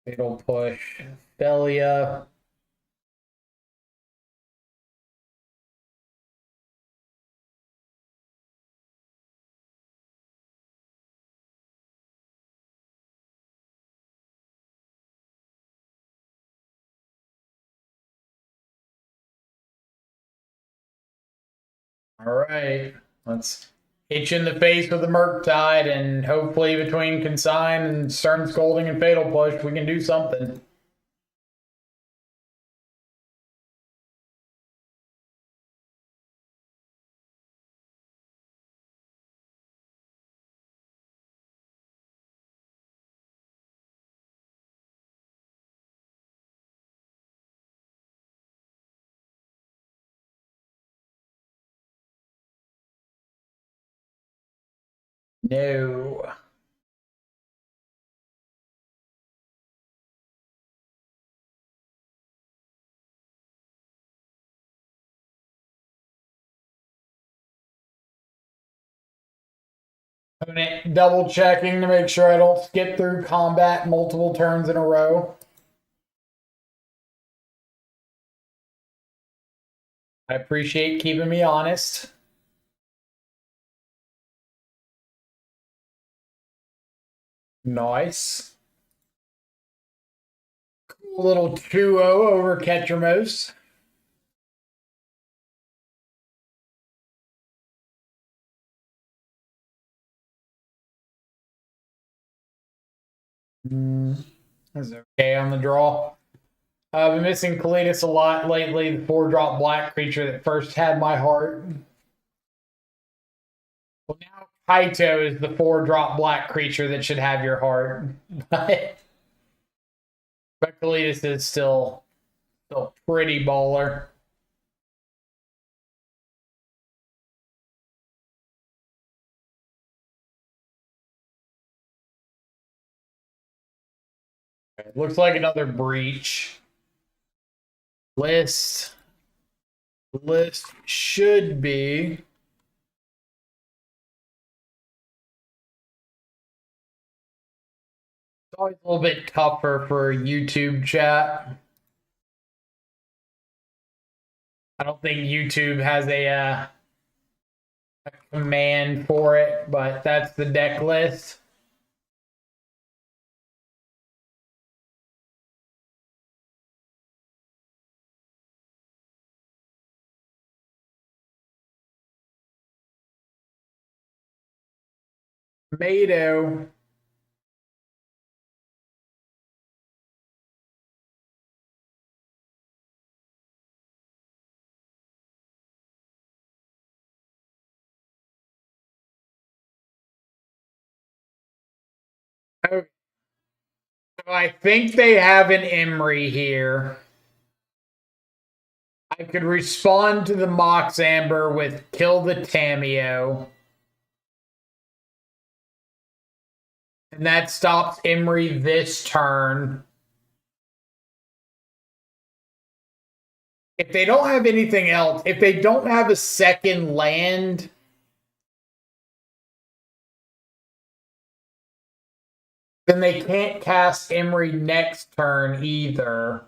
Fatal Push Felia. All right, let's hit you in the face with the Murktide, and hopefully between Consign and Stern Scolding and Fatal Push, we can do something. No. I'm double checking to make sure I don't skip through combat multiple turns in a row. I appreciate keeping me honest. Nice. Cool little 2-0 over Ketchermos. That's okay on the draw. I've been missing Kalidas a lot lately, the 4-drop black creature that first had my heart. Well, now Kaito is the 4-drop black creature that should have your heart. but Kalidas is still pretty baller. Looks like another breach. List should be it's always a little bit tougher for YouTube chat. I don't think YouTube has a command for it, but that's the deck list. Tomato. Okay. So I think they have an Emery here. I could respond to the Mox Amber with kill the Tameo. And that stops Emery this turn. If they don't have anything else, if they don't have a second land, then they can't cast Emery next turn either.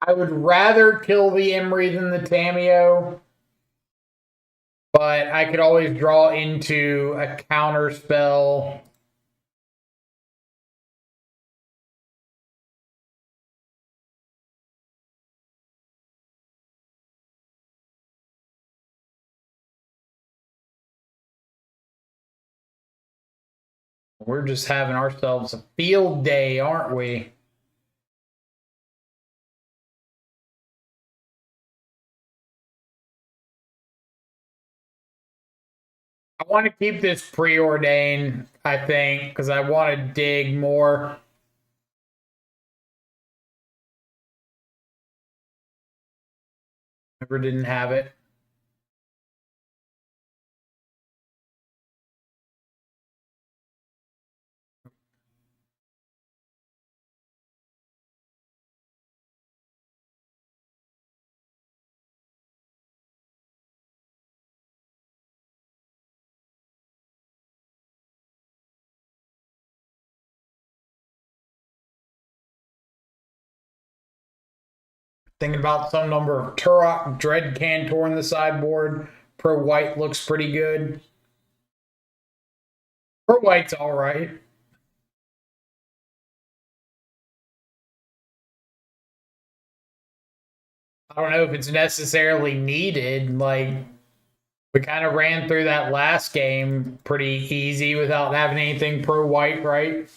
I would rather kill the Emery than the Tameo, but I could always draw into a counter spell. We're just having ourselves a field day, aren't we? I want to keep this preordained, I think, because I want to dig more. Never didn't have it. Thinking about some number of Turok, Dread Cantor in the sideboard. Pro White looks pretty good. Pro White's all right. I don't know if it's necessarily needed. Like, we kind of ran through that last game pretty easy without having anything pro white, right?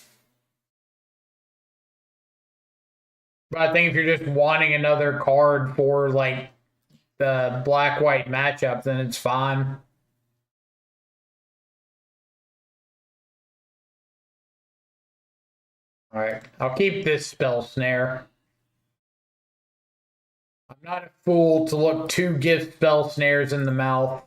But I think if you're just wanting another card for like the black white matchup, then it's fine. All right, I'll keep this spell snare. I'm not a fool to look 2 gift spell snares in the mouth.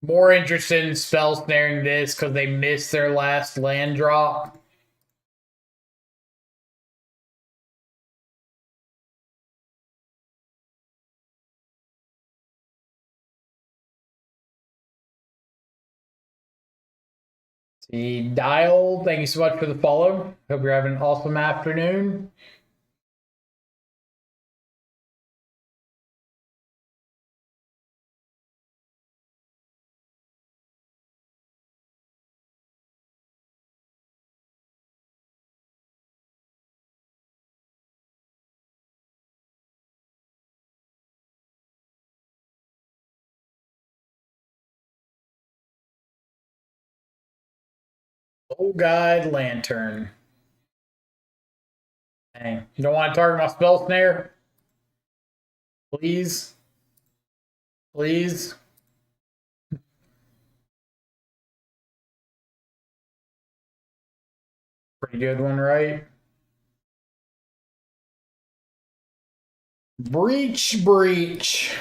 More interested in spell snaring this because they missed their last land drop. See, Dial, thank you so much for the follow. Hope you're having an awesome afternoon. Old Guide Lantern. Dang. You don't want to target my spell snare? Please? Please? Pretty good one, right? Breach, breach.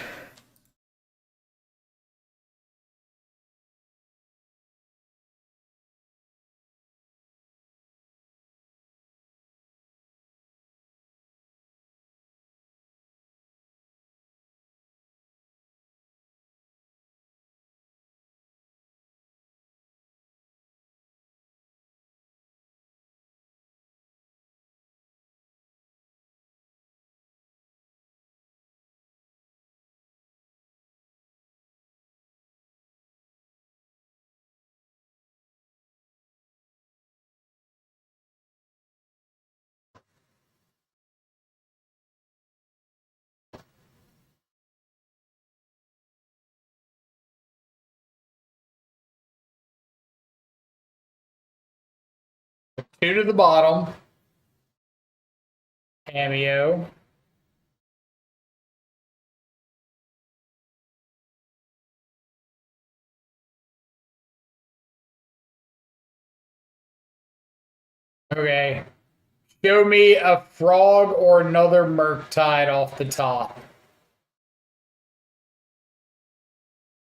Two to the bottom. Cameo. Okay. Show me a frog or another Murktide off the top.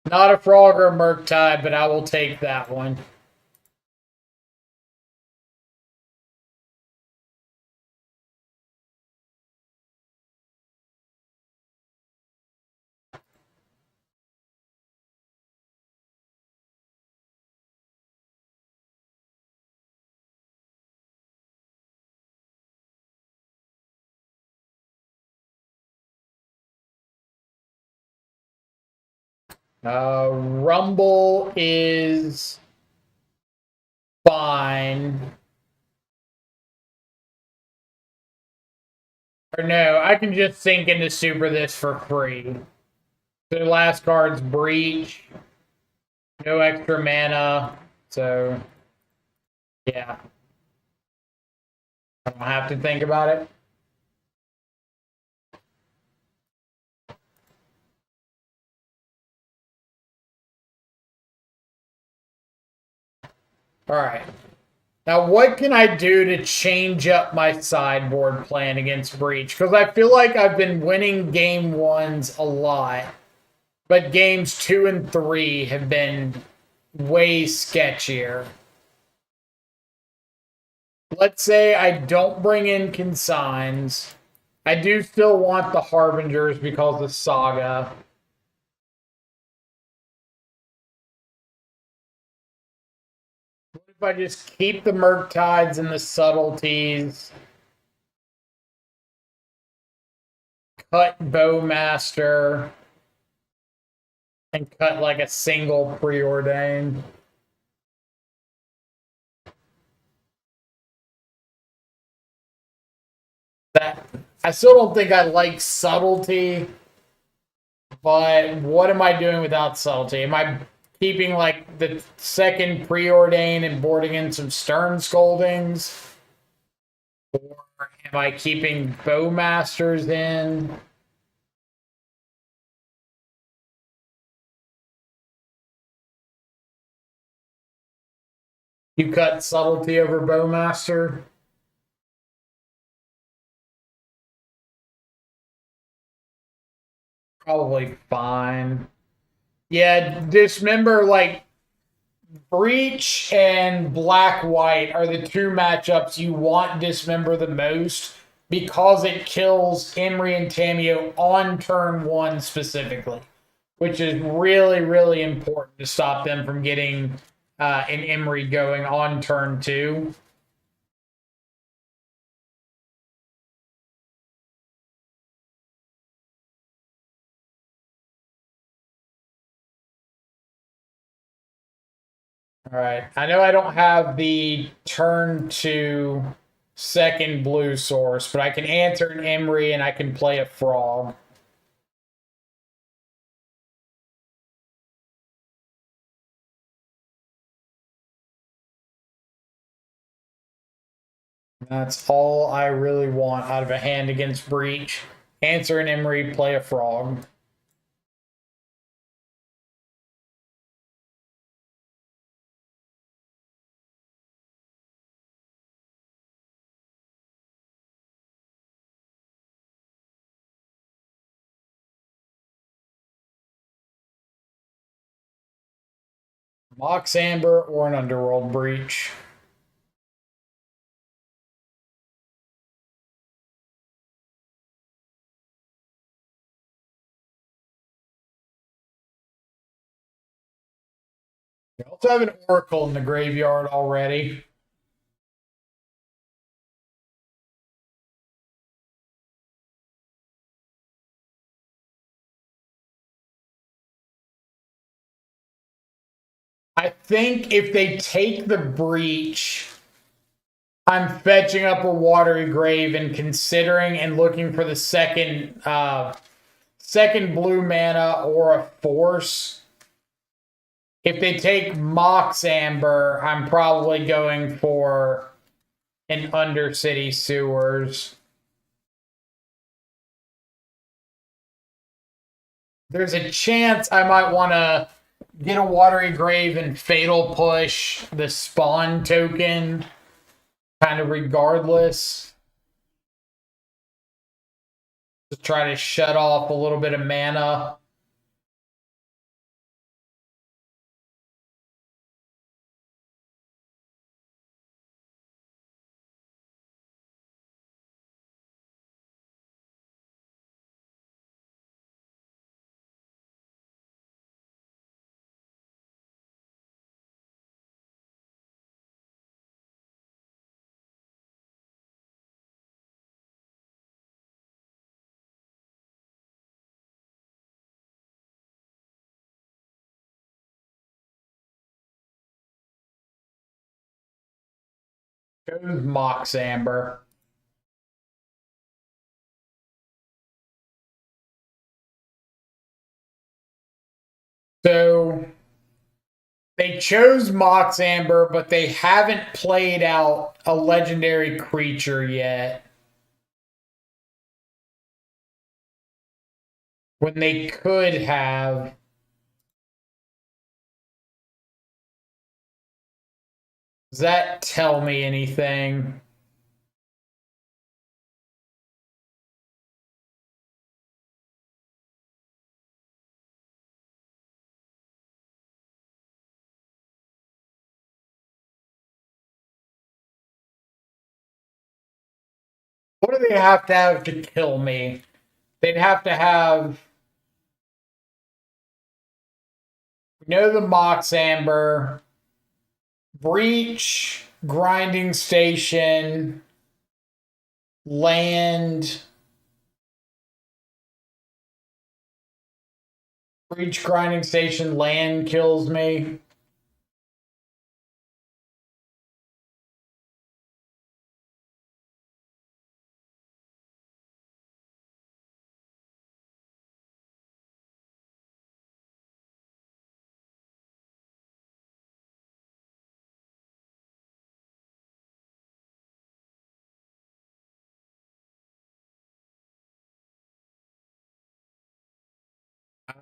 Not a frog or a Murktide, but I will take that one. Rumble is fine. Or no, I can just sink into super this for free. The last card's Breach. No extra mana. So, yeah. I don't have to think about it. All right. Now, what can I do to change up my sideboard plan against Breach? Because I feel like I've been winning game ones a lot, but games 2 and 3 have been way sketchier. Let's say I don't bring in consigns. I do still want the Harbingers because of Saga. What if I just keep the Murktides and the Subtleties? Cut Bowmaster and cut like a single preordained. That I still don't think I like subtlety, but what am I doing without subtlety? Am I keeping like the second preordained and boarding in some stern scoldings? Or am I keeping Bowmasters in? You cut subtlety over Bowmaster? Probably fine. Yeah, dismember, like, Breach and Black White are the two matchups you want Dismember the most because it kills Emery and Tamio on turn one specifically, which is really, really important to stop them from getting an Emery going on turn two. All right. I know I don't have the turn two second blue source, but I can answer an Emery and I can play a frog. That's all I really want out of a hand against Breach. Answer an Emery, play a frog. Mox Amber or an Underworld Breach. We also have an Oracle in the graveyard already. I think if they take the Breach, I'm fetching up a Watery Grave and considering and looking for the second blue mana or a Force. If they take Mox Amber, I'm probably going for an Undercity Sewers. There's a chance I might want to get a Watery Grave and Fatal Push the spawn token, kind of regardless, to try to shut off a little bit of mana. Chose Mox Amber. So they chose Mox Amber, but they haven't played out a legendary creature yet. When they could have. Does that tell me anything? What do they have to kill me? They'd have to have. You know, the Mox Amber, Breach, Grinding Station, Land. Breach, Grinding Station, Land kills me.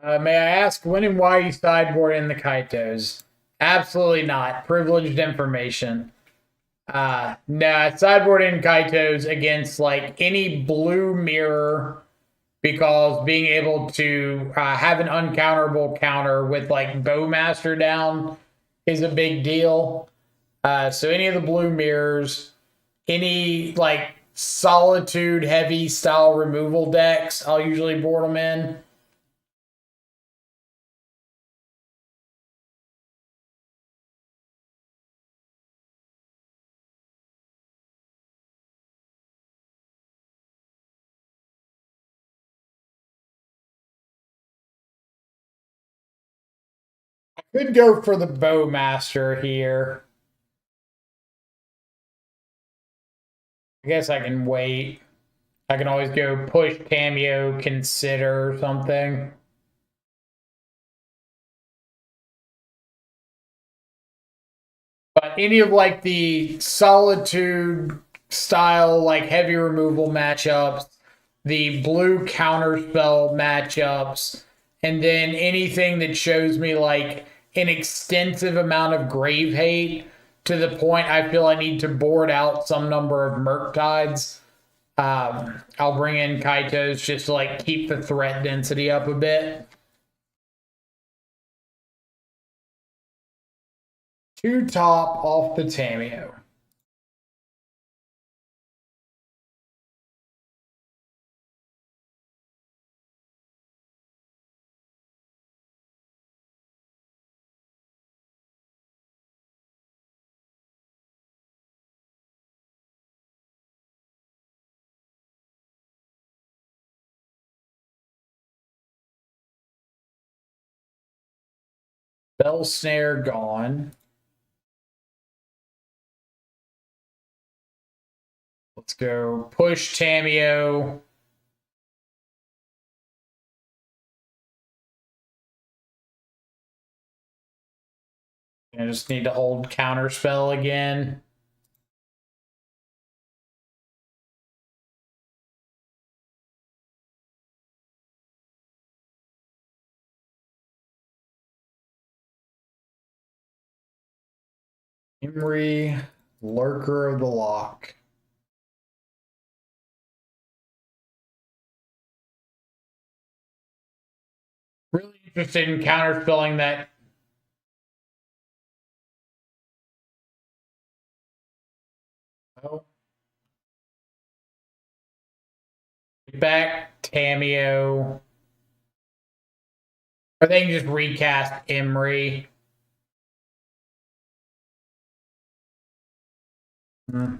May I ask when and why you sideboard in the Kaitos? Absolutely not. Privileged information. No, sideboard in Kaitos against like any blue mirror because being able to have an uncounterable counter with like Bowmaster down is a big deal. So any of the blue mirrors, any like solitude heavy style removal decks, I'll usually board them in. Could go for the Bowmaster here. I guess I can wait. I can always go push cameo, consider something. But any of like the solitude style, like heavy removal matchups, the blue counterspell matchups, and then anything that shows me like an extensive amount of grave hate to the point I feel I need to board out some number of Murktides. I'll bring in Kaitos just to like keep the threat density up a bit. Two top off the Tameo. Bell Snare gone. Let's go push Tameo. I just need to hold counterspell again. Emery, Lurker of the Lock. Really interested in counterspelling that. Oh, back Tameo. Or they can just recast Emery. Hmm.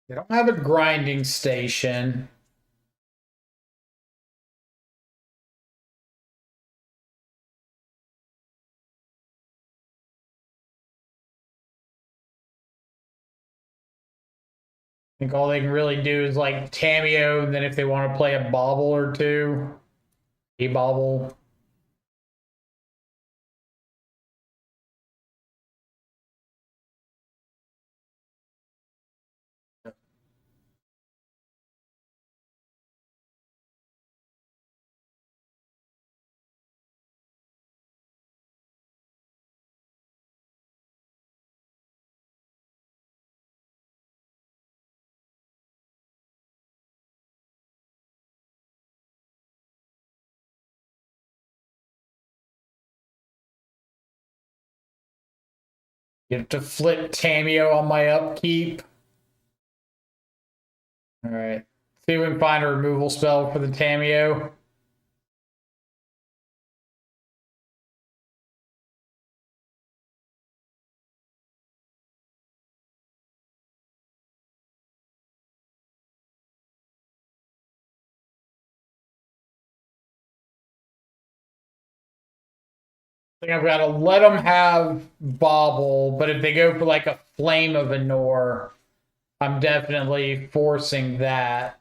They don't have a grinding station. I think all they can really do is like Tameo, and then if they want to play a bobble or two, a bobble. You have to flip Tameo on my upkeep. All right. See if we can find a removal spell for the Tameo. I think I've got to let them have Bobble, but if they go for like a Flame of Anor, I'm definitely forcing that.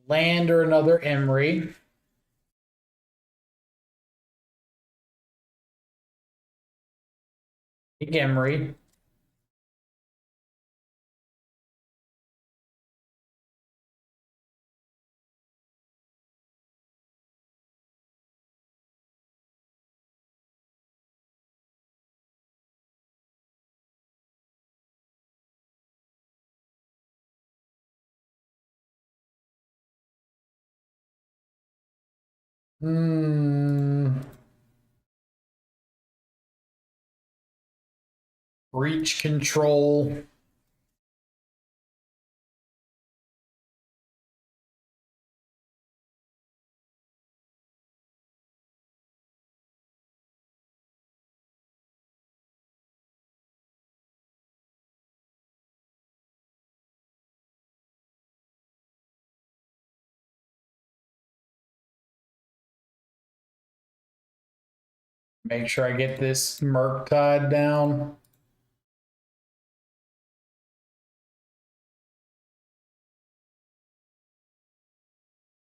Land or another Emery. Emery. Breach control. Make sure I get this Murktide down.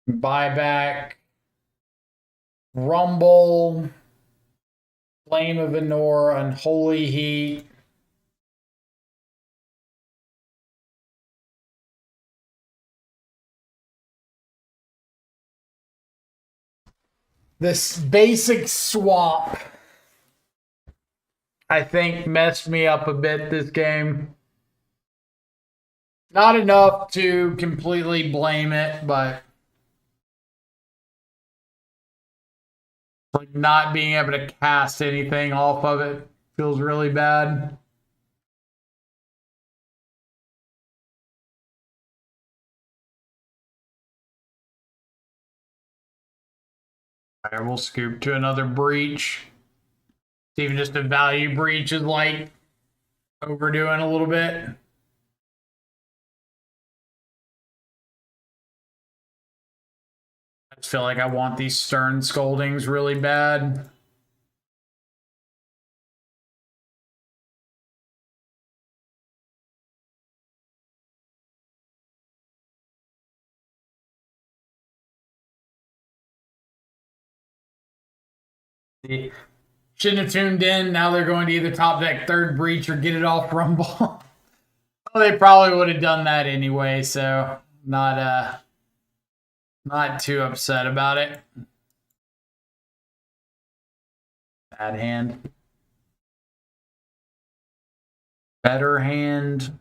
Buyback. Rumble. Flame of Enor. Unholy Heat. This basic swap, I think, messed me up a bit this game. Not enough to completely blame it, but like not being able to cast anything off of it feels really bad. All right, we'll scoop to another breach. Even just a value breach is like overdoing a little bit. I just feel like I want these stern scoldings really bad. Shouldn't have tuned in. Now they're going to either top deck third breach or get it off Rumble. Well, they probably would have done that anyway, so not too upset about it. Bad hand. Better hand.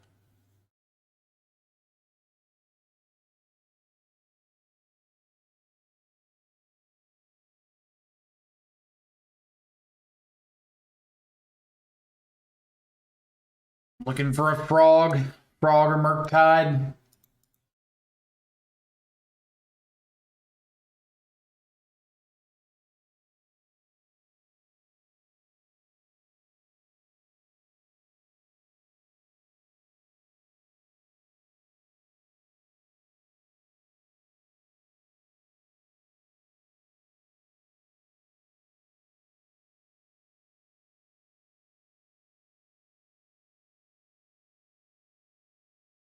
Looking for a frog. Frog or Murktide.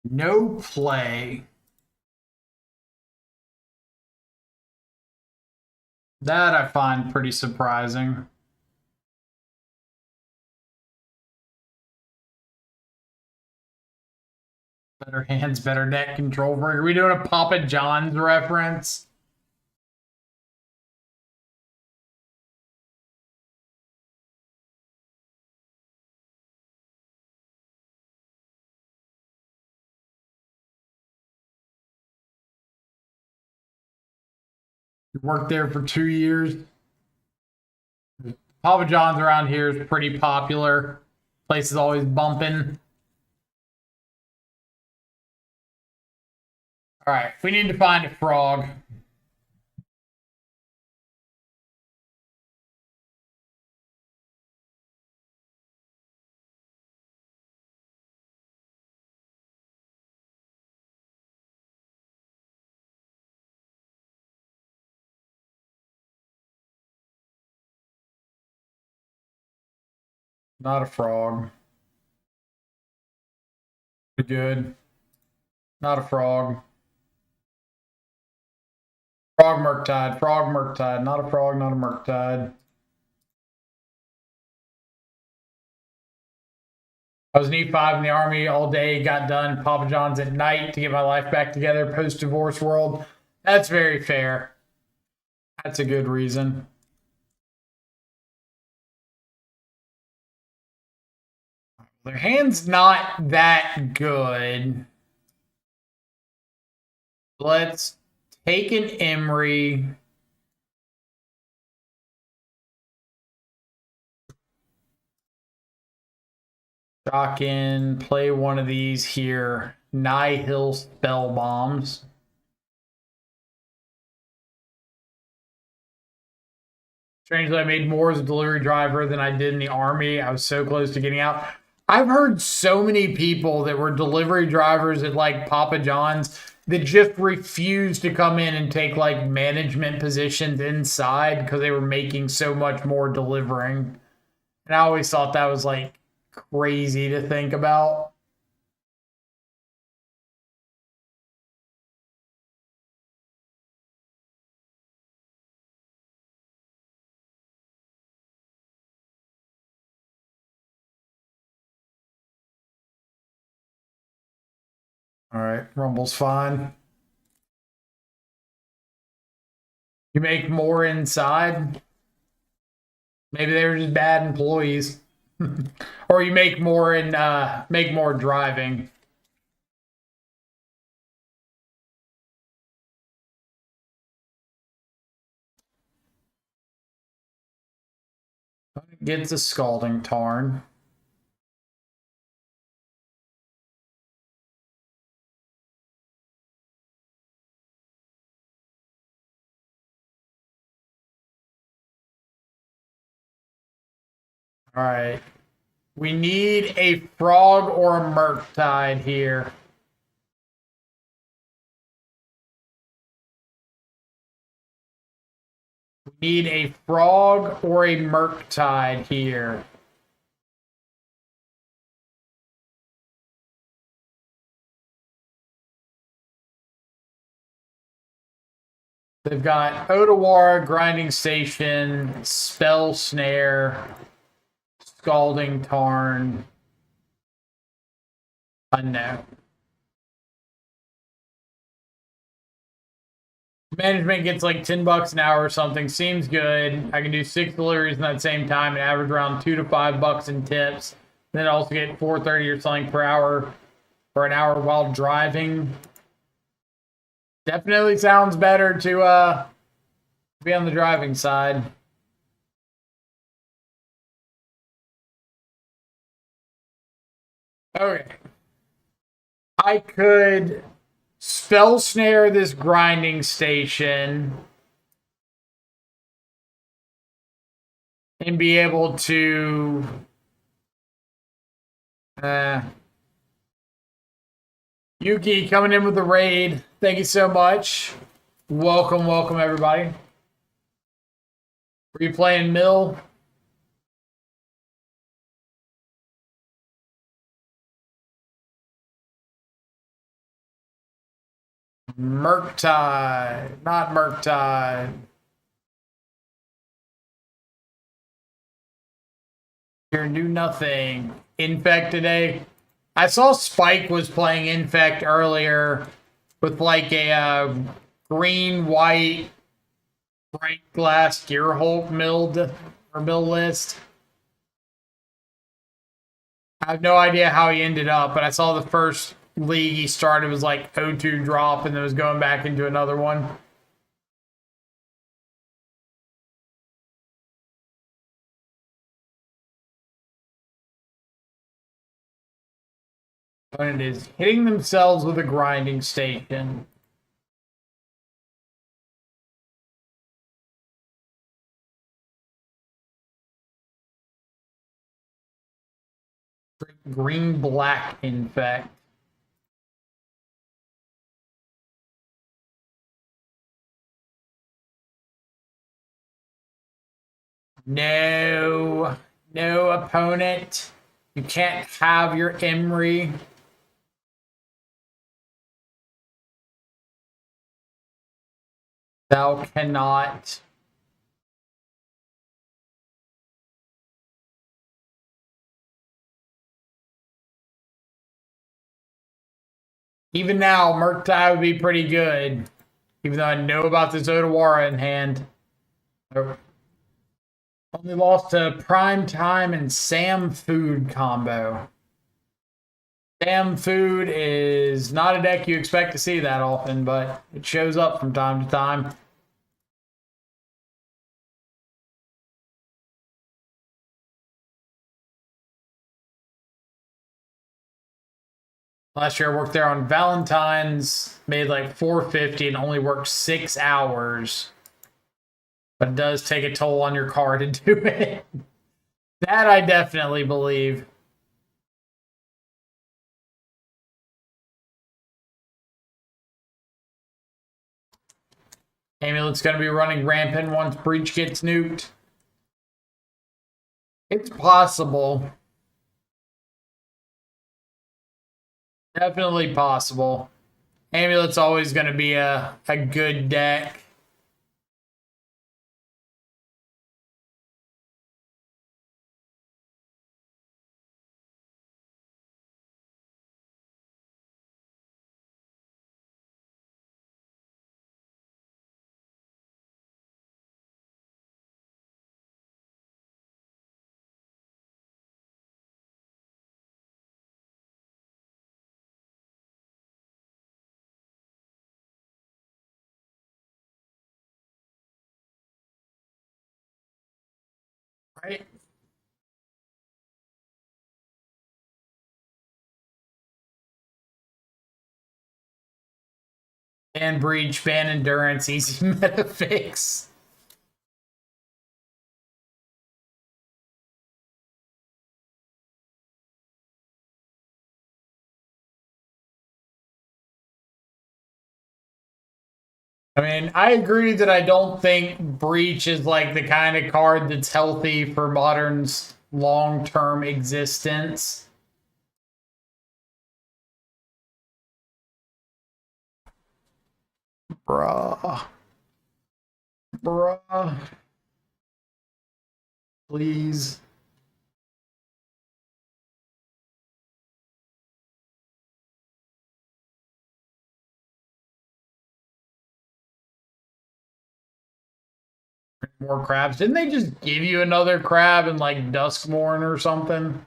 No play. That I find pretty surprising. Better hands, better deck control. Are we doing a Papa John's reference? You worked there for 2 years. Papa John's around here is pretty popular. Place is always bumping. All right, we need to find a frog. Not a frog. Pretty good. Not a frog. Frog Murktide. Frog Murktide. Not a frog, not a Murktide. I was an E5 in the Army all day, got done Papa John's at night to get my life back together post-divorce world. That's very fair. That's a good reason. Their hand's not that good. Let's take an Emery. Shock in, play one of these here. Nihil spell bombs. Strangely, I made more as a delivery driver than I did in the Army. I was so close to getting out. I've heard so many people that were delivery drivers at like Papa John's that just refused to come in and take like management positions inside because they were making so much more delivering. And I always thought that was like crazy to think about. All right, Rumble's fine. You make more inside. Maybe they were just bad employees. Or you make more in make more driving. Gets a scalding tarn. All right. We need a frog or a murktide here. We need a frog or a murktide here. They've got Otawara, Grinding Station, Spell Snare, Scalding Tarn, Unknown. Management gets like $10 an hour or something. Seems good. I can do 6 deliveries in that same time and average around $2 to $5 in tips. Then also get $4.30 or something per hour for an hour while driving. Definitely sounds better to be on the driving side. Okay. I could spell snare this grinding station and be able to Yuki coming in with the raid. Thank you so much. Welcome, welcome everybody. Were you playing Mill? Murktide, not Murktide. Here, do nothing. Infect today. I saw Spike was playing Infect earlier with like a green, white, bright glass Gearhulk milled or mill list. I have no idea how he ended up, but I saw the first league he started was like 0-2 drop and then was going back into another one. And it is hitting themselves with a grinding station. Green black infect. No, no opponent. You can't have your Emery. Thou cannot. Even now, Murktai would be pretty good. Even though I know about this Odawara in hand. Oh. Only lost to Prime Time and Sam Food combo. Sam Food is not a deck you expect to see that often, but it shows up from time to time. Last year I worked there on Valentine's, made like 450 and only worked 6 hours. But it does take a toll on your car to do it. That I definitely believe. Amulet's going to be running rampant once Breach gets nuked. It's possible. Definitely possible. Amulet's always going to be a good deck. Right? Ban Breach, ban Endurance, easy meta fix. I mean, I agree that I don't think Breach is like the kind of card that's healthy for Modern's long-term existence. Bruh. Bruh. Please. More crabs. Didn't they just give you another crab in like Duskmorn or something?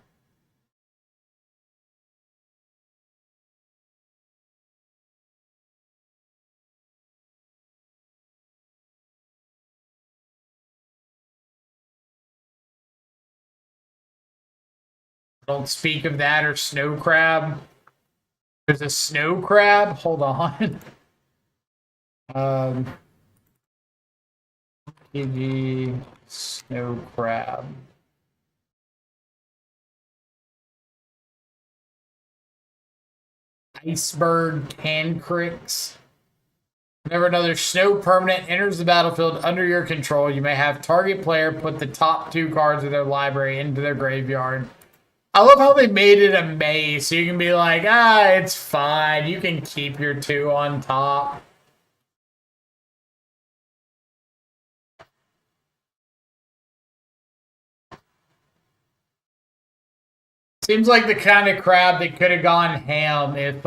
Don't speak of that or snow crab. There's a snow crab? Hold on. PG snow crab. Iceberg Tancrix. Whenever another snow permanent enters the battlefield under your control, you may have target player put the top 2 cards of their library into their graveyard. I love how they made it a maze, so you can be like, it's fine. You can keep your 2 on top. Seems like the kind of crab that could have gone ham if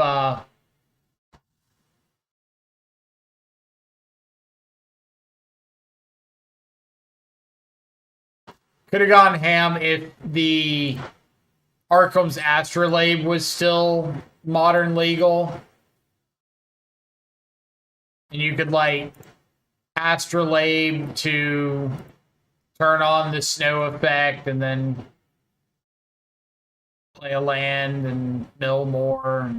could have gone ham if the Arkham's Astrolabe was still modern legal. And you could like Astrolabe to turn on the snow effect and then play a land and mill more.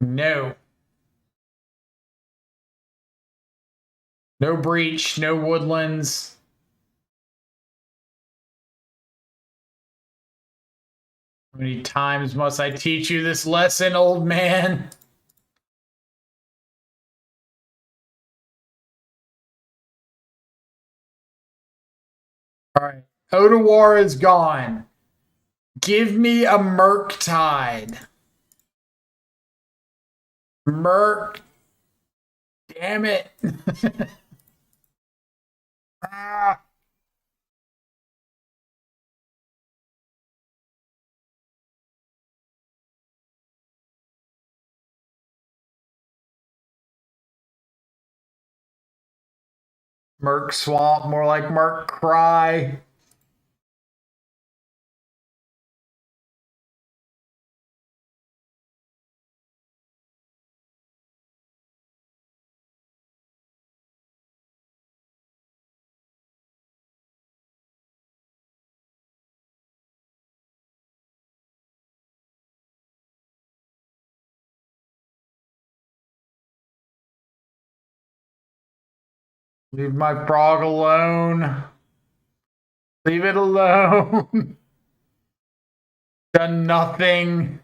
No. No Breach, no Woodlands. How many times must I teach you this lesson, old man? All right. Odawara is gone. Give me a Murktide. Murktide. Damn it. Ah. Merc Swamp, more like Merc Cry. Leave my frog alone. Leave it alone. Done nothing.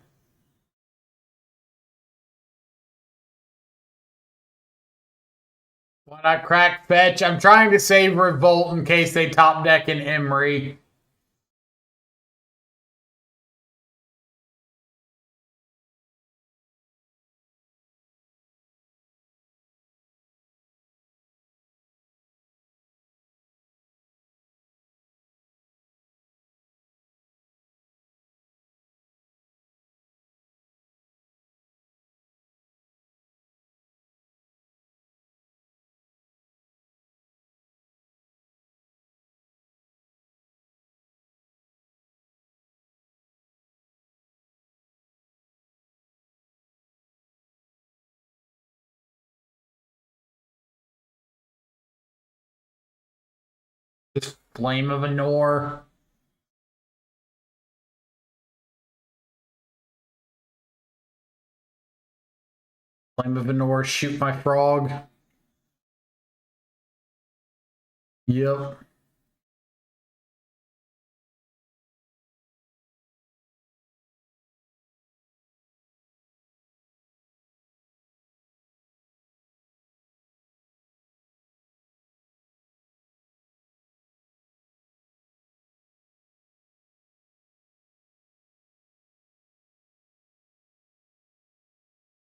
Why not crack fetch? I'm trying to save Revolt in case they top deck an Emery. Just Flame of Anor. Flame of Anor, shoot my frog. Yep.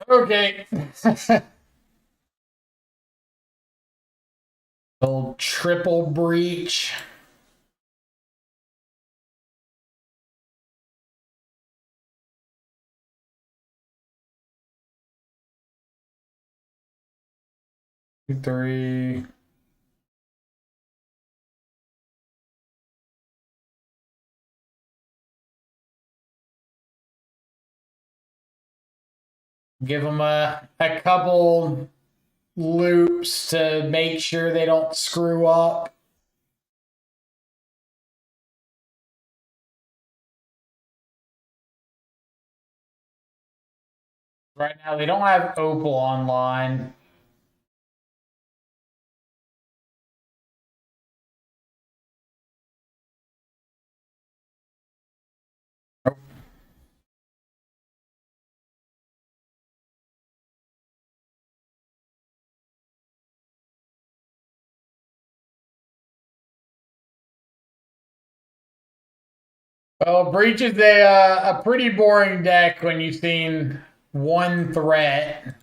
Okay. Old triple breach. Three. Give them a couple loops to make sure they don't screw up. Right now, they don't have Opal online. Well, Breach is a pretty boring deck when you've seen one threat.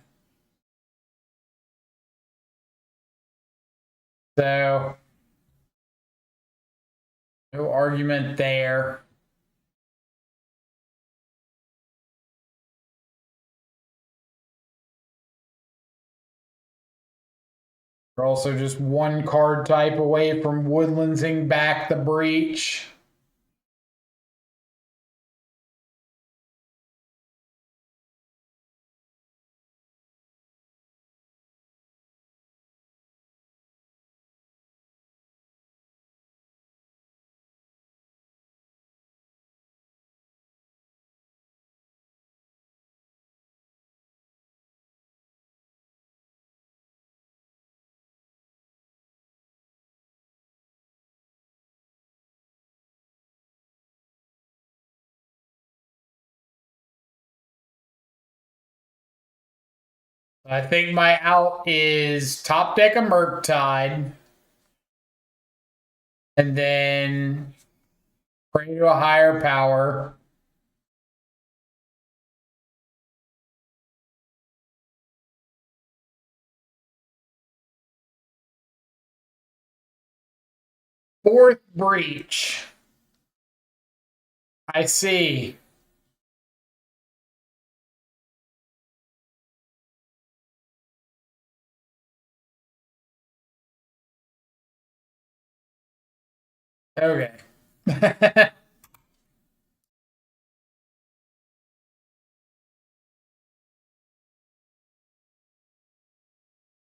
So, no argument there. We're also just one card type away from Woodlandsing back the Breach. I think my out is top deck a Murktide. And then pray to a higher power. Fourth breach. I see. Okay.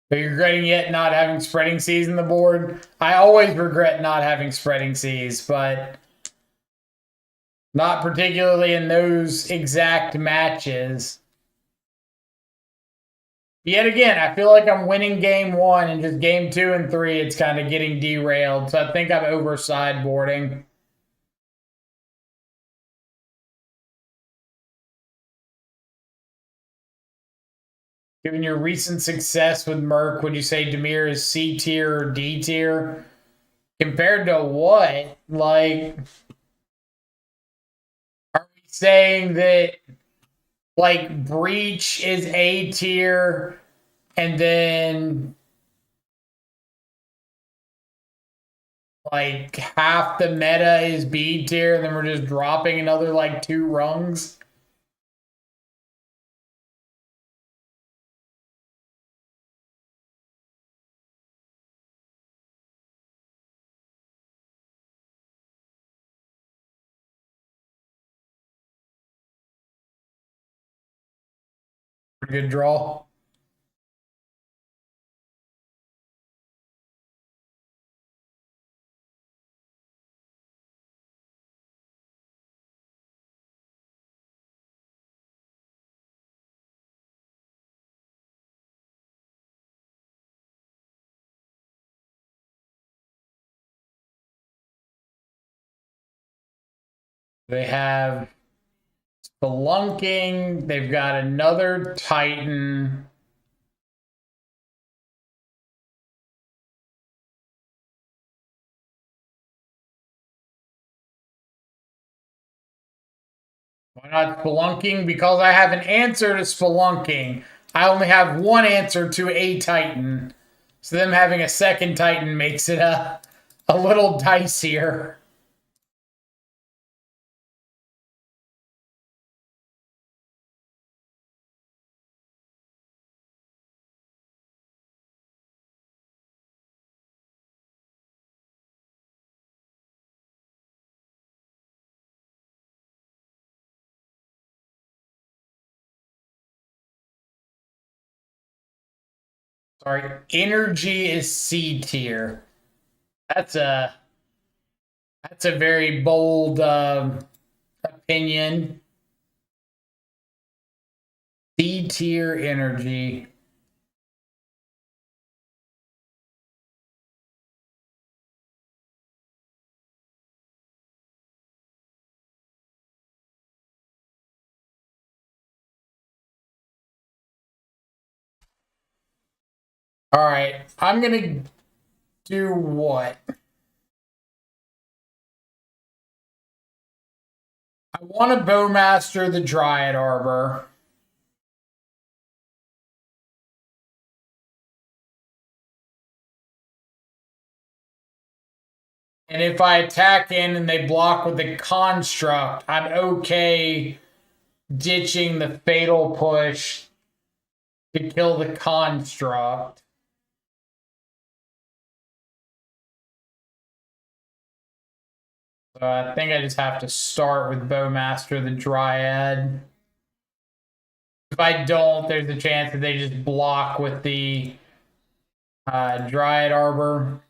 Are you regretting yet not having spreading seas in the board? I always regret not having spreading seas, but not particularly in those exact matches. Yet again, I feel like I'm winning game one, and just game two and three, it's kind of getting derailed. So I think I'm over sideboarding. Given your recent success with Merc, would you say Dimir is C tier or D tier? Compared to what? Like, are we saying that like Breach is A tier and then like half the meta is B tier, and then we're just dropping another like 2 rungs? Good draw. They have Spelunking. They've got another Titan. Why not Spelunking? Because I have an answer to Spelunking. I only have one answer to a Titan. So them having a second Titan makes it a little dicier. Sorry, energy is C tier. That's a very bold opinion. C tier energy. All right, I'm gonna do what? I want to Bowmaster the Dryad Arbor. And if I attack in and they block with the construct, I'm okay ditching the fatal push to kill the construct. So I think I just have to start with Bowmaster the Dryad. If I don't, there's a chance that they just block with the Dryad Arbor.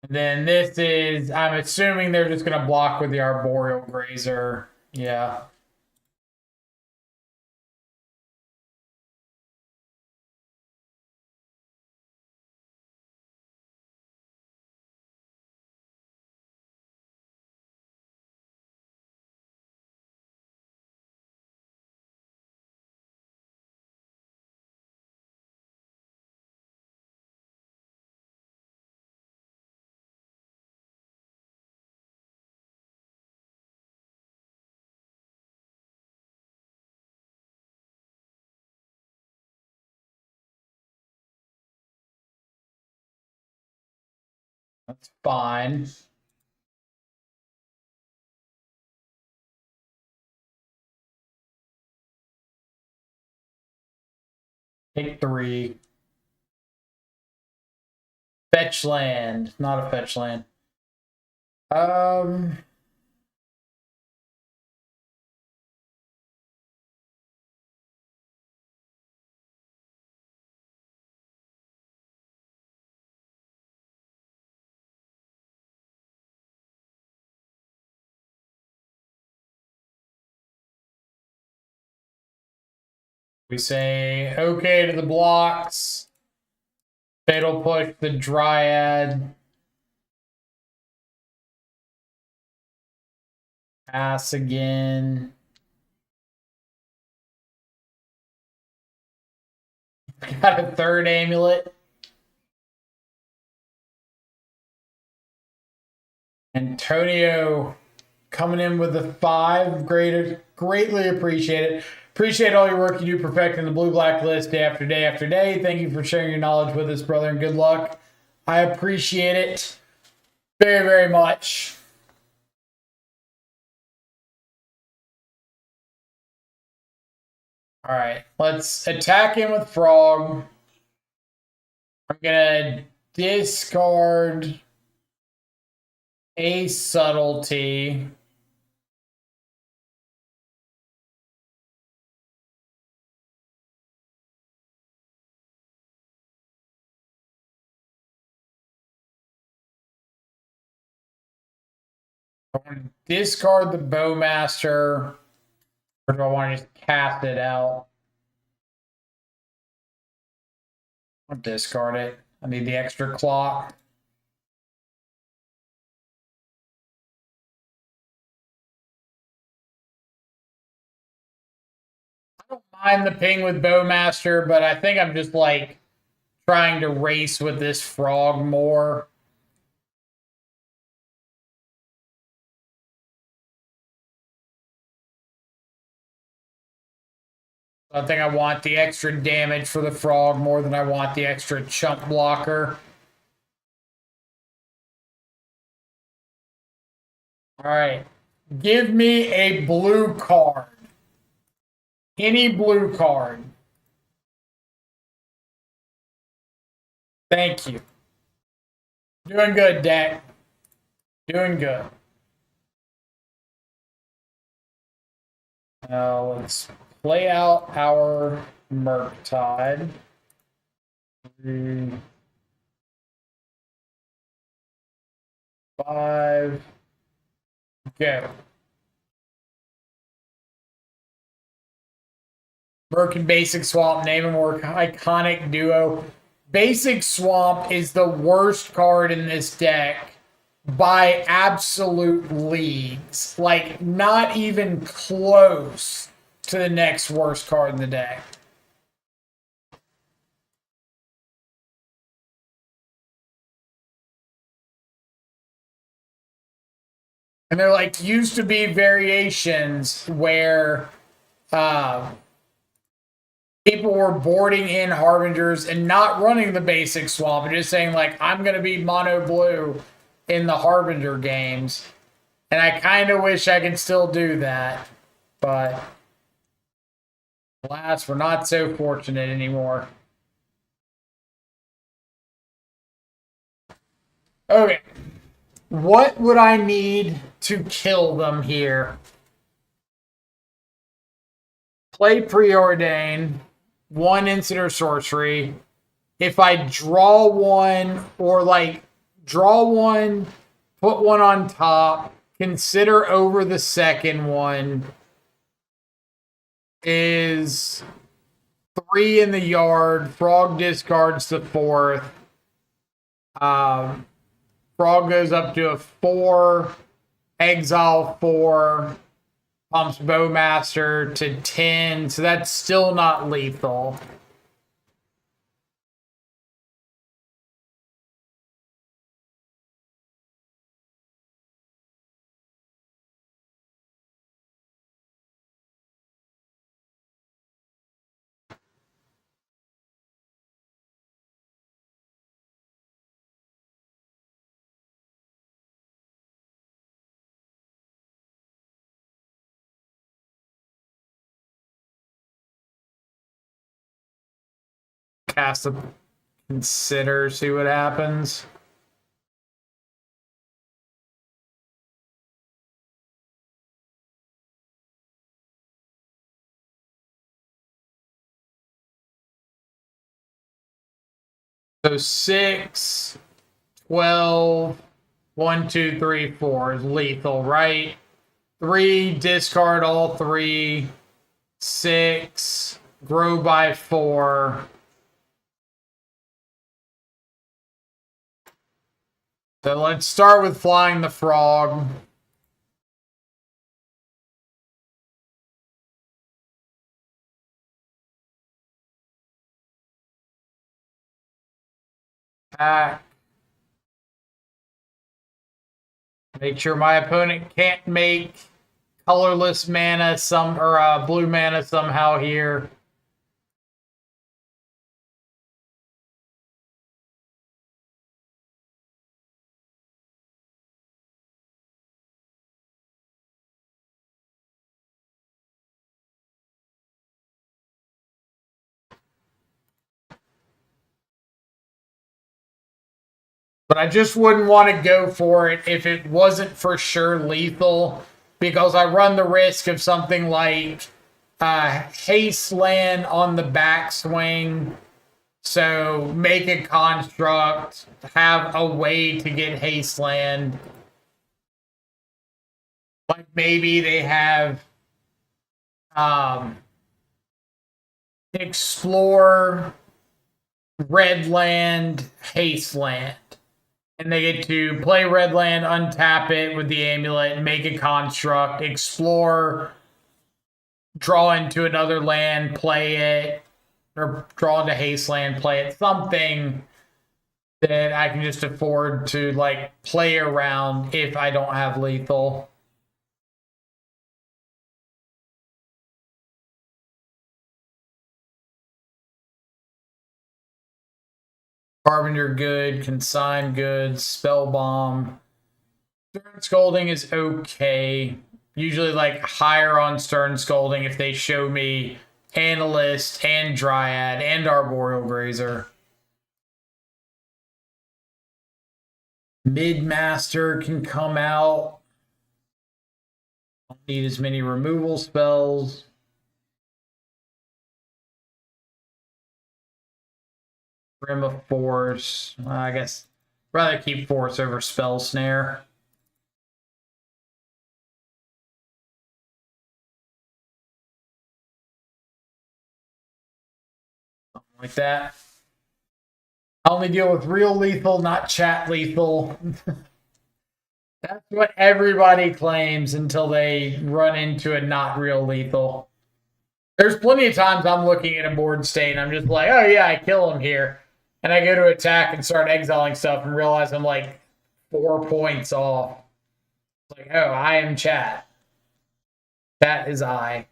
And then this is, I'm assuming they're just going to block with the Arboreal Grazer. Yeah. That's fine. Take 3. Fetch land. Not a fetch land. We say okay to the blocks. Fatal push the Dryad. Pass again. Got a 3rd amulet. Antonio coming in with a 5. Greatly appreciate it. Appreciate all your work you do perfecting the blue-black list day after day after day. Thank you for sharing your knowledge with us, brother, and good luck. I appreciate it very, very much. All right, let's attack him with Frog. I'm going to discard a Subtlety. I want to discard the Bowmaster, or do I want to just cast it out? I'll discard it. I need the extra clock. I don't mind the ping with Bowmaster, but I think I'm just like trying to race with this Frog more. I think I want the extra damage for the Frog more than I want the extra chump blocker. All right. Give me a blue card. Any blue card. Thank you. Doing good, deck. Doing good. Now let's play out our Murktide. 3, 5, go. Merc and Basic Swamp, name a more iconic duo. Basic Swamp is the worst card in this deck by absolute leagues. Like, not even close to the next worst card in the deck. And there like used to be variations where people were boarding in Harbingers and not running the basic swamp and just saying like, I'm going to be mono blue in the Harbinger games. And I kind of wish I could still do that, but alas, we're not so fortunate anymore. Okay. What would I need to kill them here? Play Preordain, 1 instant or sorcery. If I draw 1 or like draw 1, put 1 on top, consider over the second one is 3 in the yard. Frog discards the 4th. Frog goes up to a 4. Exile 4. Pumps Bowmaster to 10. So that's still not lethal. cast a consider, see what happens. So 6, 12, 1, 2, 3, 4 is lethal, right? 3, discard all 3. 6, grow by 4. So let's start with flying the frog. Attack. Make sure my opponent can't make colorless mana blue mana somehow here. But I just wouldn't want to go for it if it wasn't for sure lethal, because I run the risk of something like haste land on the backswing. So make a construct, have a way to get haste land. Like maybe they have explore, red land, haste land. And they get to play red land, untap it with the amulet, make a construct, explore, draw into another land, play it, or draw into haste land, play it. Something that I can just afford to like play around if I don't have lethal. Harbinger good, Consign good, Spell Bomb. Stern Scolding is okay. Usually like higher on Stern Scolding if they show me Analyst and Dryad and Arboreal Grazer. Midmaster can come out. Don't need as many removal spells. Rim of Force. I guess rather keep Force over Spell Snare. Something like that. I only deal with real lethal, not chat lethal. That's what everybody claims until they run into a not real lethal. There's plenty of times I'm looking at a board state and I'm just like, oh yeah, I kill him here. And I go to attack and start exiling stuff and realize I'm like 4 points off. It's like, oh, I am chat. Chat is I.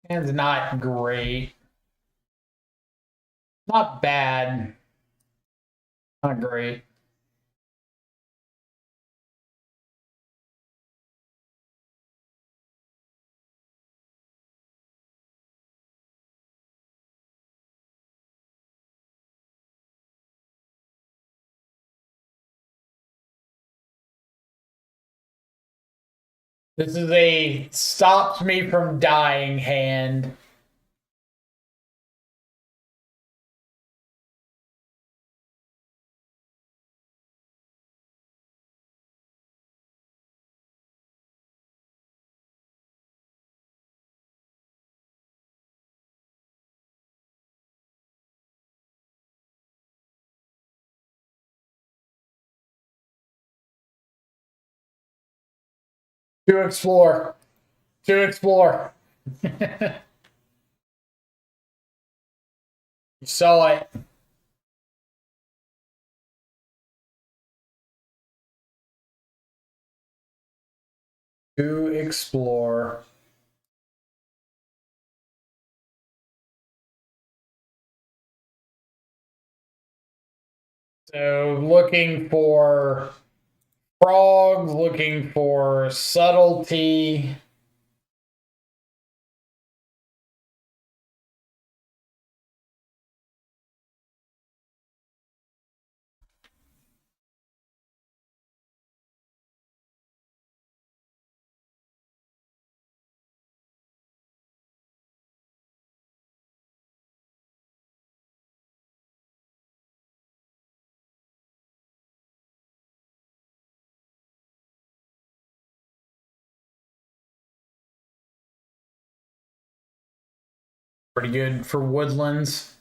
It's not great. Not bad. Not great. This is a stops me from dying hand. To explore. To explore. You saw it. To explore. So looking for frogs, looking for subtlety. Pretty good for woodlands.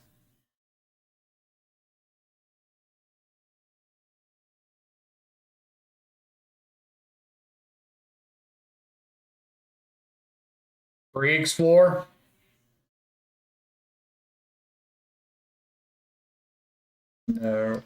Free explore. No.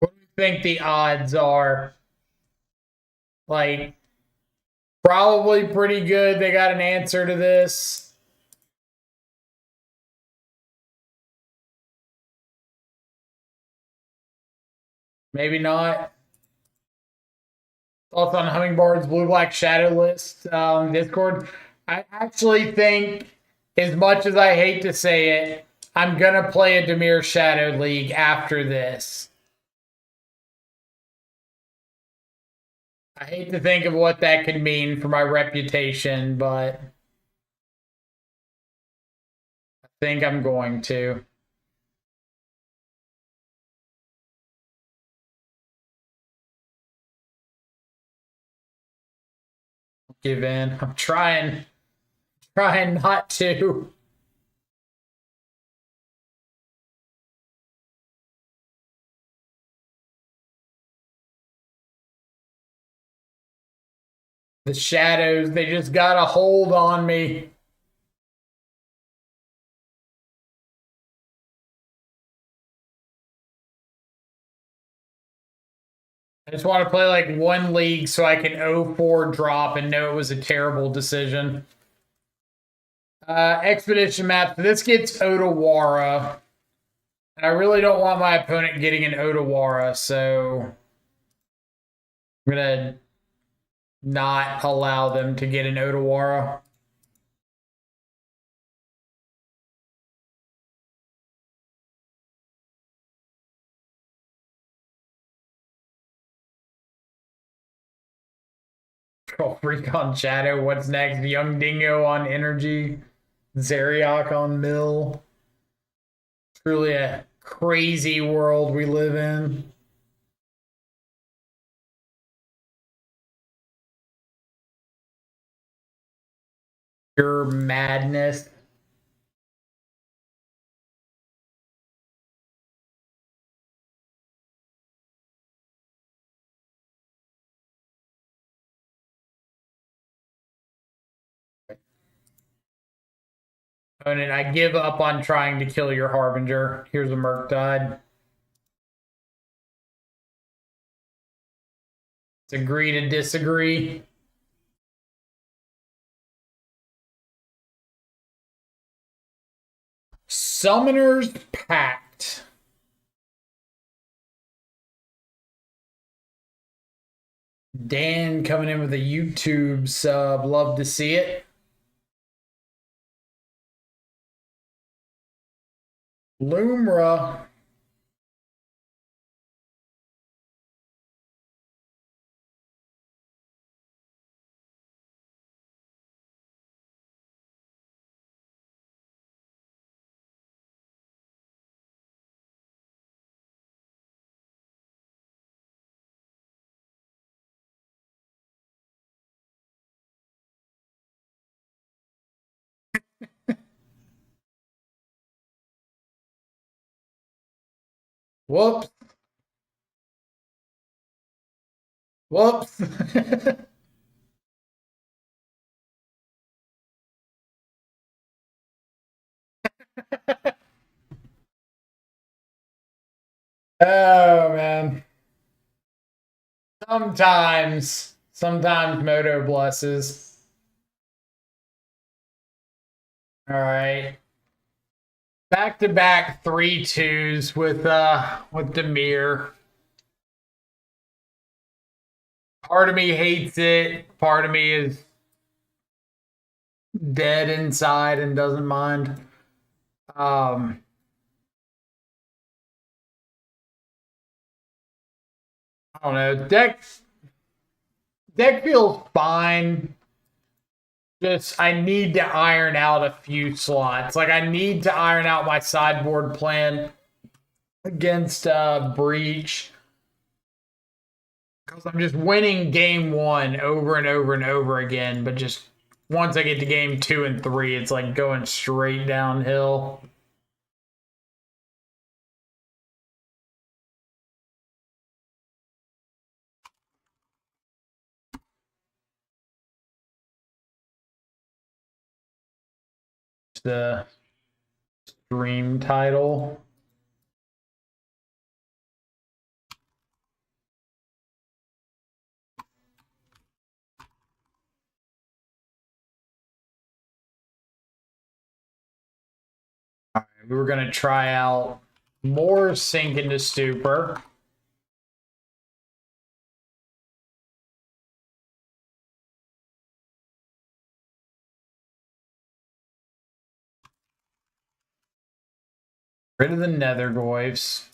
What do you think the odds are? Like, probably pretty good. They got an answer to this. Maybe not. Thoughts on Hummingbard's Blue Black Shadow list Discord? I actually think, as much as I hate to say it, I'm gonna play a Dimir Shadow League after this. I hate to think of what that could mean for my reputation, but I think I'm going to. Give in. I'm trying not to. The shadows, they just got a hold on me. I just want to play like one league so I can 0-4 drop and know it was a terrible decision. Expedition map. This gets Otawara. And I really don't want my opponent getting an Otawara, so I'm going to not allow them to get an Otawara. Recon Shadow. What's next? Young Dingo on Energy. Zeriak on Mill. Truly a crazy world we live in. Pure madness. Opponent, I give up on trying to kill your Harbinger. Here's a Murktide. Let's agree to disagree. Summoner's Pact. Dan coming in with a YouTube sub. Love to see it. Lumra. Whoops. Whoops. Oh man. Sometimes Moto blesses. All right. Back to back 3-2s with Dimir. Part of me hates it. Part of me is dead inside and doesn't mind. Um I don't know. Deck feels fine. Just I need to iron out a few slots. Like I need to iron out my sideboard plan against Breach. Because I'm just winning game one over and over and over again, but just once I get to game 2 and 3, it's like going straight downhill. The stream title. All right, we were going to try out more Sink into Stupor. Rid of the Nethergoyfs.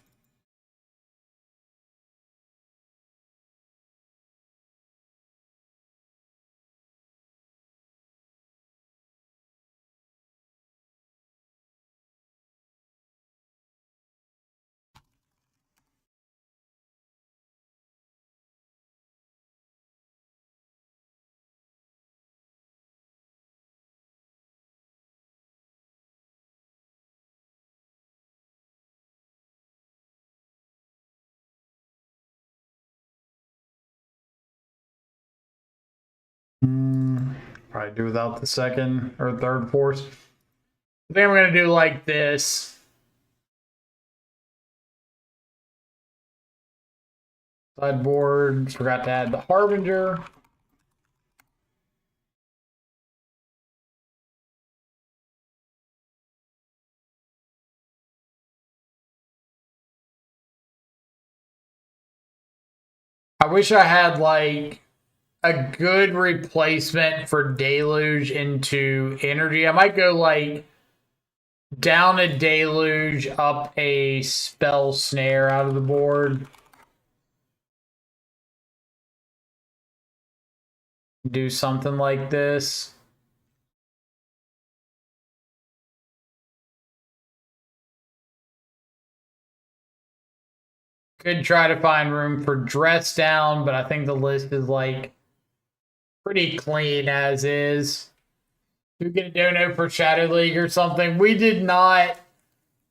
Probably do without the second or third force. I think I'm going to do like this. Sideboard. Forgot to add the Harbinger. I wish I had like a good replacement for Deluge into Energy. I might go like down a Deluge, up a Spell Snare out of the board. Do something like this. Could try to find room for Dress Down, but I think the list is like pretty clean as is. You get a dono for Shadow League or something. We did not.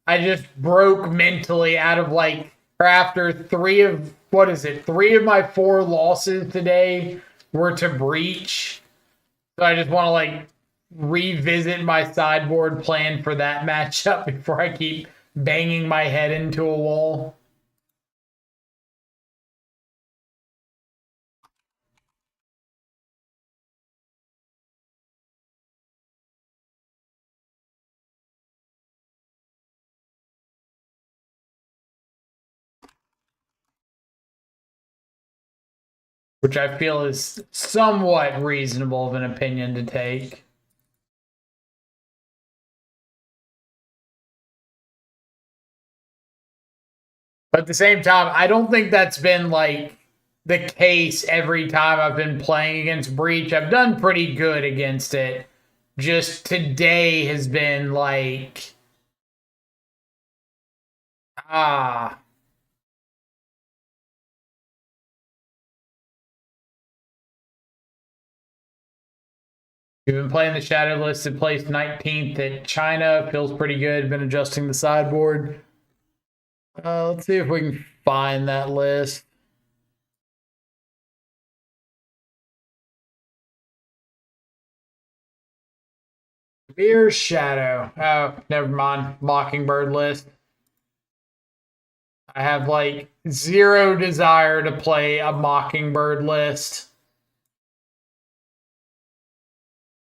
I just broke mentally out of like, or after three of my 4 losses today were to Breach. So I just want to like revisit my sideboard plan for that matchup before I keep banging my head into a wall. Which I feel is somewhat reasonable of an opinion to take. But at the same time, I don't think that's been like the case every time I've been playing against Breach. I've done pretty good against it. Just today has been like, ah. We've been playing the Shadow list. It placed 19th at China. Feels pretty good. Been adjusting the sideboard. Let's see if we can find that list. Dimir's Shadow. Oh, never mind. Mockingbird list. I have like zero desire to play a Mockingbird list.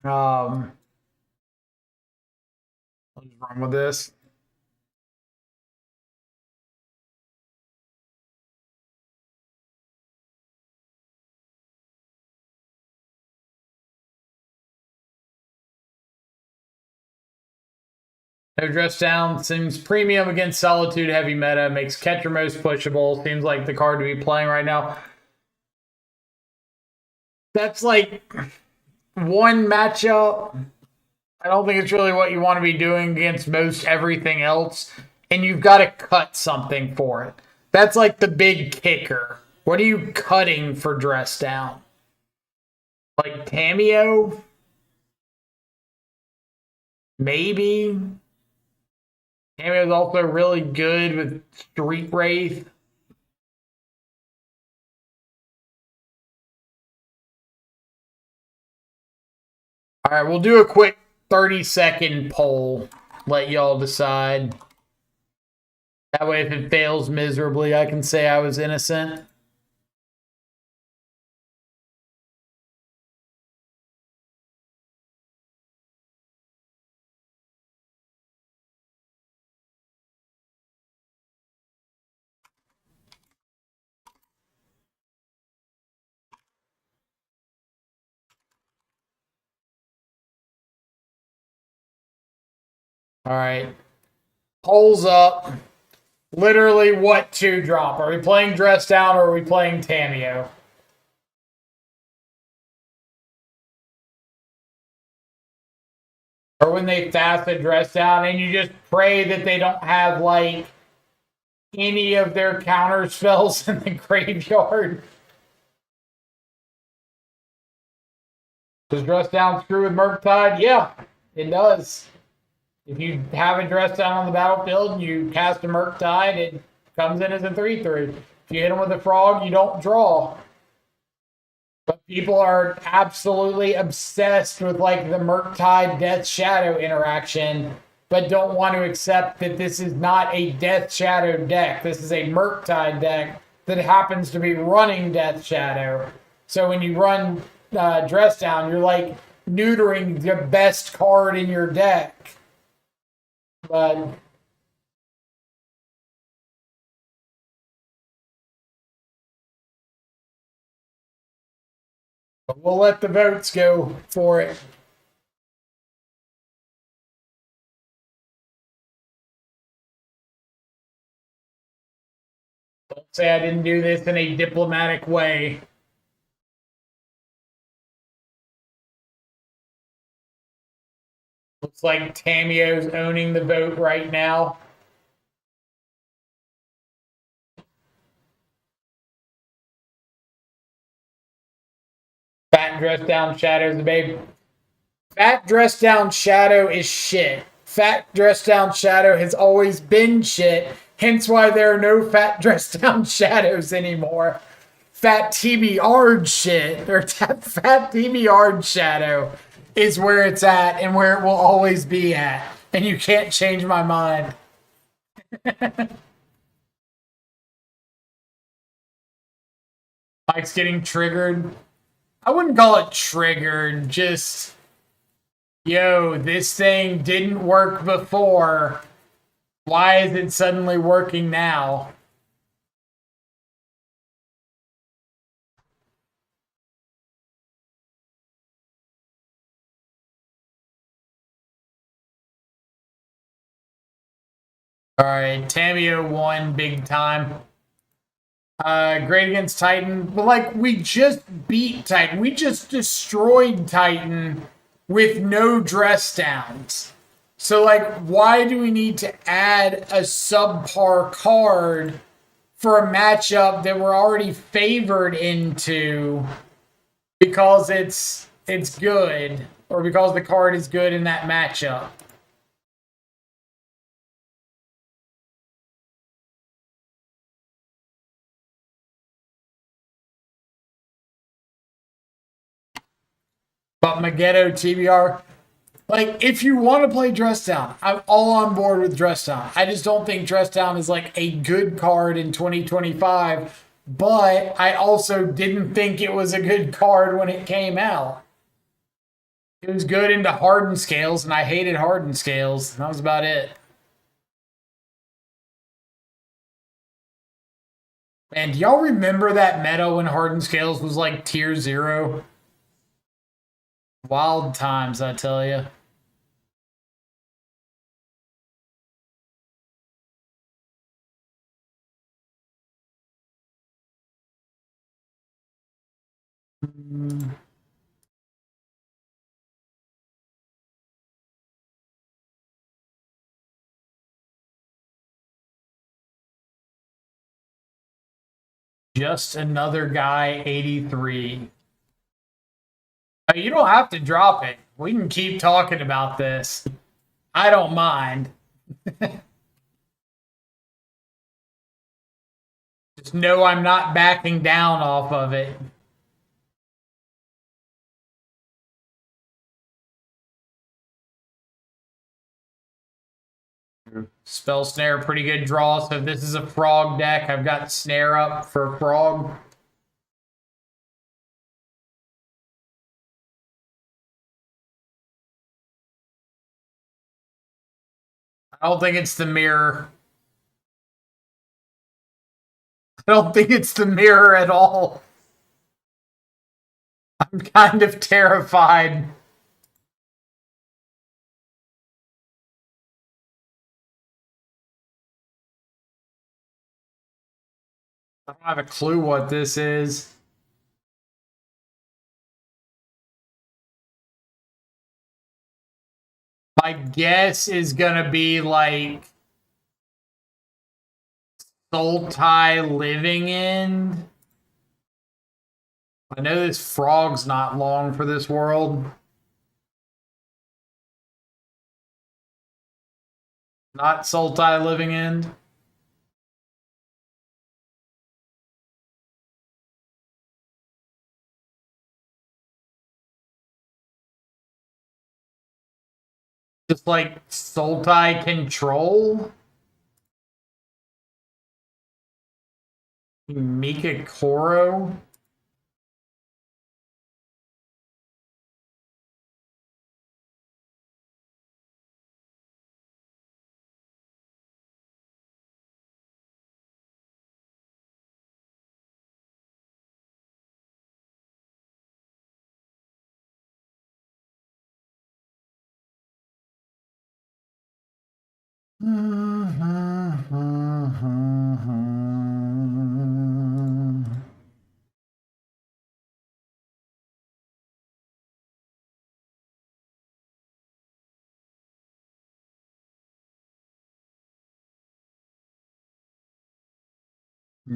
I'll just run with this. No dress down seems premium against Solitude heavy meta, makes Catcher most pushable. Seems like the card to be playing right now. That's like one matchup. I don't think it's really what you want to be doing against most everything else. And you've got to cut something for it. That's like the big kicker. What are you cutting for dress down? Like Cameo? Maybe. Cameo is also really good with Street Wraith. All right, we'll do a quick 30-second poll. Let y'all decide. That way, if it fails miserably, I can say I was innocent. All right. Polls up. Literally, what to drop? Are we playing Dress Down or are we playing Tameo? Or when they fast the Dress Down and you just pray that they don't have, like, any of their counter spells in the graveyard? Does Dress Down screw with Murktide? Yeah, it does. If you have a Dress Down on the battlefield and you cast a Murktide, it comes in as a 3/3. If you hit him with a frog, you don't draw. But people are absolutely obsessed with like the Murktide Death Shadow interaction, but don't want to accept that this is not a Death Shadow deck. This is a Murktide deck that happens to be running Death Shadow. So when you run Dress Down, you're like neutering the best card in your deck. But we'll let the votes go for it. Don't say I didn't do this in a diplomatic way. Looks like Tameo's owning the vote right now. Fat Dress Down Shadow's the babe. Fat Dress Down Shadow is shit. Fat Dress Down Shadow has always been shit, hence why there are no Fat Dress Down Shadows anymore. Fat TBR shit, or Fat TBR Shadow is where it's at and where it will always be at. And you can't change my mind. Mike's getting triggered. I wouldn't call it triggered, just, yo, this thing didn't work before. Why is it suddenly working now? All right, Tamio won big time. Great against Titan, but like we just beat Titan. We just destroyed Titan with no dress downs. So like, why do we need to add a subpar card for a matchup that we're already favored into because it's good or because the card is good in that matchup? about Magedo TBR. Like, if you want to play Dress Down, I'm all on board with Dress Down. I just don't think Dress Down is like a good card in 2025. But I also didn't think it was a good card when it came out. It was good into hardened scales, and I hated hardened scales. And that was about it. And do y'all remember that meta when hardened scales was like tier 0? Wild times, I tell you. Just another guy, 83. You don't have to drop it. We can keep talking about this. I don't mind. Just know I'm not backing down off of it. Spell Snare, pretty good draw. So if this is a frog deck, I've got Snare up for frog. I don't think it's the mirror. I don't think it's the mirror at all. I'm kind of terrified. I don't have a clue what this is. My guess is gonna be like Sultai Living End. I know this frog's not long for this world. Not Sultai Living End. Just like Sultai Control. Mika Koro.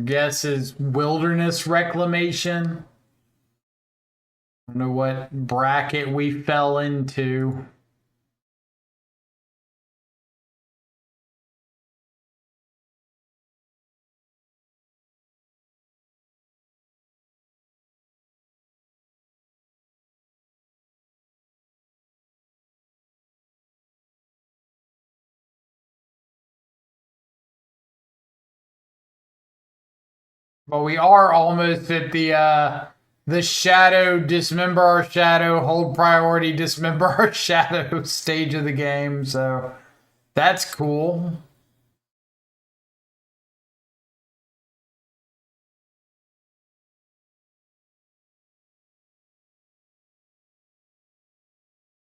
Guess is Wilderness Reclamation. I don't know what bracket we fell into. But we are almost at the shadow, dismember our shadow, hold priority, dismember our shadow stage of the game. So that's cool.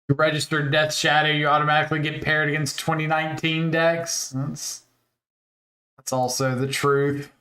You register Death Shadow, you automatically get paired against 2019 decks. That's also the truth.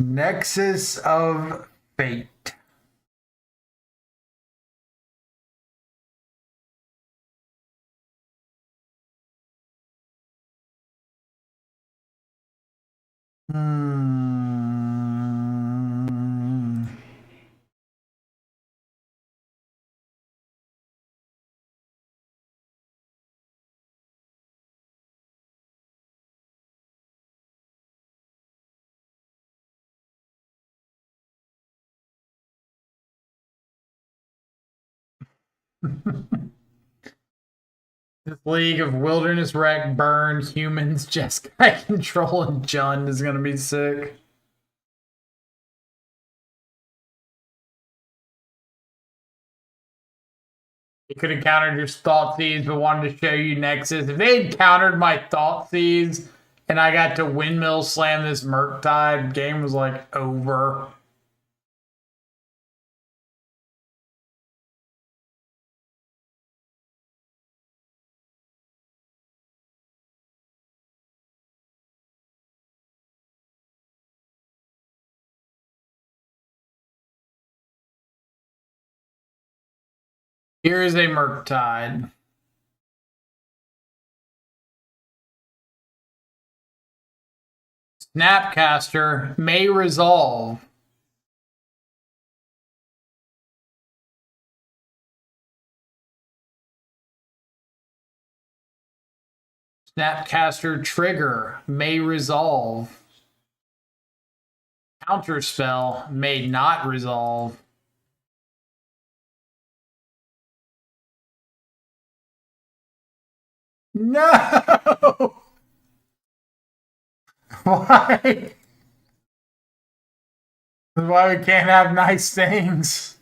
Nexus of Fate. Hmm. This League of Wilderness Wreck, Burn, Humans, Jeskai Control, and Jund is gonna be sick. They could have countered your Thought Thieves, but wanted to show you Nexus. If they had countered my Thought Thieves and I got to Windmill Slam this Murktide, game was like over. Here is a Murktide. Snapcaster may resolve. Snapcaster trigger may resolve. Counterspell may not resolve. No! Why? Why we can't have nice things?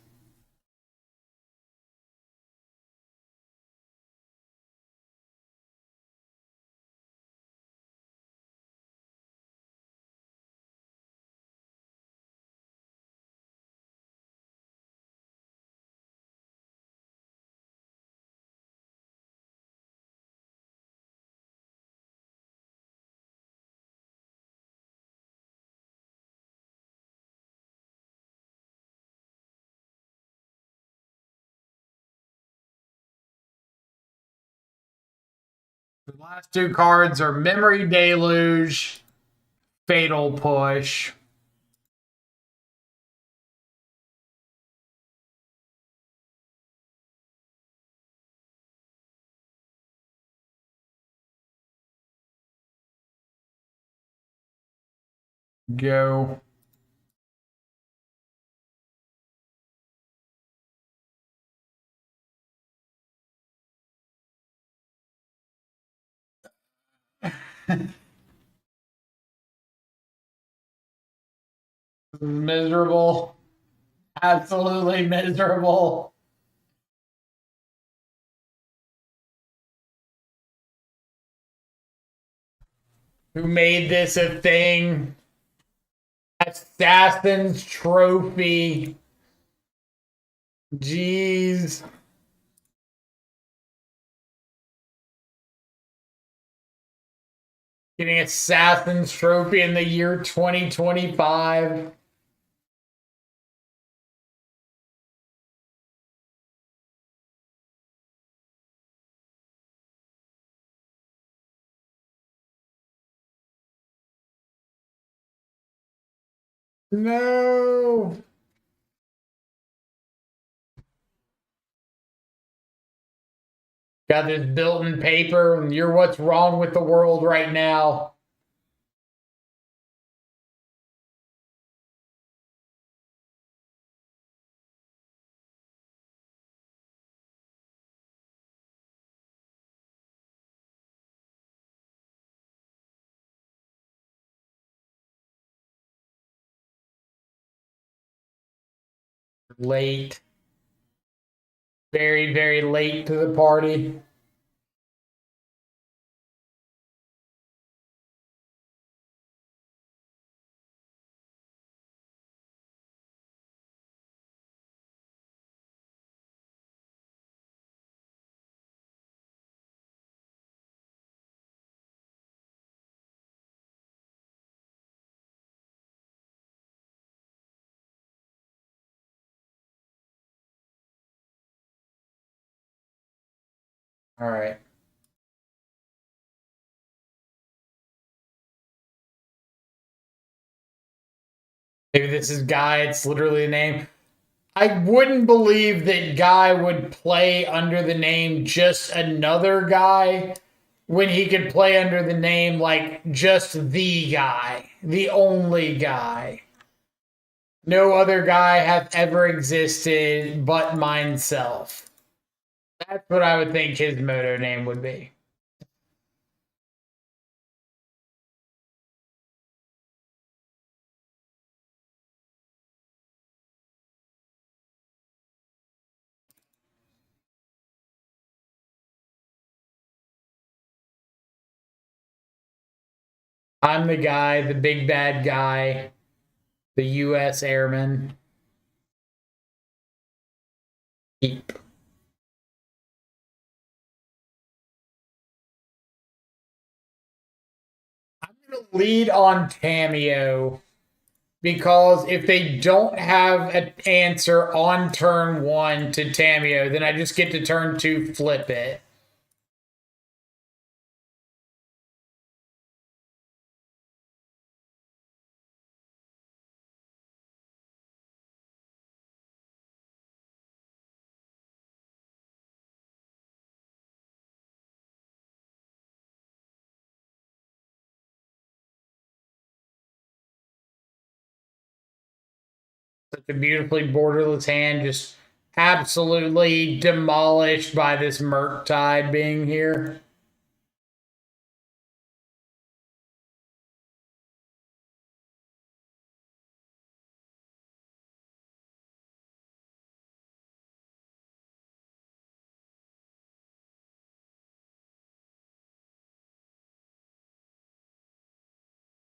The last two cards are Memory Deluge, Fatal Push. Go. Miserable. Absolutely miserable. Who made this a thing? Assassin's Trophy. Jeez. Getting Assassin's Trophy in the year 2025. No. Got this built in paper, and you're what's wrong with the world right now. Late. Very, very late to the party. All right. Maybe this is Guy. It's literally the name. I wouldn't believe that Guy would play under the name just another guy when he could play under the name like just the guy, the only guy. No other guy hath ever existed but mineself. That's what I would think his moto name would be. I'm the guy, the big bad guy, the U.S. airman. Keep. I'm going to lead on Cameo because if they don't have an answer on turn one to Tamio, then I just get to turn two flip it. Such a beautifully borderless hand, just absolutely demolished by this Murktide being here.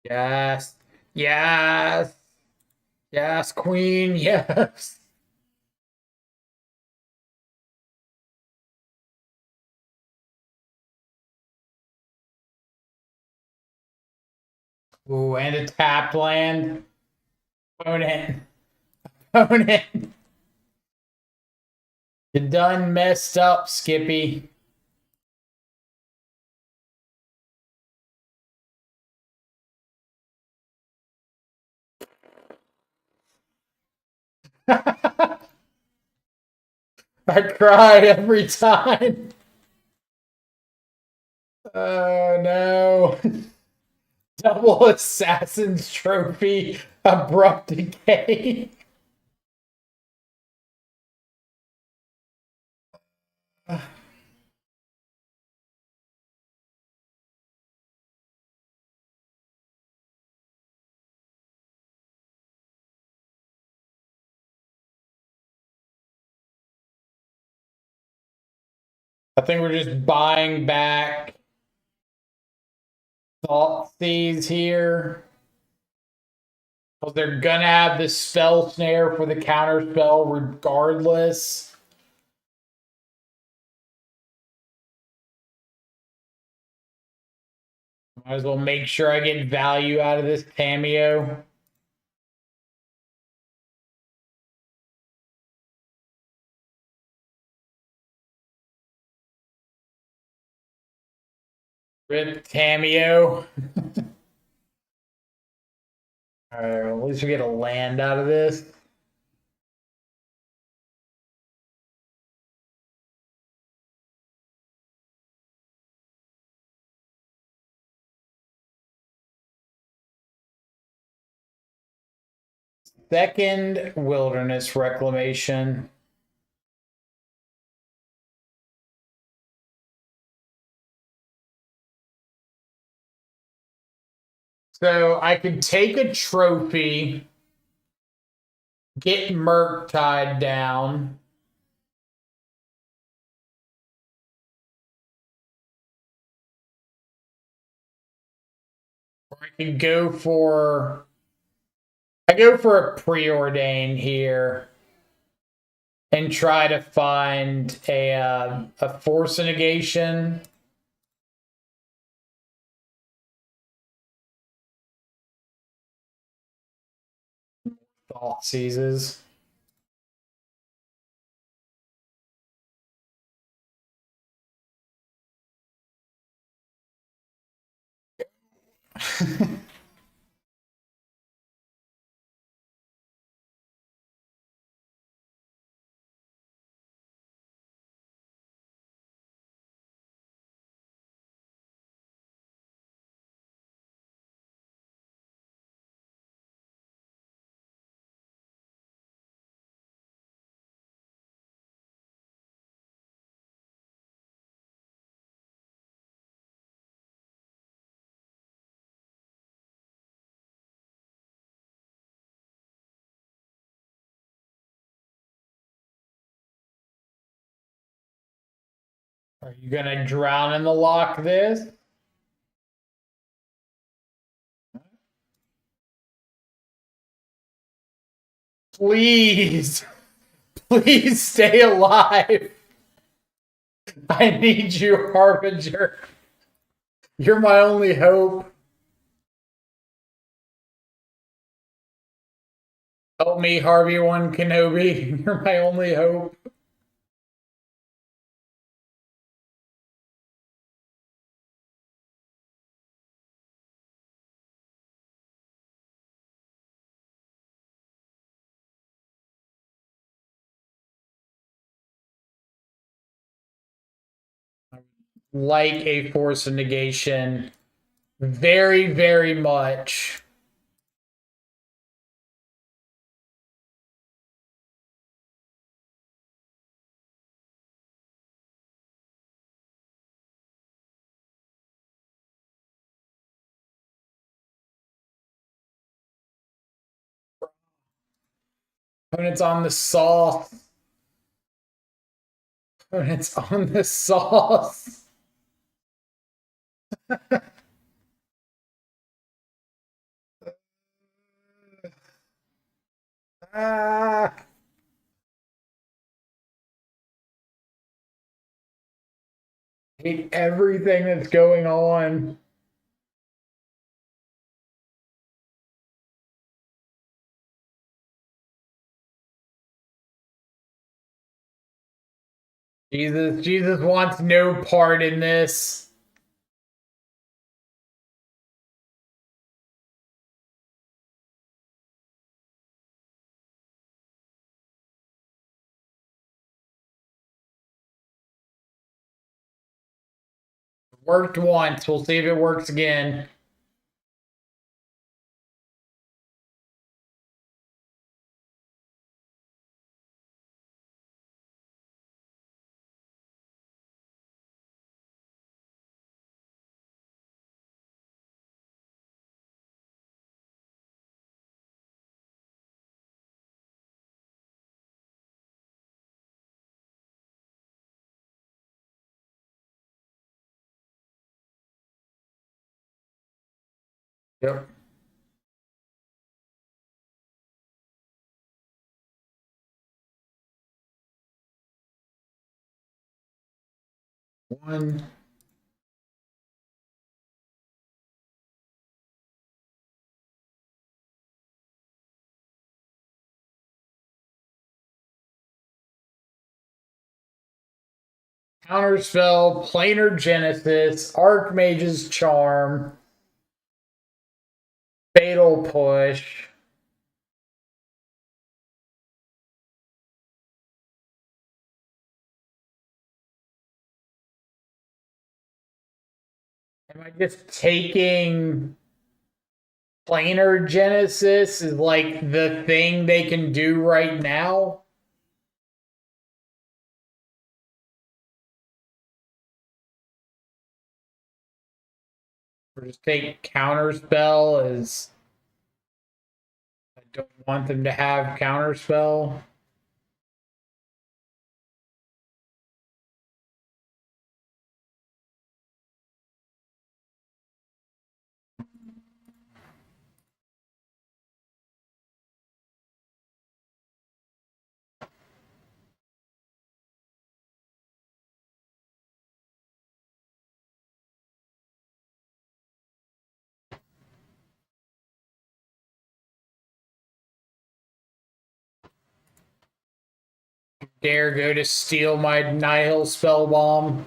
Yes, yes, yes, Queen, yes. Ooh, and a tapped land. Own it. Own it. You done messed up, Skippy. I cry every time. Oh no. Double Assassin's Trophy, Abrupt Decay. I think we're just buying back Thought Thieves here. Because they're gonna have the spell snare for the counter spell regardless. Might as well make sure I get value out of this cameo. Rip cameo. Alright, well, at least we get a land out of this. Second wilderness reclamation. So I could take a trophy, get Murktide down. Or I could go for a preordain here and try to find a force negation. Thought seizes. Are you gonna drown in the lock this? Please, please stay alive. I need you, Harbinger. You're my only hope. Help me, Harvey One Kenobi. You're my only hope. Like a force of negation. Very, very much. Opponent's on the sauce. Opponent's on the sauce. Ah. I hate everything that's going on. Jesus wants no part in this. Worked once. We'll see if it works again. Yep. One. Counterspell, Planar Genesis, Archmage's Charm, Fatal Push. Am I just taking Planar Genesis is like the thing they can do right now? Or just take Counterspell as I don't want them to have Counterspell. Dare go to steal my Nihil Spell Bomb.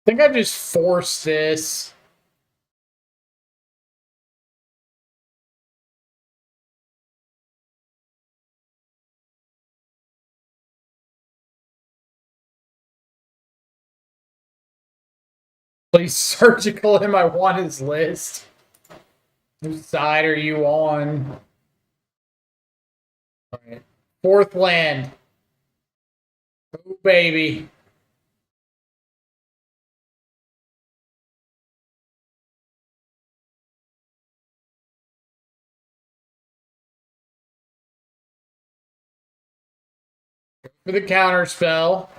I think I just force this. Please surgical him. I want his list. Whose side are you on? All right. Fourth land. Oh, baby. For the counter spell.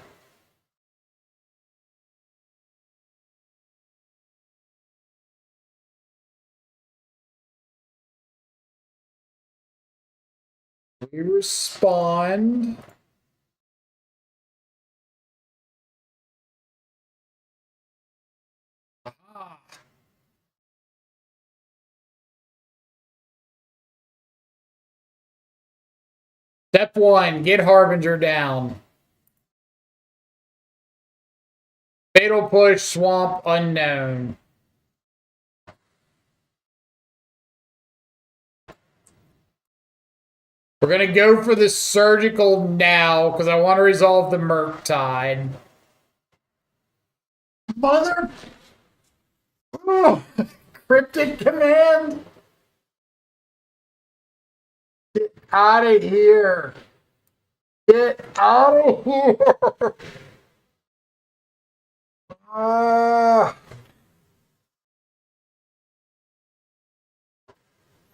We respond. Ah. Step one, get Harbinger down. Fatal push, swamp, unknown. We're going to go for the surgical now because I want to resolve the Murktide. Mother. Oh, cryptic command. Get out of here. Get out of here.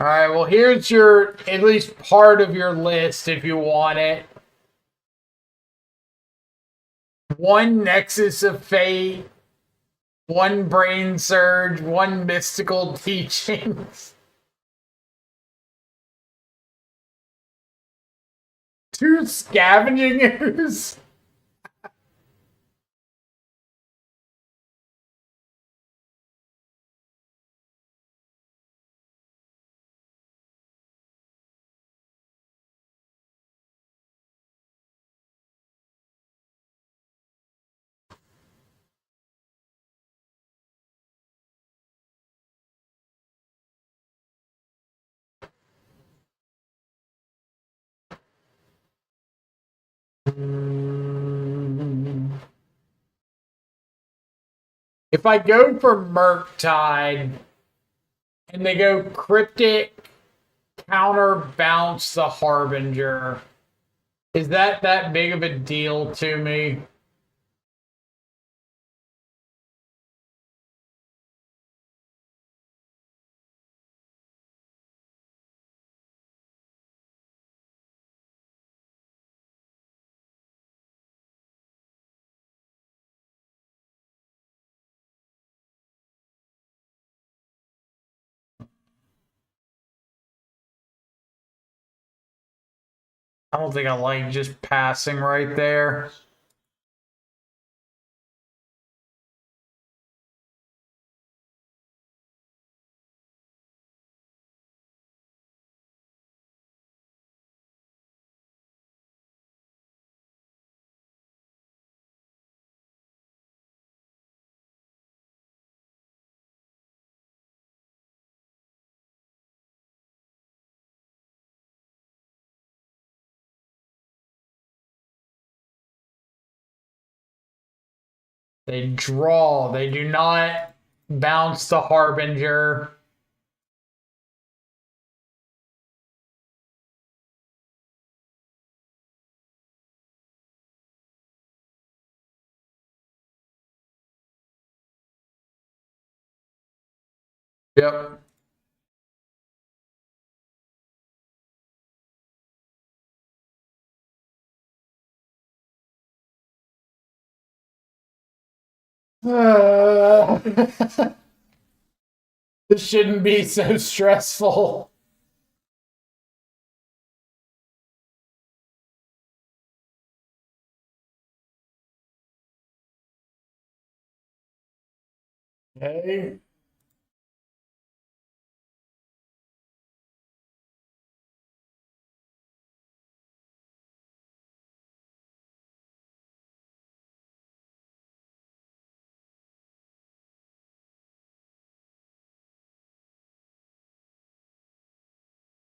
All right, well, here's your, at least part of your list if you want it. One Nexus of Fate, one Brain Surge, one Mystical Teachings, two Scavenging Ooze. If I go for Murktide and they go Cryptic, counterbalance the Harbinger, is that big of a deal to me? I don't think I like just passing right there. They draw. They do not bounce the Harbinger. Yep. This shouldn't be so stressful. Okay.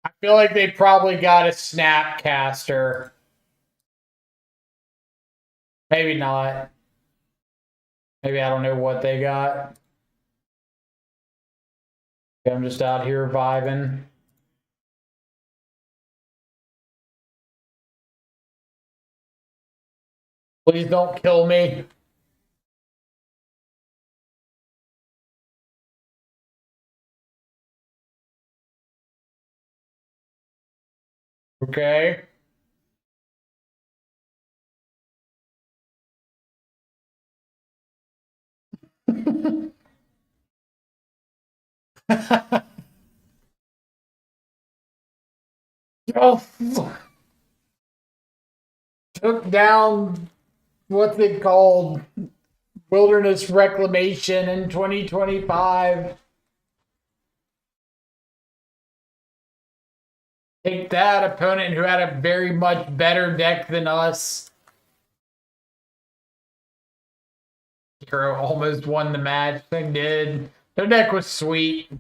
I feel like they probably got a Snapcaster. Maybe not. Maybe I don't know what they got. I'm just out here vibing. Please don't kill me. Okay. Oh, took down what's it called? Wilderness Reclamation in 2025. Take that opponent who had a very much better deck than us. Hero almost won the match. They did. Their deck was sweet.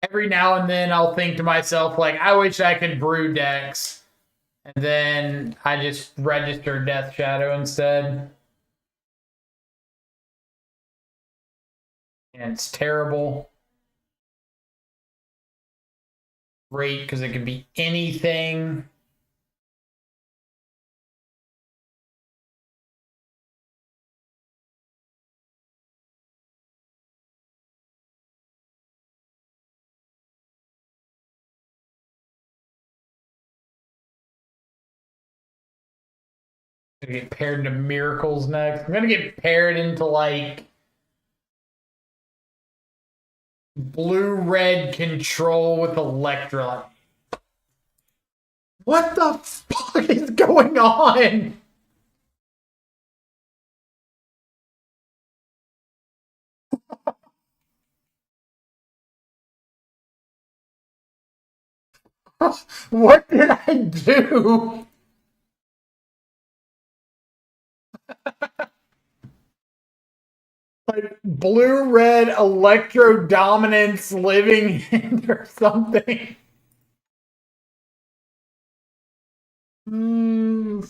Every now and then I'll think to myself, like, I wish I could brew decks. And then I just register Death Shadow instead. And it's terrible. Great, because it could be anything. I'm gonna get paired into Miracles next. I'm gonna get paired into like blue-red control with Electra. What the fuck is going on? What did I do? Like blue-red electro dominance living in or something. Ramo,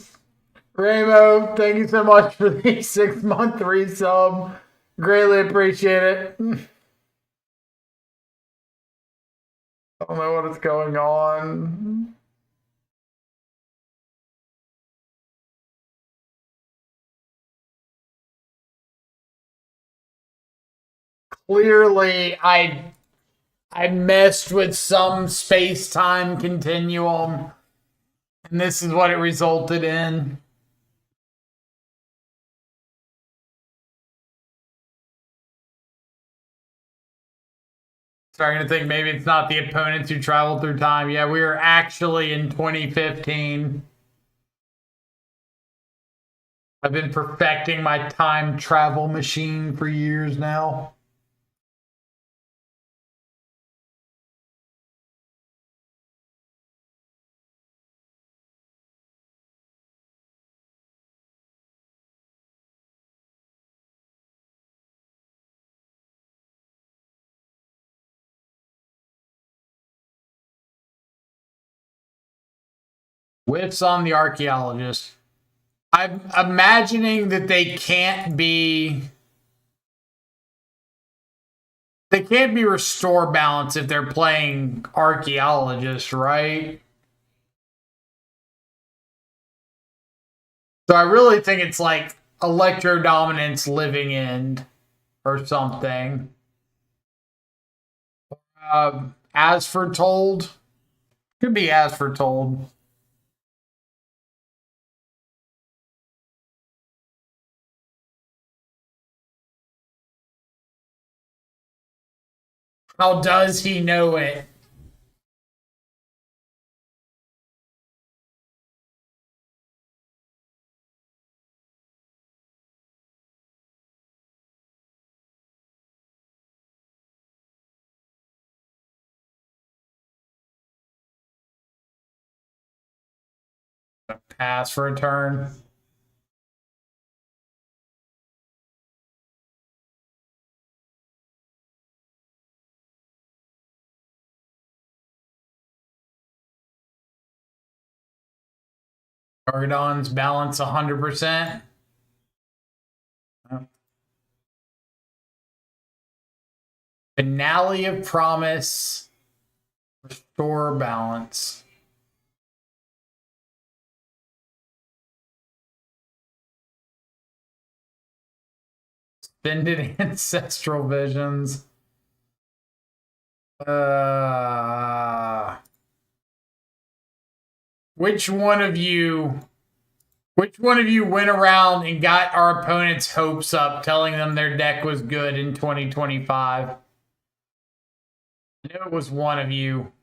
thank you so much for the 6-month resub. Greatly appreciate it. I don't know what is going on. Clearly, I messed with some space-time continuum, and this is what it resulted in. Starting to think maybe it's not the opponents who traveled through time. Yeah, we were actually in 2015. I've been perfecting my time travel machine for years now. Whiffs on the archaeologist. I'm imagining that they can't be restore balance if they're playing archaeologist, right? So I really think it's like electro dominance living end or something. As foretold, could be as foretold. How does he know it? Pass for a turn. Gargadon's balance 100%. Valley of Promise. Restore balance. Suspended Ancestral Visions. Which one of you went around and got our opponent's hopes up, telling them their deck was good in 2025? I know it was one of you.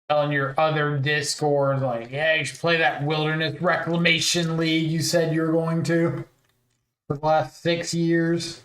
Telling your other Discord, like, yeah, you should play that Wilderness Reclamation League you said you were going to for the last 6 years.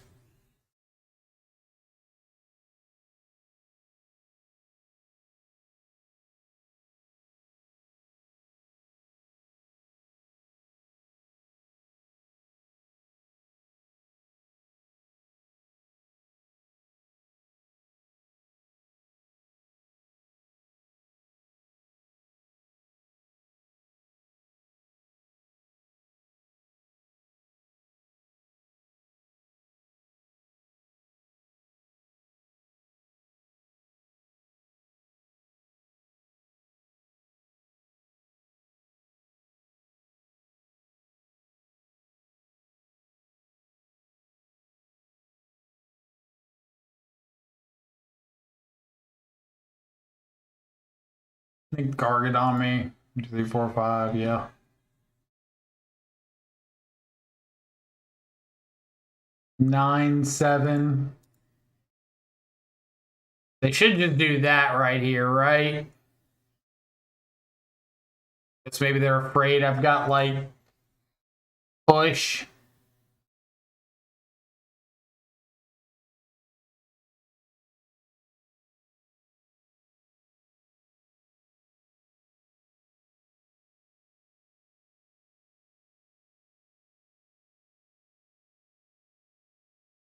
I think Gargant on me. 1, 2, 3, 4, 5, yeah. Nine, 7. They should just do that right here, right? Guess maybe they're afraid I've got like push.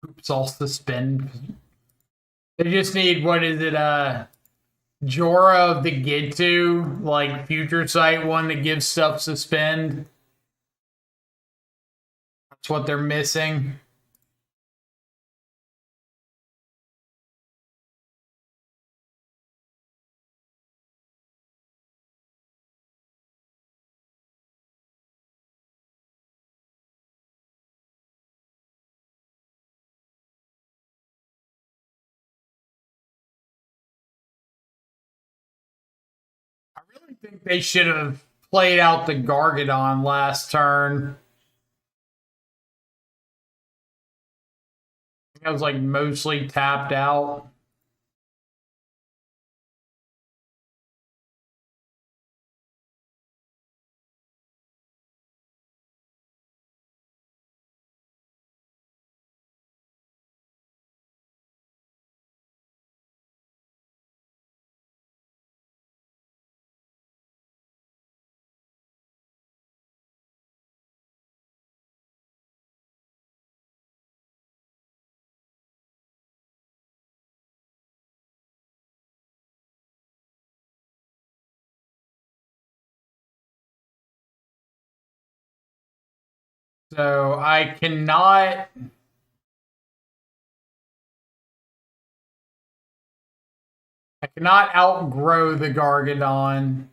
Oops, I'll suspend. They just need, what is it, Jorah of the Gitu, like future sight one that gives stuff suspend. That's what they're missing. I really think they should have played out the Gargadon last turn. I was like mostly tapped out. So I cannot outgrow the Gargadon,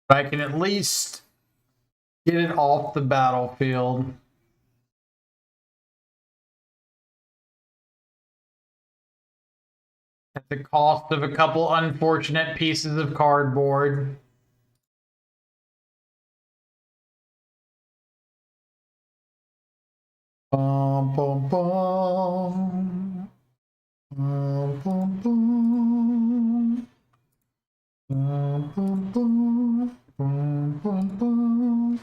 but I can at least get it off the battlefield. At the cost of a couple unfortunate pieces of cardboard. Bum, bum, bum. Bum, bum, bum. Bum, bum, bum. Bum, bum, bum.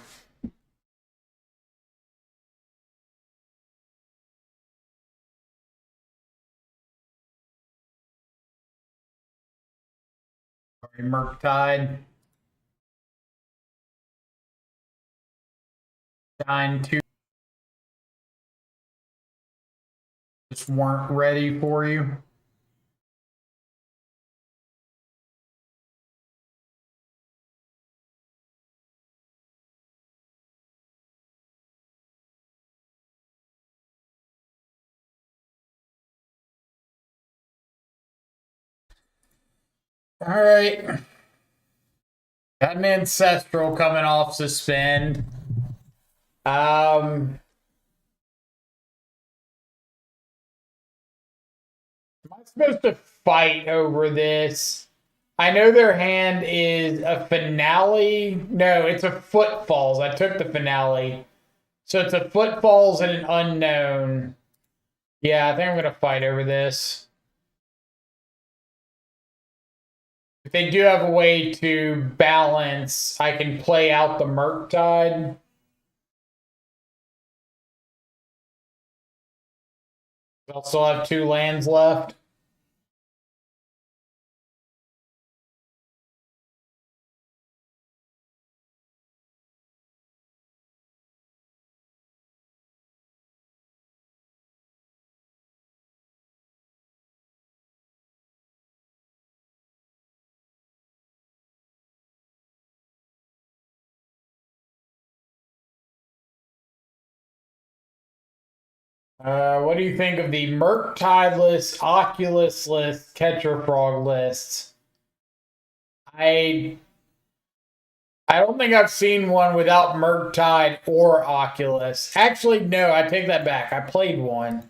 Sorry, Murktide. Shine 2. Just weren't ready for you. All right. Got an ancestral coming off suspend. Am I supposed to fight over this? I know their hand is a finale. No, it's a footfalls. I took the finale. So it's a footfalls and an unknown. Yeah, I think I'm going to fight over this. If they do have a way to balance, I can play out the Murktide. I'll still have 2 lands left. What do you think of the Murktide-less, Oculus-less, Catcher Frog lists? I don't think I've seen one without Murktide or Oculus. Actually, no, I take that back. I played one.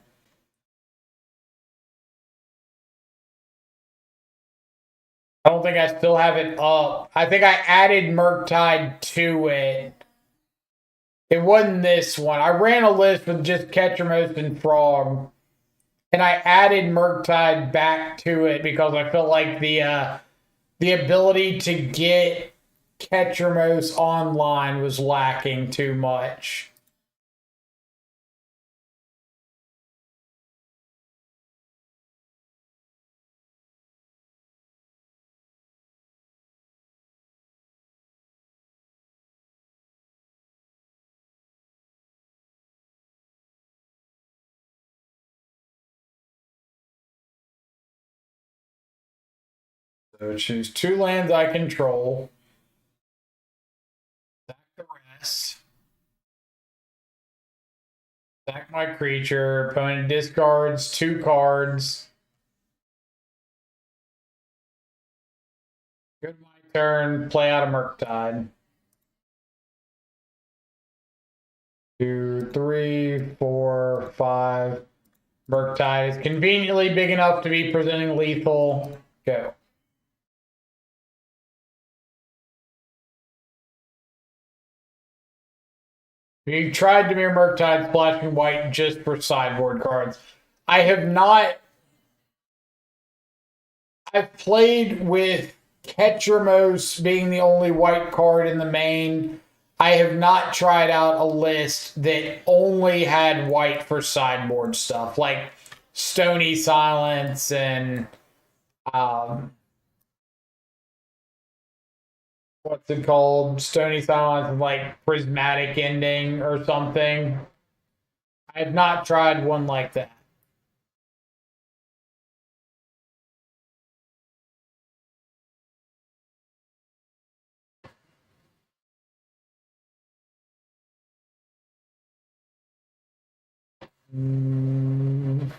I don't think I still have it up. I think I added Murktide to it. It wasn't this one. I ran a list with just Ketchermost and Frog, and I added Murktide back to it because I felt like the ability to get Ketchermost online was lacking too much. So choose 2 lands I control. Sack the rest. Sack my creature. Opponent discards 2 cards. Good, my turn. Play out a Murktide. 2, 3, 4, 5. Murktide is conveniently big enough to be presenting lethal. Go. You tried Dimir Murktide splashing white just for sideboard cards. I have not. I've played with Ketchermost being the only white card in the main. I have not tried out a list that only had white for sideboard stuff, like Stony Silence and what's it called? Stony Silence and like Prismatic Ending or something. I have not tried one like that. Man,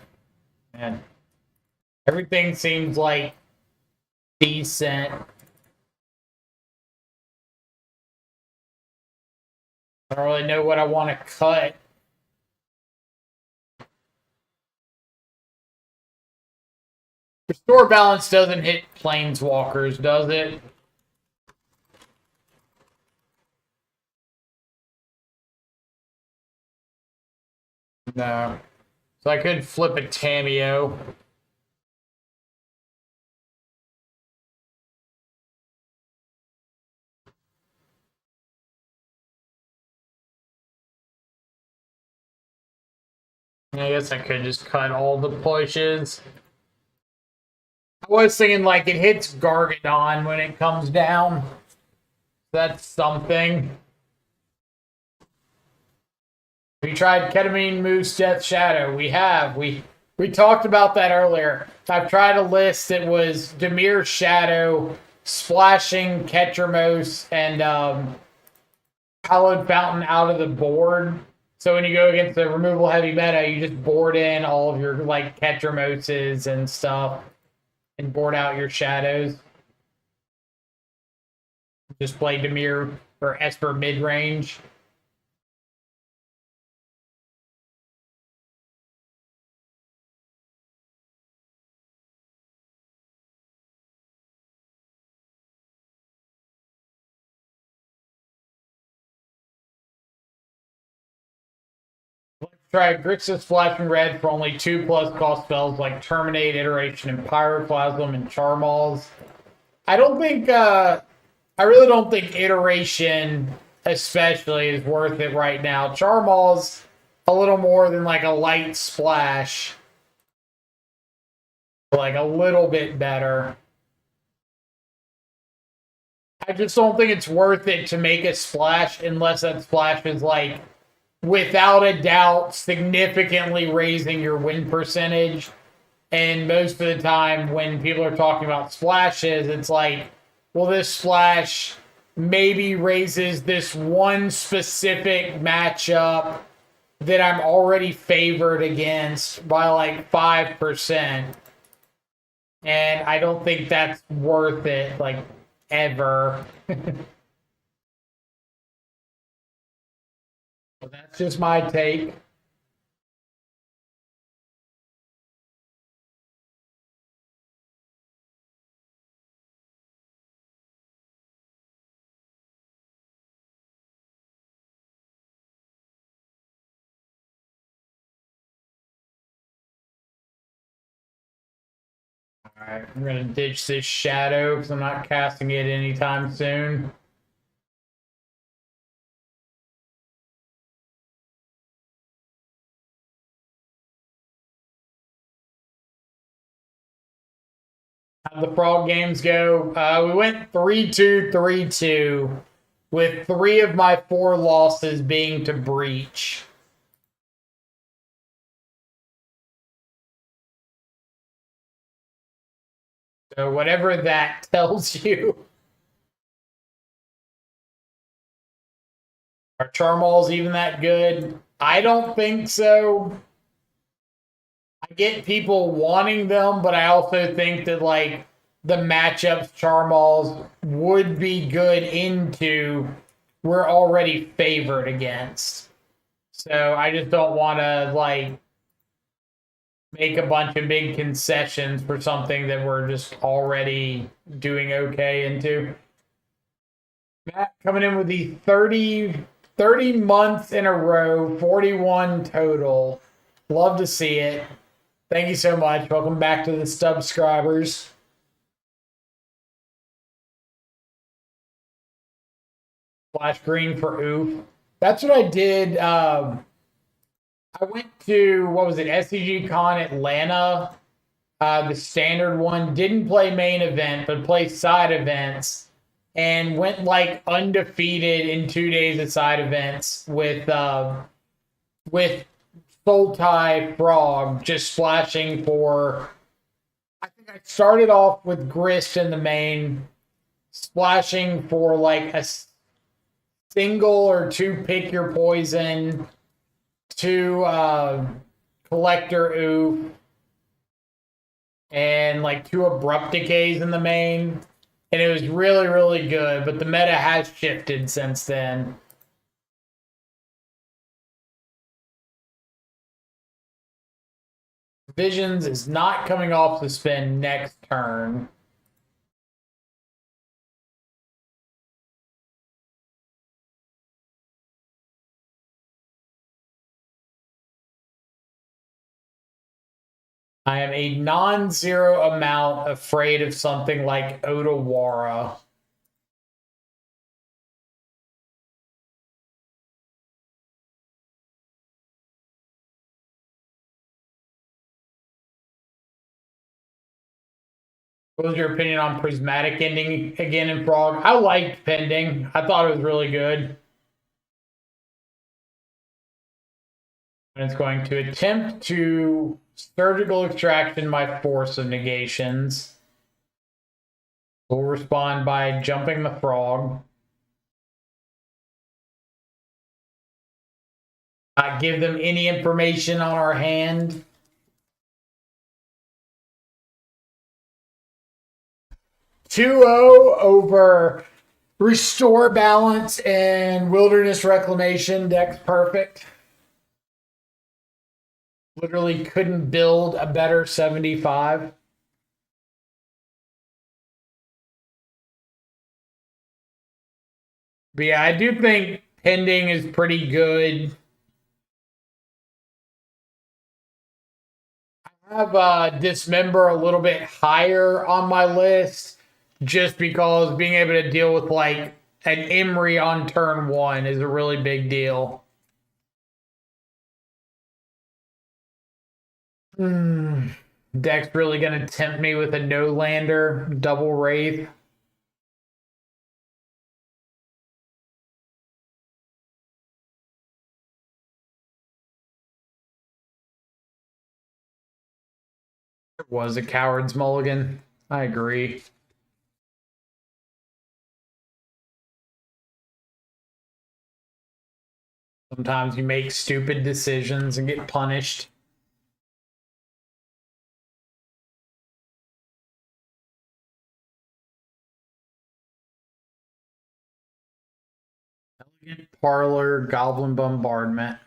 everything seems like decent. I don't really know what I want to cut. Restore balance doesn't hit planeswalkers, does it? No. So I could flip a Tameo. I guess I could just cut all the pushes. I was thinking like it hits Gargadon when it comes down. That's something. We tried Ketamine, Moose, Death, Shadow. We have. We talked about that earlier. I've tried a list that was Dimir Shadow, Splashing, Ketchermost, and Hallowed Fountain out of the board. So when you go against the removal heavy meta, you just board in all of your like Ketchermoses and stuff and board out your shadows. Just play Dimir or Esper mid range. Try Grixis Flashing Red for only 2+ cost spells like Terminate, Iteration, and Pyroclasm and Charmals. I don't think, I really don't think Iteration especially is worth it right now. Charmals, a little more than like a light splash. Like a little bit better. I just don't think it's worth it to make a splash unless that splash is like, without a doubt, significantly raising your win percentage. And most of the time when people are talking about splashes, it's like, well, this splash maybe raises this one specific matchup that I'm already favored against by like 5%. And I don't think that's worth it, like, ever. Well, that's just my take. Alright, I'm gonna ditch this shadow because I'm not casting it anytime soon. How'd the frog games go? We went 3-2, 3-2, with 3 of my 4 losses being to Breach. So whatever that tells you. Are Charmals even that good? I don't think so. I get people wanting them, but I also think that like the matchups Charmals would be good into, we're already favored against. So I just don't want to like make a bunch of big concessions for something that we're just already doing okay into. Matt coming in with the 30 months in a row, 41 total. Love to see it. Thank you so much. Welcome back to the subscribers. Flash green for oof. That's what I did. I went to, what was it, SCG Con Atlanta, the standard one. Didn't play main event, but played side events, and went like undefeated in 2 days of side events with Sultai Frog, just splashing for, I think I started off with Grist in the main, splashing for like a single or 2 pick your poison, 2 collector oof, and like 2 abrupt decays in the main. And it was really, really good, but the meta has shifted since then. Visions is not coming off the spin next turn. I am a non-zero amount afraid of something like Otawara. What was your opinion on Prismatic ending again in Frog? I liked Pending. I thought it was really good. And it's going to attempt to surgical extraction my Force of Negations. We'll respond by jumping the Frog. Not give them any information on our hand. 2-0 over Restore balance and wilderness reclamation. Deck's perfect. Literally couldn't build a better 75. But yeah, I do think pending is pretty good. I have Dismember a little bit higher on my list just because being able to deal with like an Emery on turn 1 is a really big deal. Deck's really going to tempt me with a no lander, double Wraith. It was a coward's mulligan. I agree. Sometimes you make stupid decisions and get punished. Elegant Parlor, Goblin Bombardment.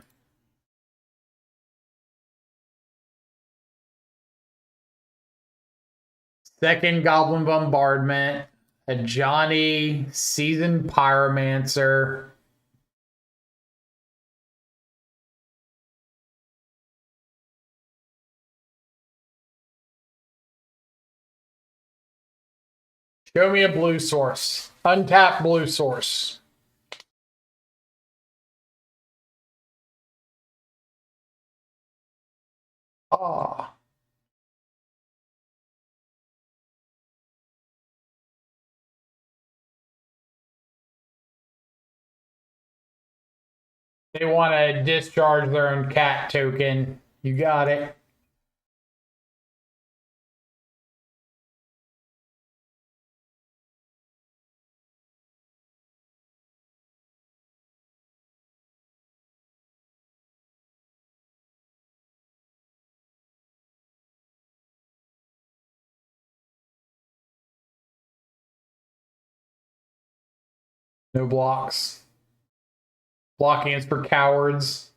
Second Goblin Bombardment, a Johnny, Seasoned Pyromancer. Show me a blue source. Untap blue source. Ah. They want to discharge their own cat token. You got it. No blocks. Blocking is for cowards.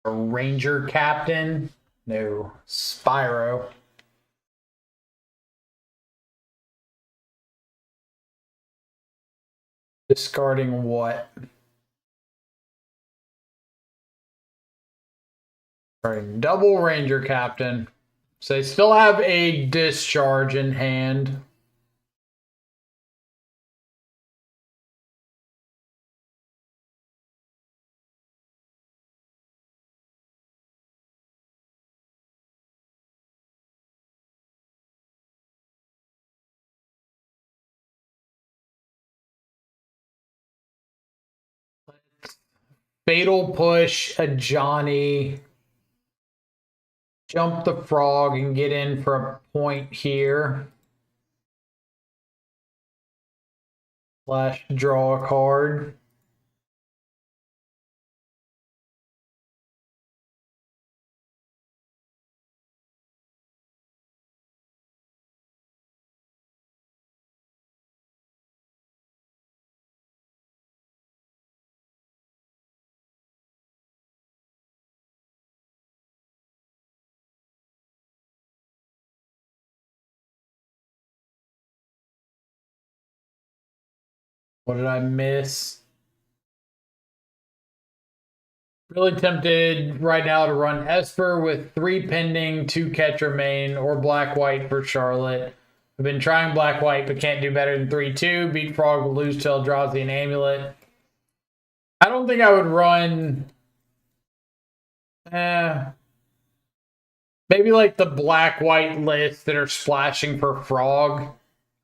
A Ranger Captain. No. Spyro. Discarding what? Right, double Ranger Captain. So they still have a discharge in hand. Fatal Push, a Johnny. Jump the frog and get in for a point here. Slash draw a card. What did I miss? Really tempted right now to run Esper with 3 pending, 2 catcher main, or black white for Charlotte. I've been trying black white, but can't do better than 3-2. Beat Frog with Lose Tail, Drowsy, and Amulet. I don't think I would run. Maybe like the black white lists that are splashing for Frog.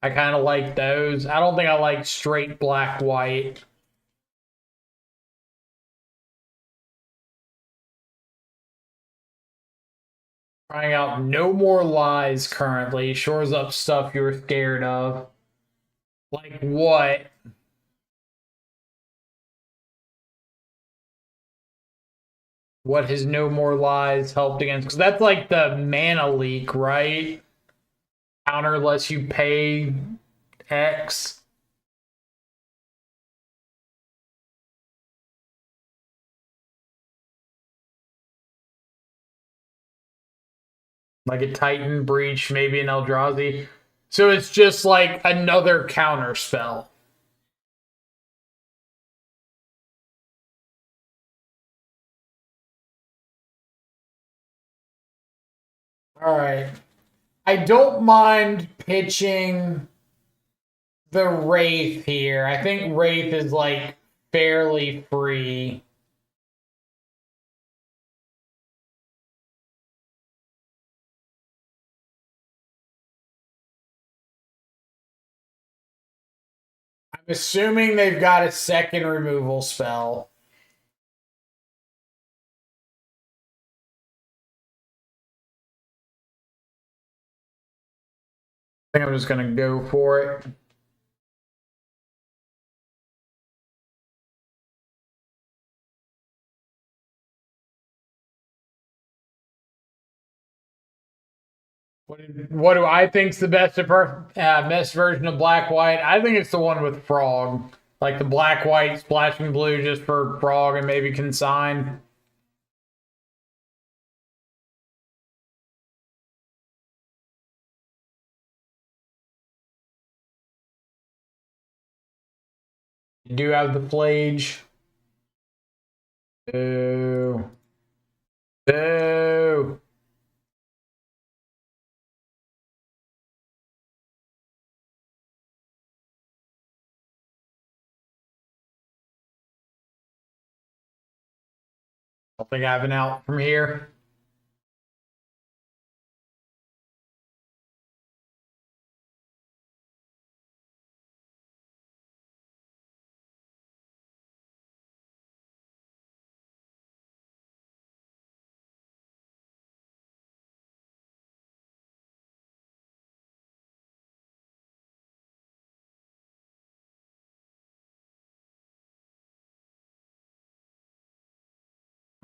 I kind of like those. I don't think I like straight black white. Trying out no more lies currently. Shores up stuff you were scared of. Like what? What has no more lies helped against? Because that's like the mana leak, right? Counter lets you pay X. Like a Titan Breach, maybe an Eldrazi. So it's just like another counter spell. All right. I don't mind pitching the Wraith here. I think Wraith is like fairly free. I'm assuming they've got a second removal spell. I think I'm just going to go for it. What do I think's the best version of Black White? I think it's the one with Frog, like the Black White splashing blue just for Frog and maybe Consign. You do have the Flage. Boo. Boo. I don't think I have an out from here.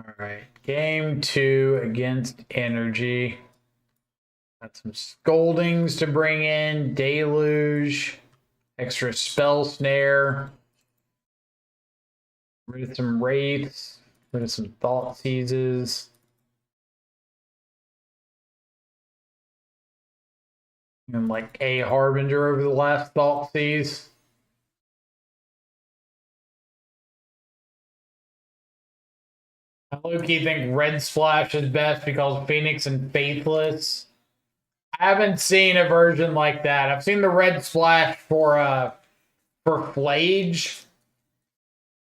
All right. Game 2 against Energy. Got some Scoldings to bring in. Deluge. Extra Spell Snare. Rid of some Wraiths. Rid of some Thought Seizes. And like a Harbinger over the last Thought Seize. I low-key think Red Splash is best because Phoenix and Faithless. I haven't seen a version like that. I've seen the Red Splash for Flage,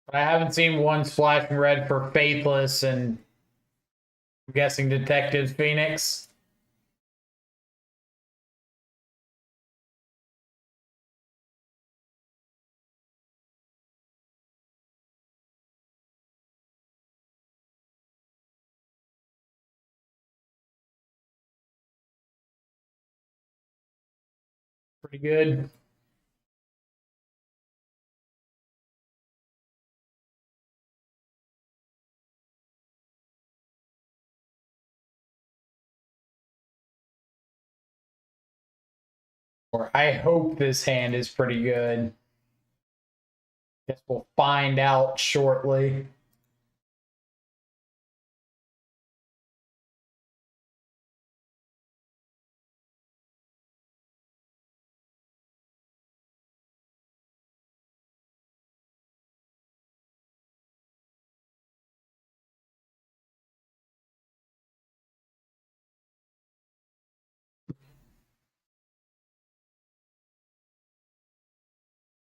but I haven't seen one splash in red for Faithless and I'm guessing Detective Phoenix. Pretty good. Or I hope this hand is pretty good. Guess we'll find out shortly.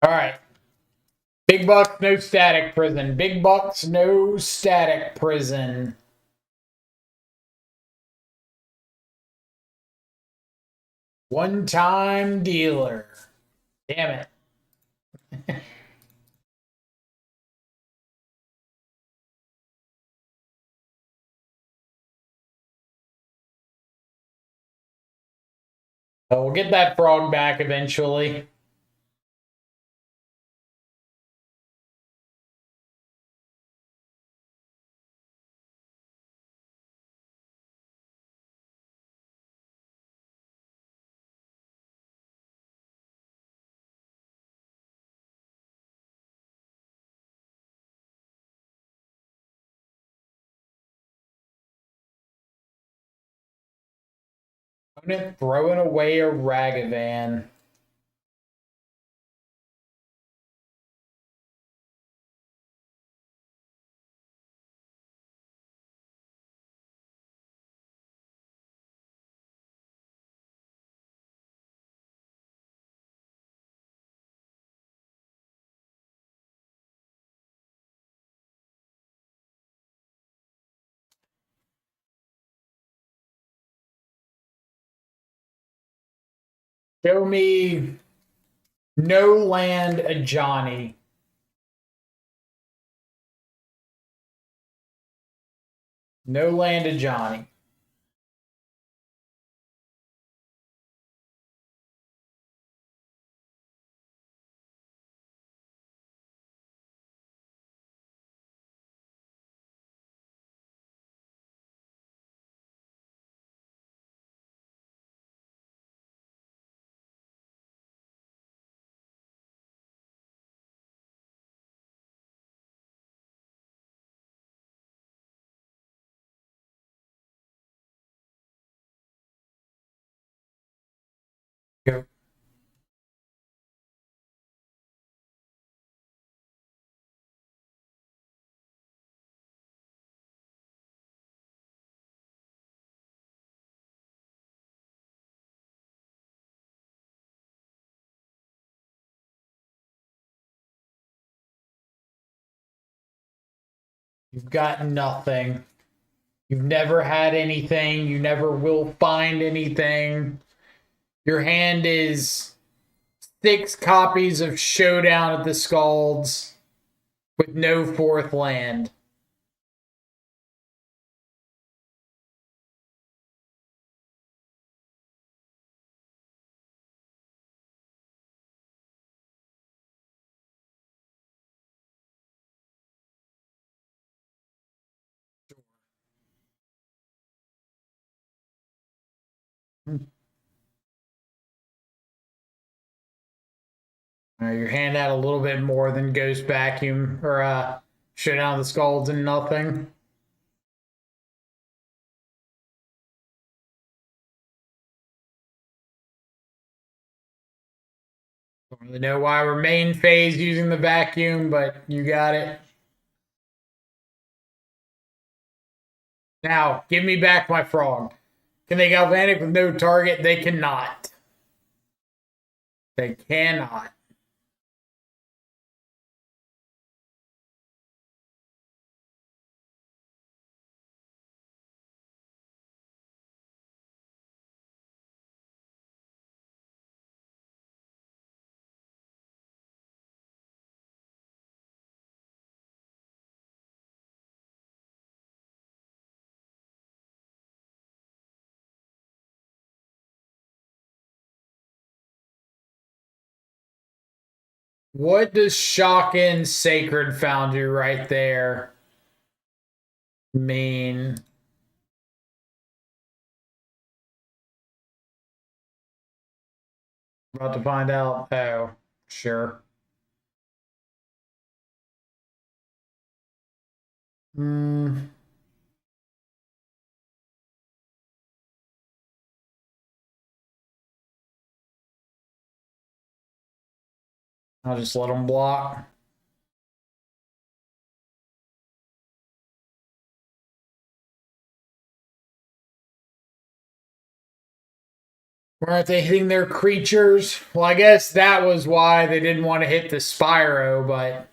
All right. Big bucks, no static prison. Big bucks, no static prison. One-time dealer. Damn it. We'll get that frog back eventually. Opponent throwing away a Ragavan. Show me no land a Johnny. No land a Johnny. Go. You've got nothing. You've never had anything. You never will find anything. Your hand is 6 copies of Showdown at the Scalds with no 4th land. Your hand had a little bit more than Ghost Vacuum or Showdown of the Scalds and nothing. Don't really know why we're main phase using the vacuum, but you got it. Now, give me back my frog. Can they galvanic with no target? They cannot. They cannot. What does Shockin' Sacred Foundry right there mean? About to find out. Oh, sure. Hmm. I'll just let them block. Why aren't they hitting their creatures? Well, I guess that was why they didn't want to hit the Spyro, but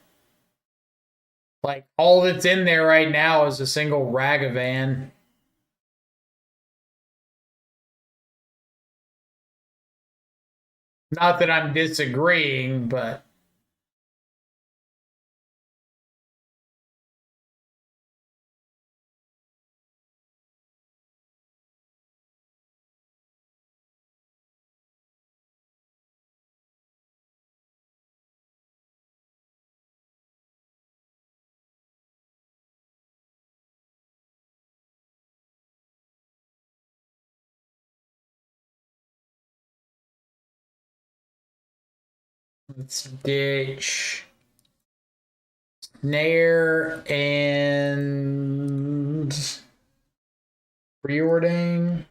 like all that's in there right now is a single Ragavan. Not that I'm disagreeing, but Let's ditch snare and preordain.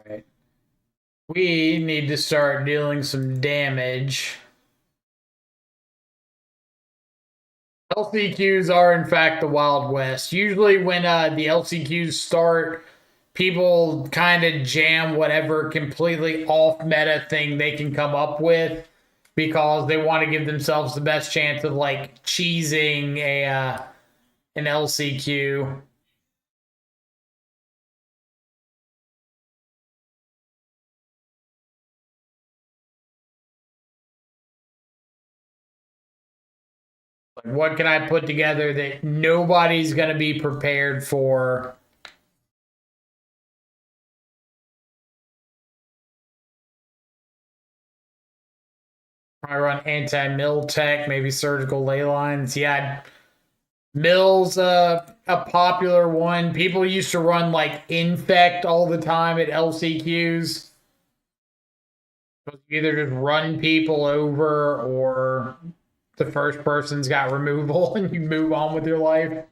Right. We need to start dealing some damage. LCQs are, in fact, the Wild West. Usually, when the LCQs start, people kind of jam whatever completely off meta thing they can come up with because they want to give themselves the best chance of like cheesing an LCQ. Like, what can I put together that nobody's going to be prepared for? I run anti-mill tech, maybe surgical ley lines. Yeah, mill's a popular one. People used to run like infect all the time at LCQs. You either just run people over or the first person's got removal and you move on with your life.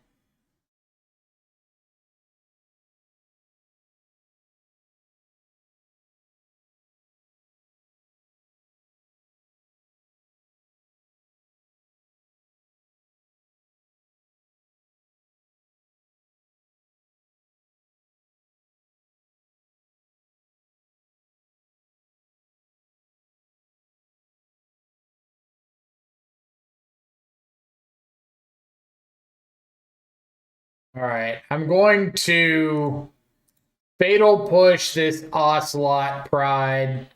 All right, I'm going to fatal push this Ocelot Pride.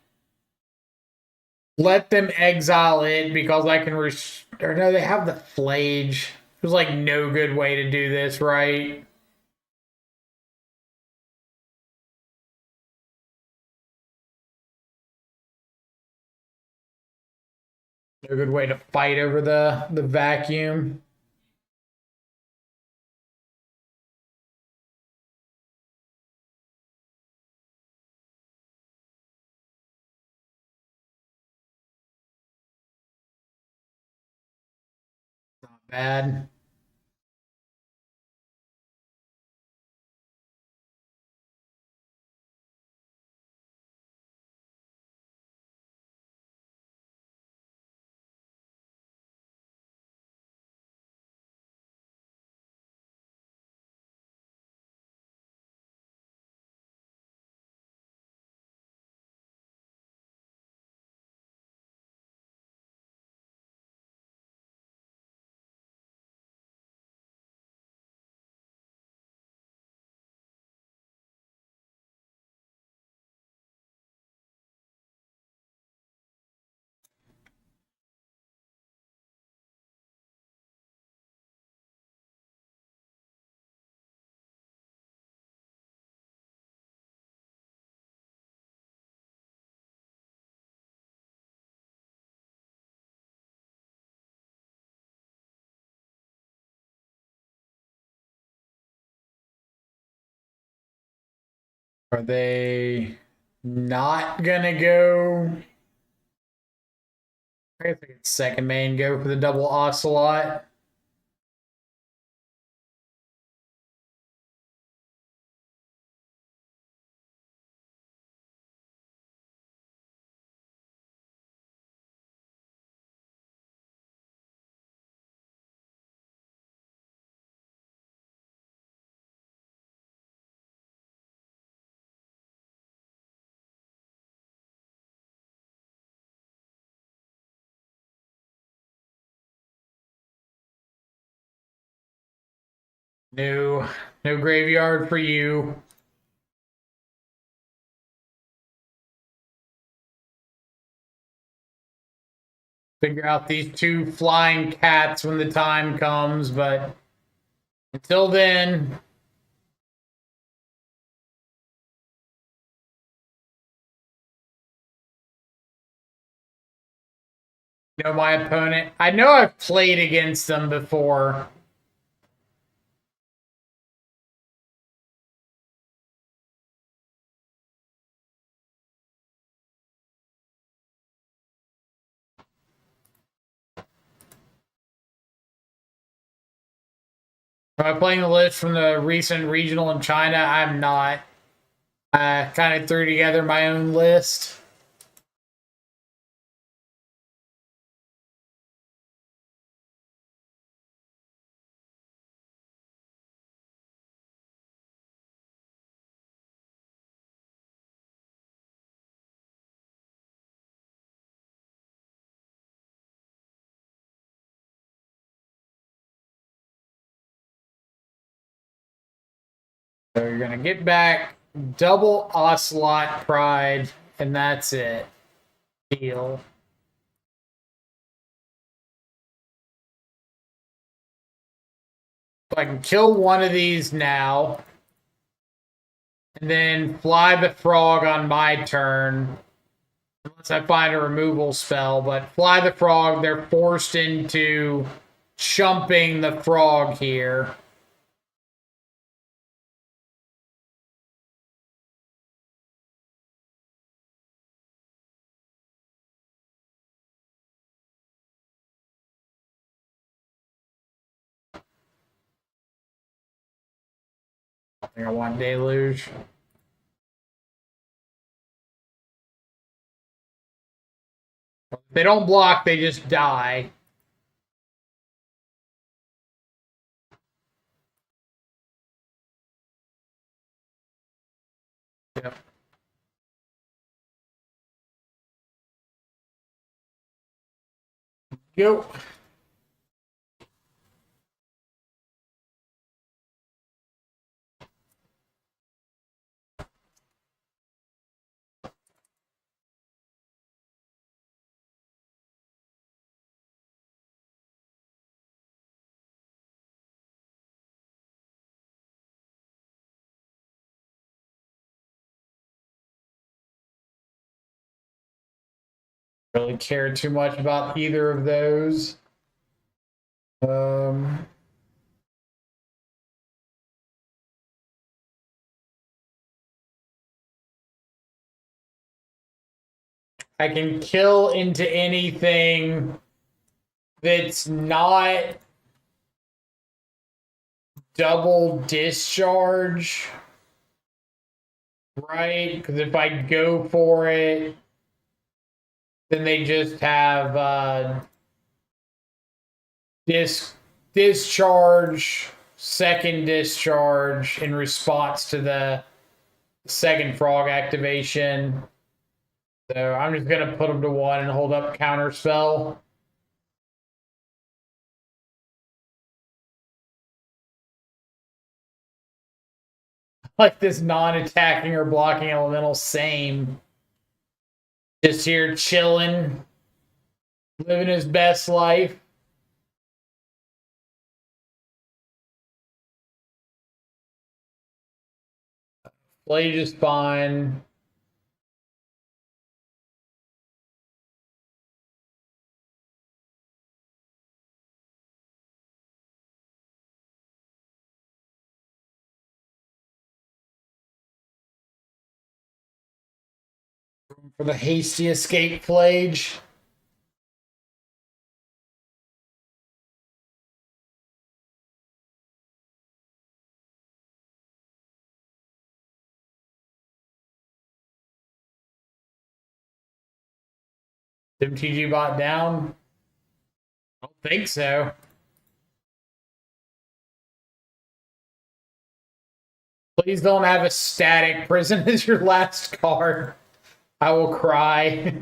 Let them exile it because I can. Or no, they have the Flage. There's like no good way to do this, right? No good way to fight over the vacuum. Not bad. Are they not gonna go? I guess I could second main go for the double Ocelot. No, no graveyard for you. figure out these two flying cats when the time comes, but until then, you know my opponent. I know I've played against them before. Am I playing the list from the recent regional in China? I'm not. I kind of threw together my own list. So you're gonna get back double Ocelot Pride, and that's it. Deal. So I can kill one of these now, and then fly the frog on my turn. Unless I find a removal spell, but fly the frog, they're forced into chumping the frog here. I think I want Deluge. If they don't block, they just die. Yep. Go. Really care too much about either of those. Um, I can kill into anything that's not double discharge, right? Because if I go for it, then they just have discharge, second discharge in response to the second frog activation. So I'm just gonna put them to one and hold up counter spell. Like this non-attacking or blocking elemental, same. Just here chilling, living his best life. Play just fine. For the hasty escape flage. MTG bot down? I don't think so. Please don't have a static prison as your last card. I will cry.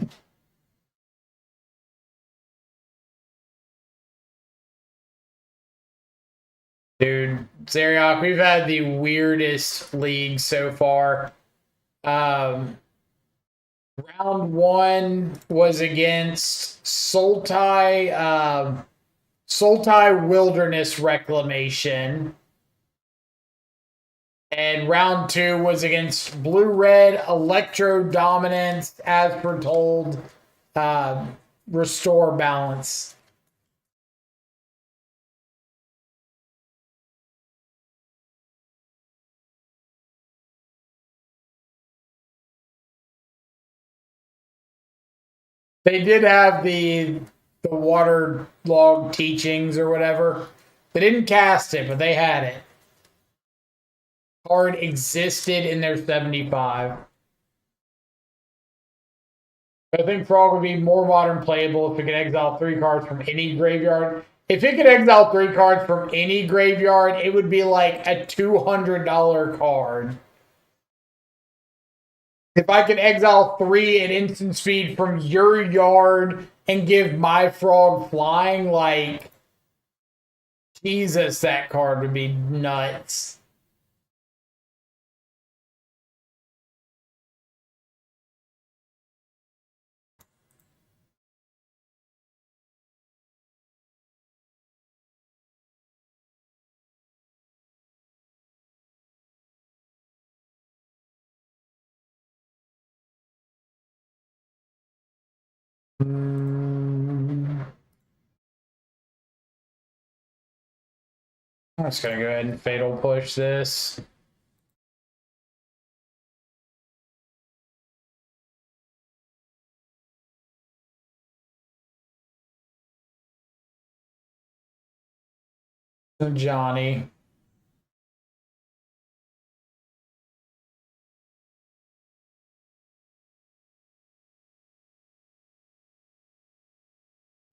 Dude, Zeriok, we've had the weirdest league so far. Round one was against Sultai Wilderness Reclamation. And round two was against Blue Red Electro Dominance, as foretold, Restore Balance. They did have the water log teachings or whatever. They didn't cast it, but they had it. Card existed in their 75. I think Frog would be more modern playable if it could exile 3 cards from any graveyard. If it could exile 3 cards from any graveyard, it would be like a $200 card. If I could exile 3 at instant speed from your yard and give my Frog flying, like, Jesus, that card would be nuts. I'm just gonna go ahead and fatal push this. Johnny.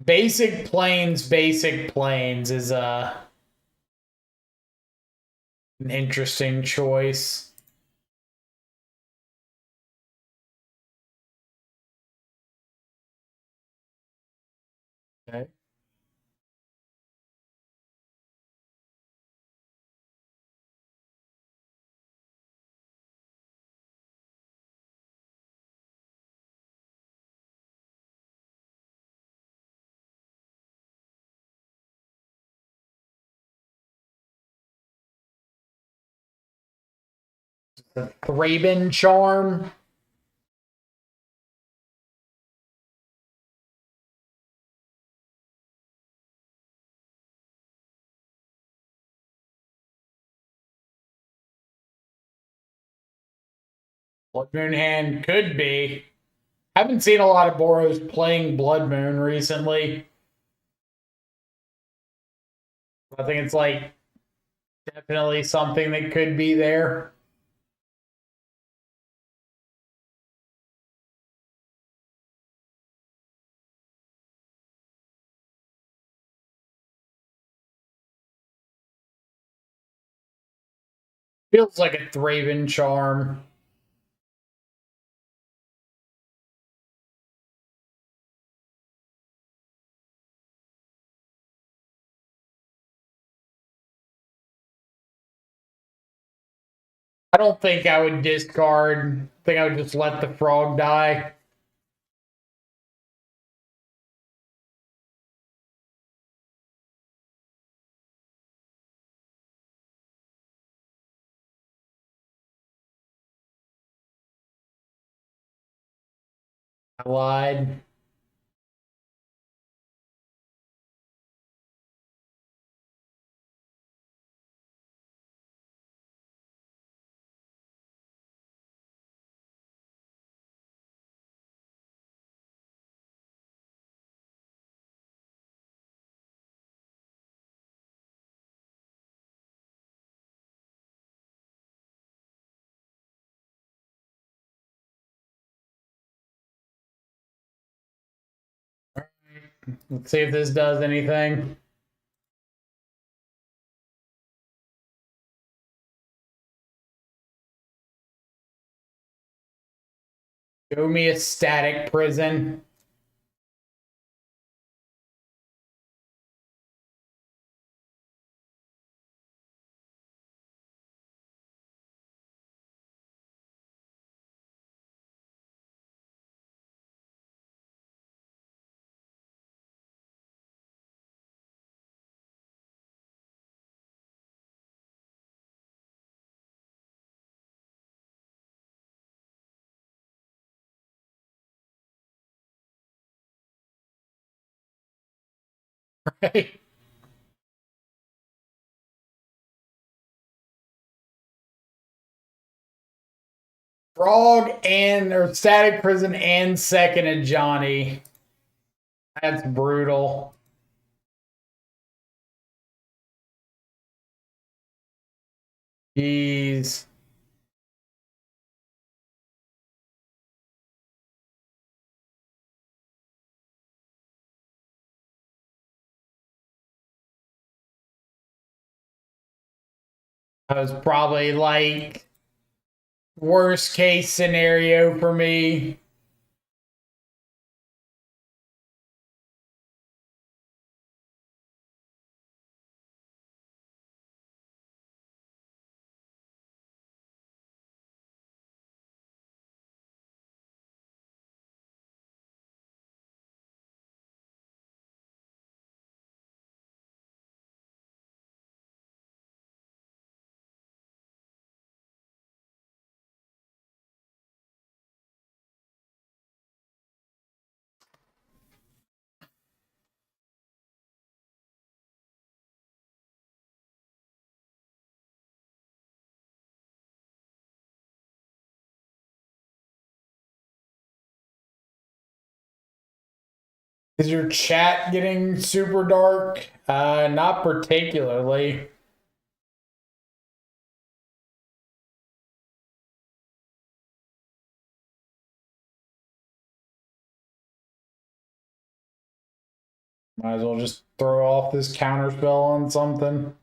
Basic planes is an interesting choice. Okay. The Thraben Charm. Blood Moon Hand could be. Haven't seen a lot of Boros playing Blood Moon recently. I think it's like definitely something that could be there. Feels like a Thraben Charm. I don't think I would discard. I think I would just let the frog die. I lied. Let's see if this does anything. Show me a static prison. Right? Frog and or Static Prison and second to Johnny. That's brutal. Jeez. That was probably like worst case scenario for me. Is your chat getting super dark? Not particularly. Might as well just throw off this counter spell on something.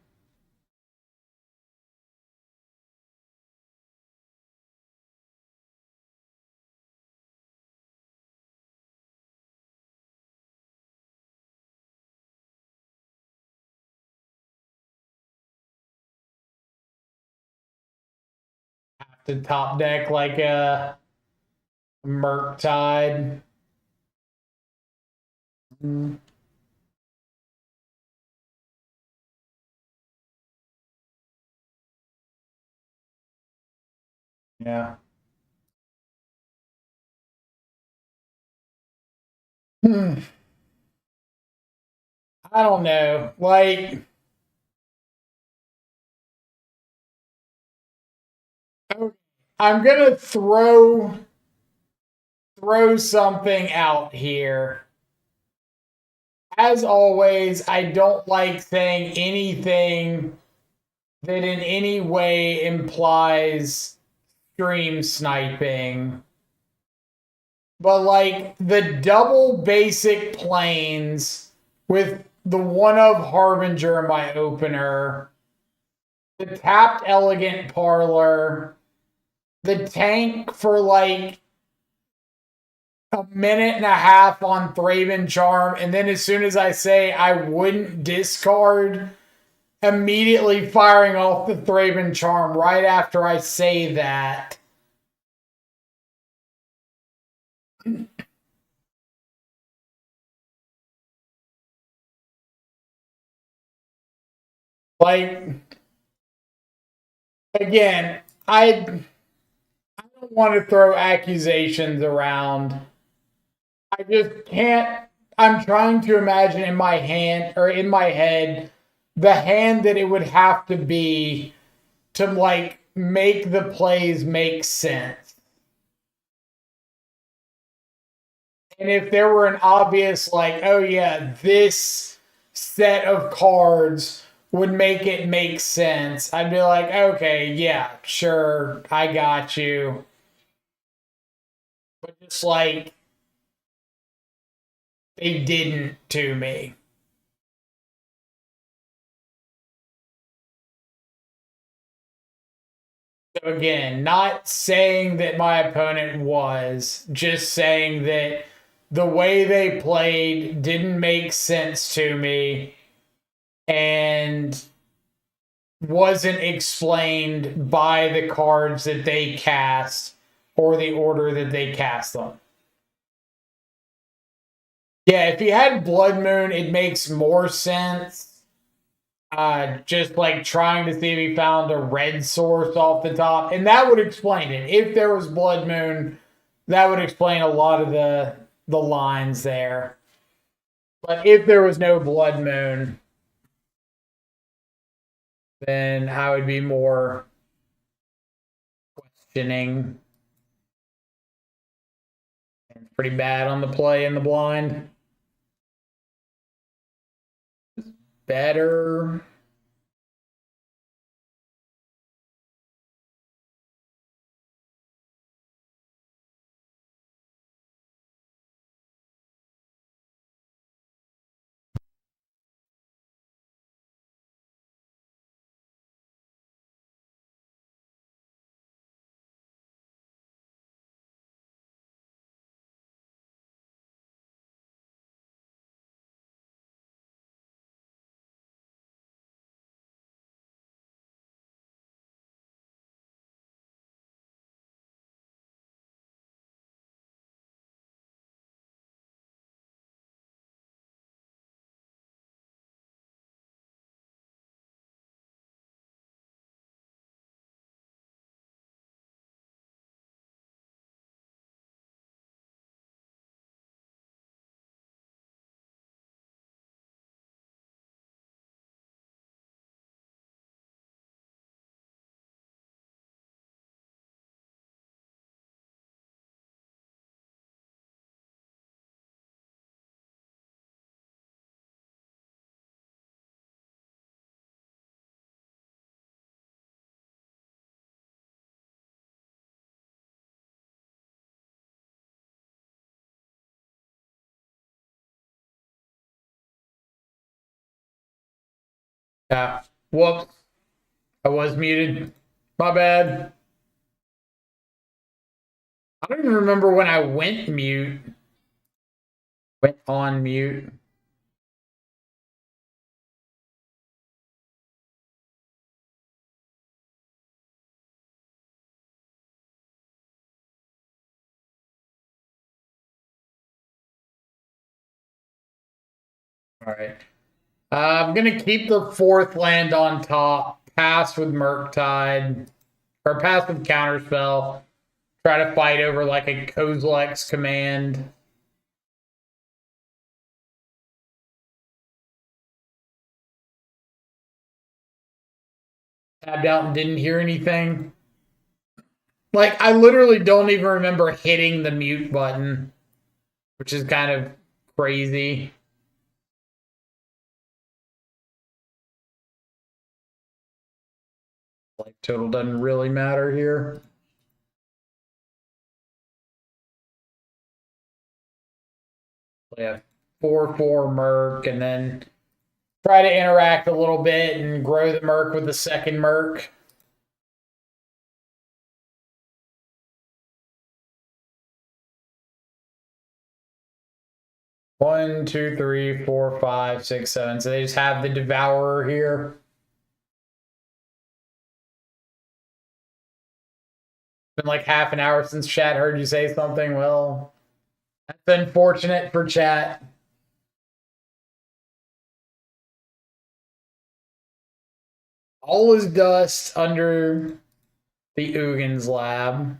The top deck like a Murktide. Mm, yeah. Hmm. I don't know. Like, I'm gonna throw something out here. As always, I don't like saying anything that in any way implies stream sniping. But like the double basic planes with the one of Harbinger in my opener, the tapped elegant parlor, the tank for like a minute and a half on Thraben Charm, and then as soon as I say I wouldn't discard, immediately firing off the Thraben Charm right after I say that. Like, again, I don't want to throw accusations around. I just can't. I'm trying to imagine in my hand or in my head the hand that it would have to be to like make the plays make sense. And if there were an obvious, like, oh yeah, this set of cards would make it make sense, I'd be like, okay, yeah, sure, I got you. But just like, they didn't to me. So again, not saying that my opponent was, just saying that the way they played didn't make sense to me and wasn't explained by the cards that they cast or the order that they cast them. Yeah, if he had Blood Moon, it makes more sense. Just like trying to see if he found a red source off the top, and that would explain it. If there was Blood Moon, that would explain a lot of the lines there. But if there was no blood moon, then I would be more questioning. It's pretty bad on the play in the blind. Better. Yeah. Whoops. I was muted. My bad. I don't even remember when I went mute. Went on mute. All right. I'm gonna keep the fourth land on top. Pass with Murktide, or pass with Counterspell. Try to fight over like a Kozilek's command. Tabbed out and didn't hear anything. Like I literally don't even remember hitting the mute button, which is kind of crazy. Like total doesn't really matter here. Yeah, 4/4 Merc, and then try to interact a little bit and grow the Merc with the second Merc. One, two, three, four, five, six, seven. So they just have the Devourer here. Been like half an hour since chat heard you say something. Well, that's unfortunate for chat. All is dust under the Ugins lab.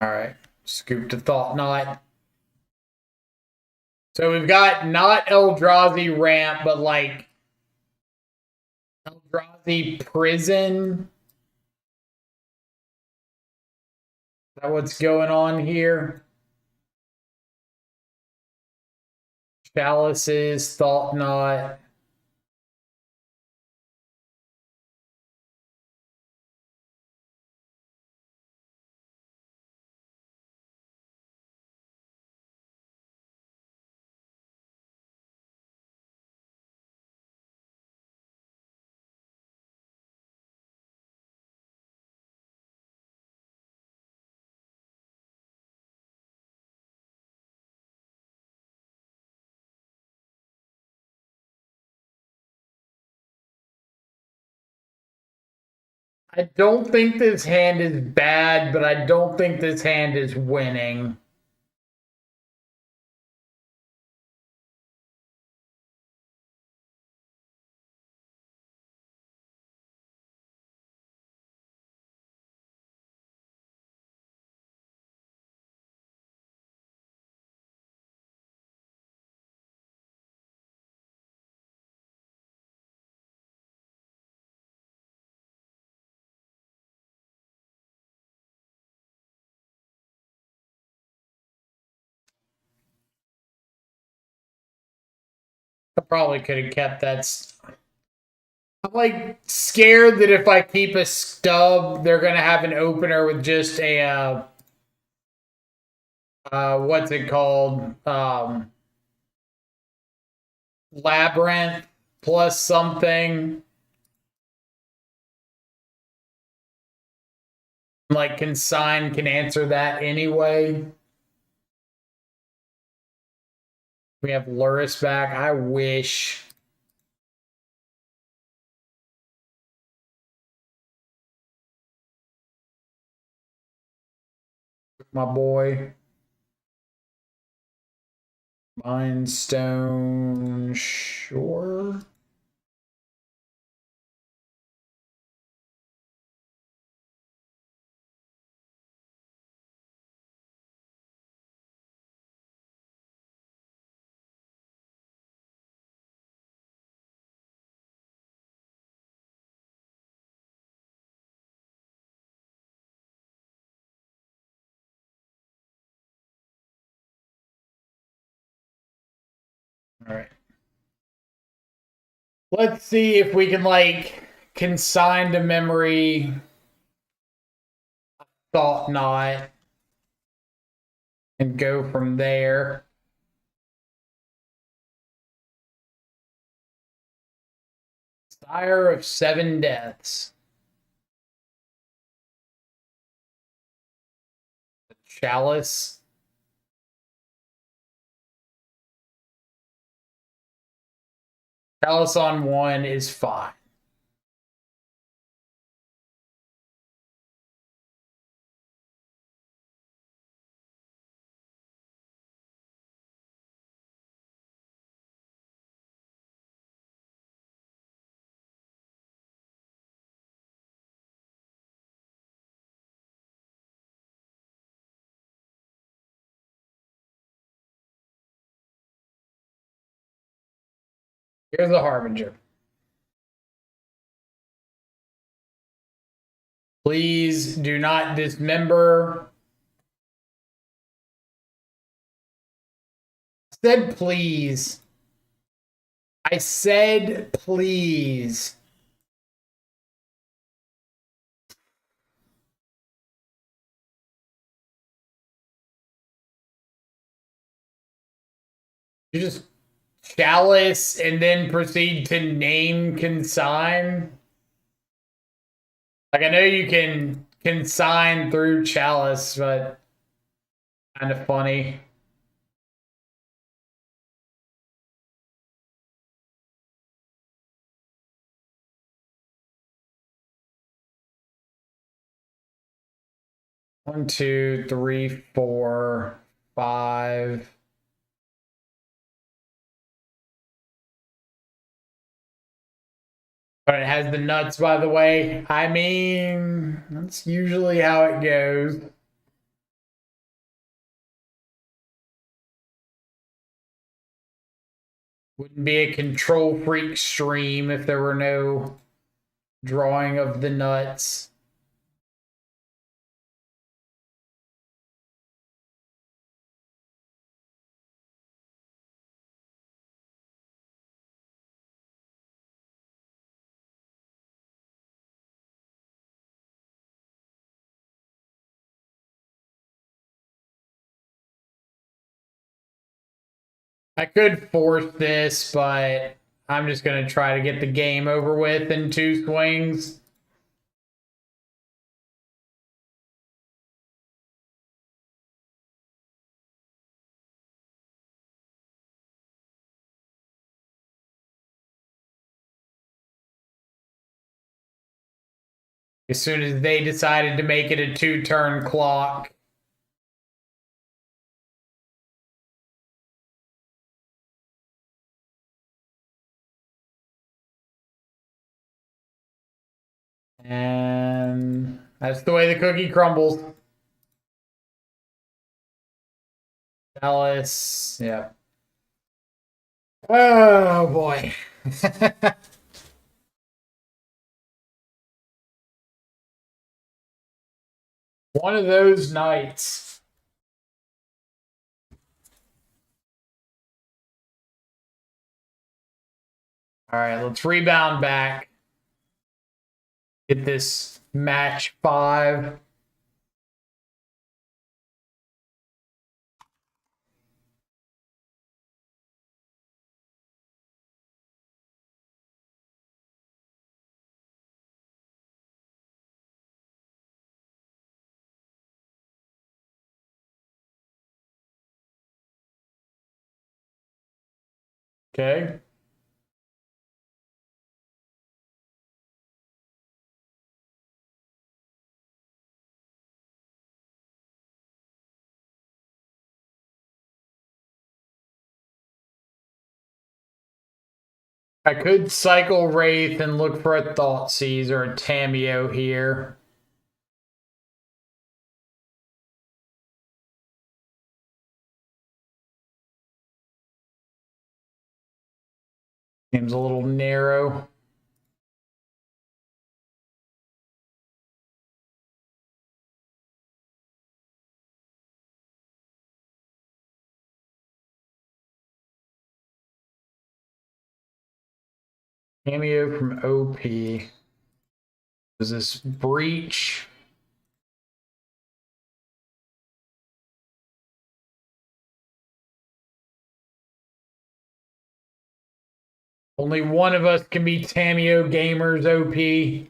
All right, scoop to Thought Knot. So we've got not Eldrazi ramp, but like Eldrazi prison. Is that what's going on here? Chalices, Thought Knot. I don't think this hand is bad, but I don't think this hand is winning. I probably could have kept that. I'm like scared that if I keep a stub, they're gonna have an opener with just a what's it called? Labyrinth plus something. Like consign can answer that anyway. We have Luris back. I wish. My boy. Mind Stone, sure. All right. Let's see if we can like consign to memory. Thought not. And go from there. Sire of Seven Deaths. Chalice. Chalice on one is fine. Here's the Harbinger. Please do not dismember. I said please. I said please. You just chalice and then proceed to name consign. Like I know you can consign through chalice, but kind of funny. One, two, three, four, five. But it has the nuts, by the way. I mean, that's usually how it goes. Wouldn't be a control freak stream if there were no drawing of the nuts. I could force this, but I'm just going to try to get the game over with in two swings. As soon as they decided to make it a 2-turn clock. And that's the way the cookie crumbles. Dallas, yeah. Oh boy. One of those nights. All right, let's rebound back. Get this match 5. Okay. I could cycle Wraith and look for a Thoughtseize or a Tameo here. Seems a little narrow. Cameo from OP. Is this Breach? Only one of us can be Tameo Gamers OP.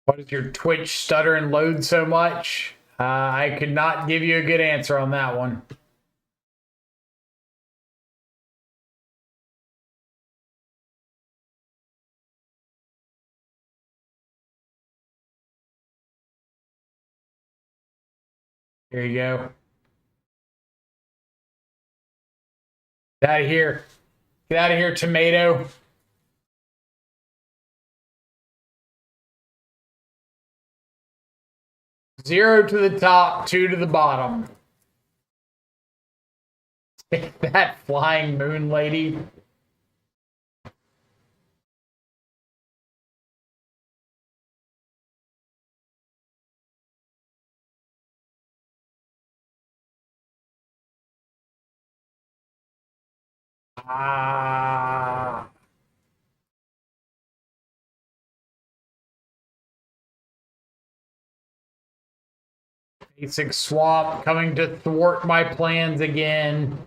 Why does your Twitch stutter and load so much? I could not give you a good answer on that one. Here you go. Get out of here. Get out of here, tomato. Zero to the top, 2 to the bottom. Take that, flying moon lady. Ah. Basic swamp coming to thwart my plans again.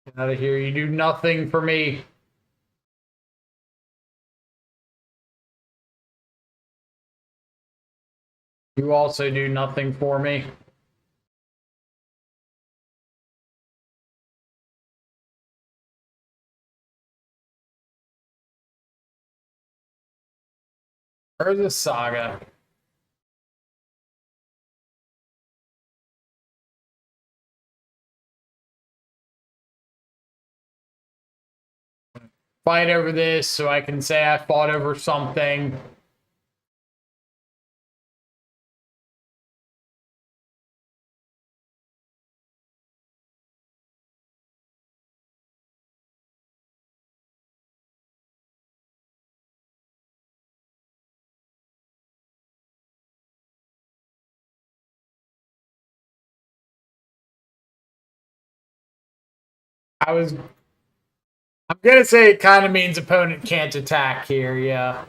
Get out of here. You do nothing for me. You also do nothing for me. Where's the saga? Fight over this so I can say I fought over something. I'm gonna say it kind of means opponent can't attack here, yeah.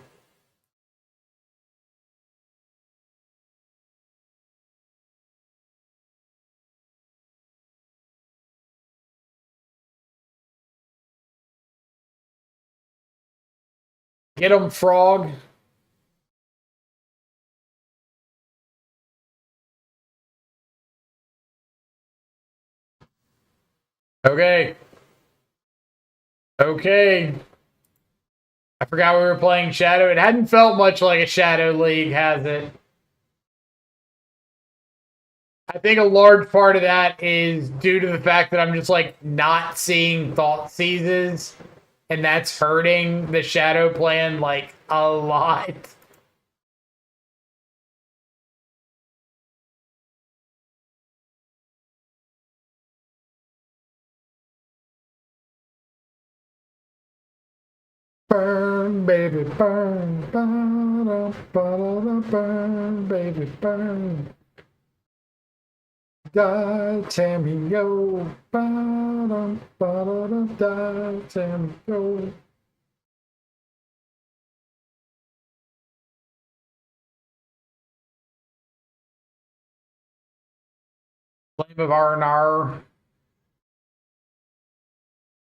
Get him, Frog. Okay. Okay. I forgot we were playing Shadow. It hadn't felt much like a Shadow League, has it? I think a large part of that is due to the fact that I'm just like not seeing thought seizes, and that's hurting the Shadow plan like a lot. Burn, baby, burn, burn, burn, burn, baby, burn. Die, Tammy, yo, burn, burn, die, Tammy, yo. Flame of Arnar.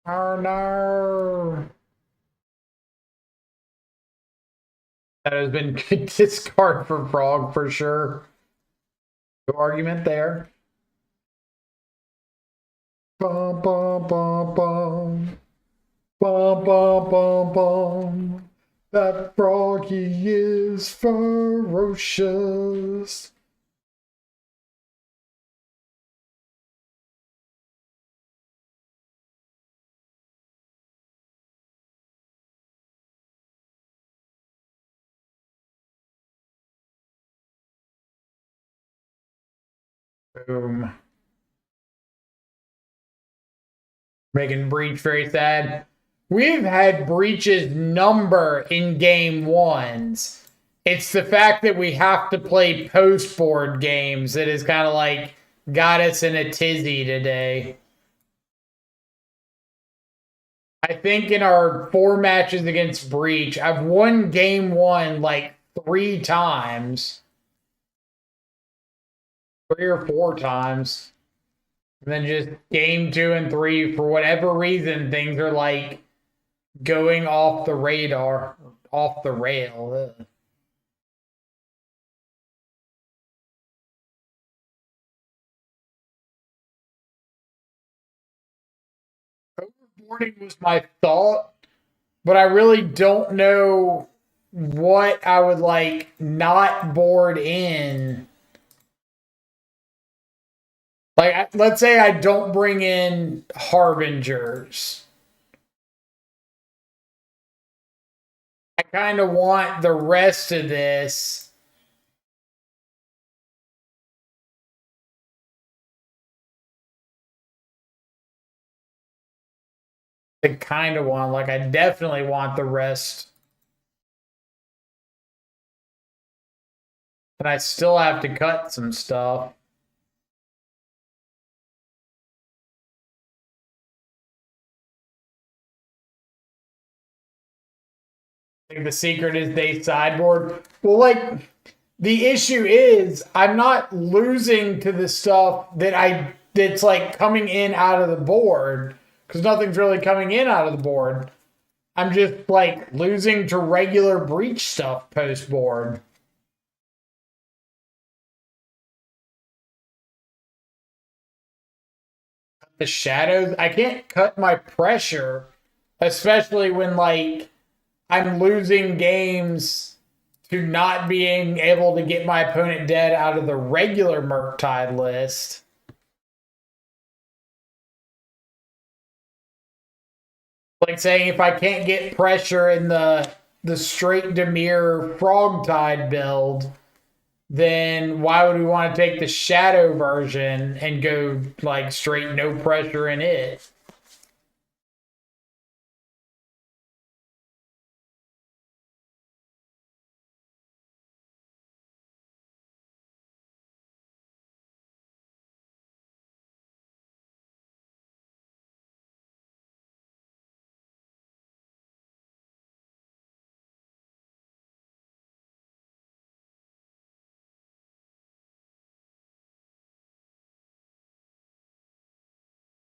Arnar. That has been good discard for Frog for sure. No argument there. Bum, bum, bum, bum. Bum, bum, bum, bum. That Froggy is ferocious. Boom. Making Breach very sad. We've had Breach's number in game ones. It's the fact that we have to play post board games that has kind of like got us in a tizzy today. I think in our 4 matches against Breach, I've won game one like 3 times, 3 or 4 times. And then just game 2 and 3, for whatever reason, things are like going off the radar, off the rail. Ugh. Overboarding was my thought, but I really don't know what I would like not board in. Like, let's say I don't bring in Harbingers. I kind of want the rest of this. I kind of want, like, I definitely want the rest. But I still have to cut some stuff. I think the secret is they sideboard. Well, like, the issue is I'm not losing to the stuff that's like coming in out of the board, because nothing's really coming in out of the board. I'm just like losing to regular Breach stuff post board. The shadows, I can't cut my pressure, especially when like I'm losing games to not being able to get my opponent dead out of the regular Murktide list. Like saying if I can't get pressure in the straight Dimir Frogtide build, then why would we want to take the shadow version and go like straight no pressure in it?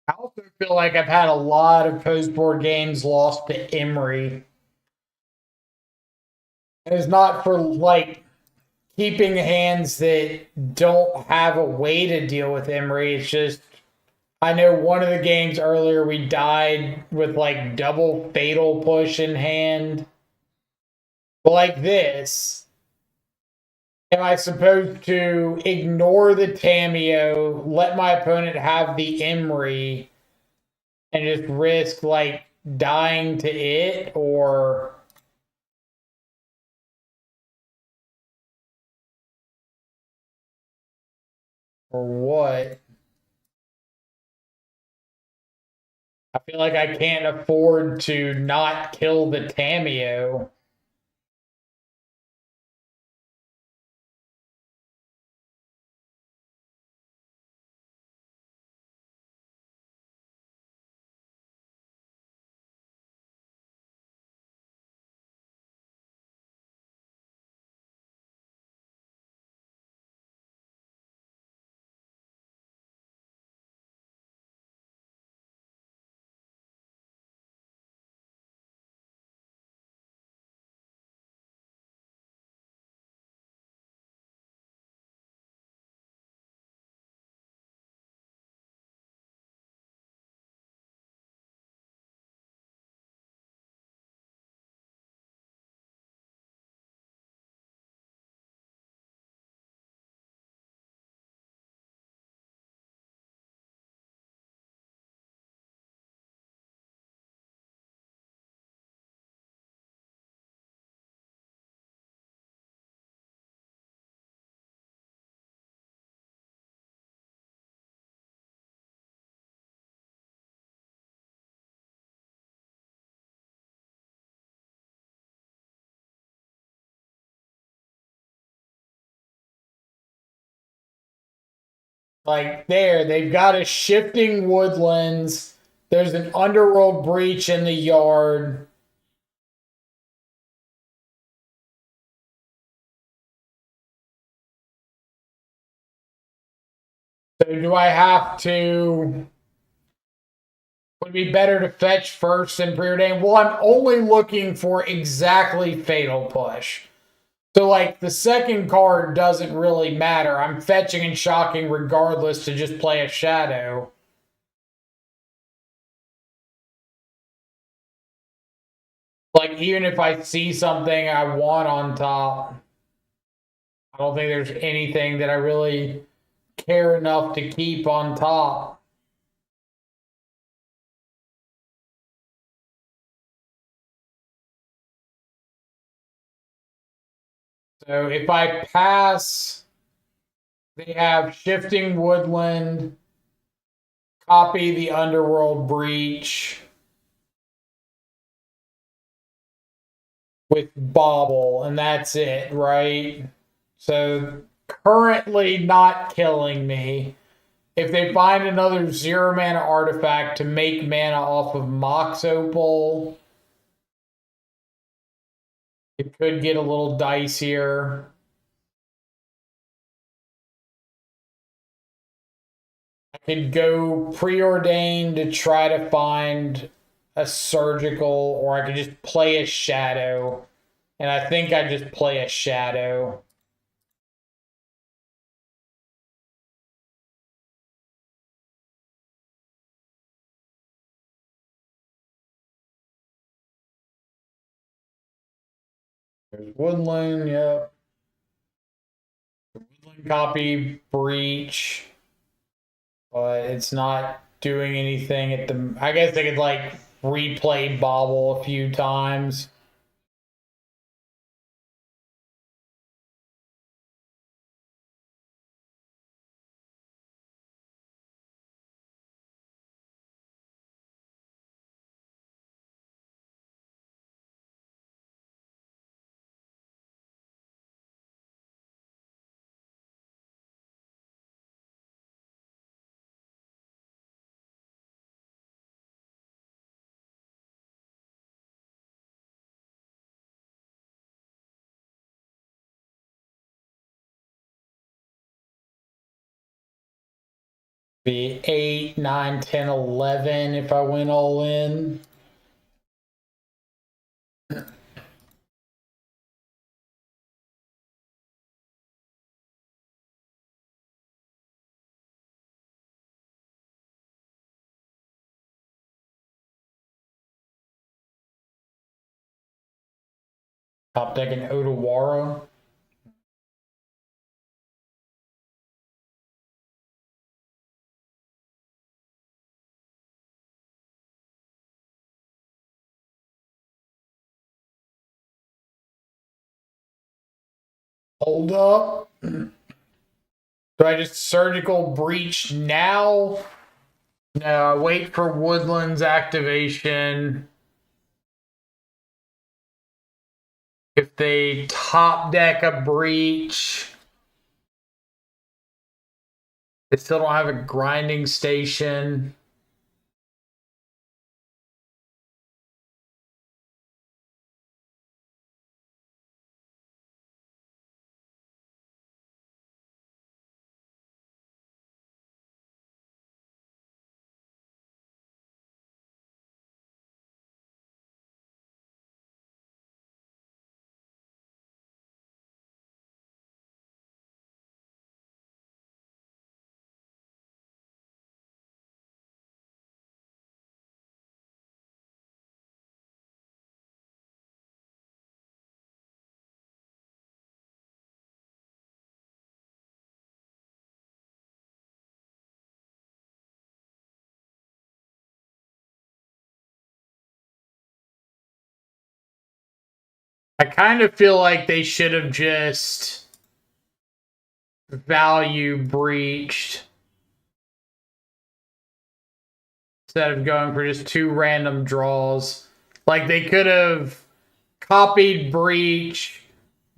I also feel like I've had a lot of post board games lost to Emery. It's not for like keeping hands that don't have a way to deal with Emery. It's just I know one of the games earlier we died with like double fatal push in hand. But like this, am I supposed to ignore the Tameo, let my opponent have the Emery, and just risk like dying to it, or what? I feel like I can't afford to not kill the Tameo. Like there, they've got a shifting woodlands. There's an underworld breach in the yard. So do I have to? Would it be better to fetch first and preordain? Well, I'm only looking for exactly fatal push. So like the second card doesn't really matter. I'm fetching and shocking regardless to just play a shadow. Like even if I see something I want on top, I don't think there's anything that I really care enough to keep on top. So if I pass, they have shifting woodland, copy the underworld breach with bobble, and that's it, right? So currently not killing me. If they find another 0 mana artifact to make mana off of Mox Opal, it could get a little dicier. I could go preordained to try to find a surgical, or I could just play a shadow. And I think I just play a shadow. There's Woodland, yep. Woodland copy breach, but it's not doing anything at the. I guess they could like replay Bobble a few times. Be 8, 9, 10, 11 if I went all in. Top deck in Odawara. Hold up. Do I just surgical breach now? No, wait for Woodland's activation. If they top deck a breach, they still don't have a grinding station. I kind of feel like they should have just value breached instead of going for just 2 random draws. Like they could have copied breach,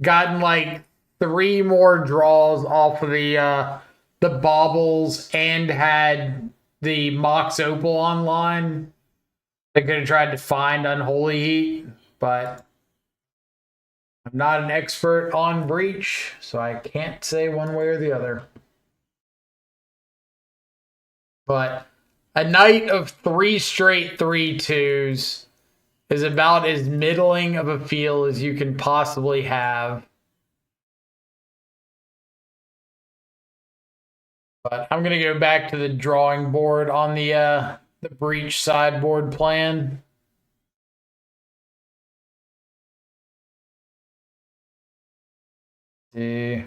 gotten like 3 more draws off of the baubles, and had the Mox Opal online. They could have tried to find Unholy Heat, but I'm not an expert on breach, so I can't say one way or the other. But a night of 3 straight 3-2s is about as middling of a feel as you can possibly have. But I'm going to go back to the drawing board on the breach sideboard plan. See.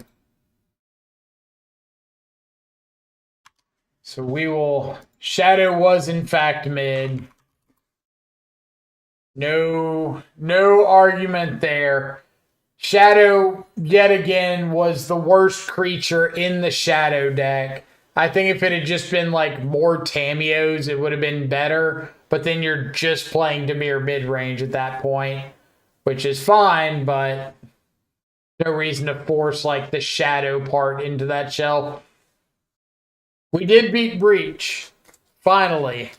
So we will... Shadow was in fact mid. No argument there. Shadow, yet again, was the worst creature in the Shadow deck. I think if it had just been like more Tamios, it would have been better. But then you're just playing Dimir mid-range at that point, which is fine, but no reason to force like the Shadow part into that shelf. We did beat Breach. Finally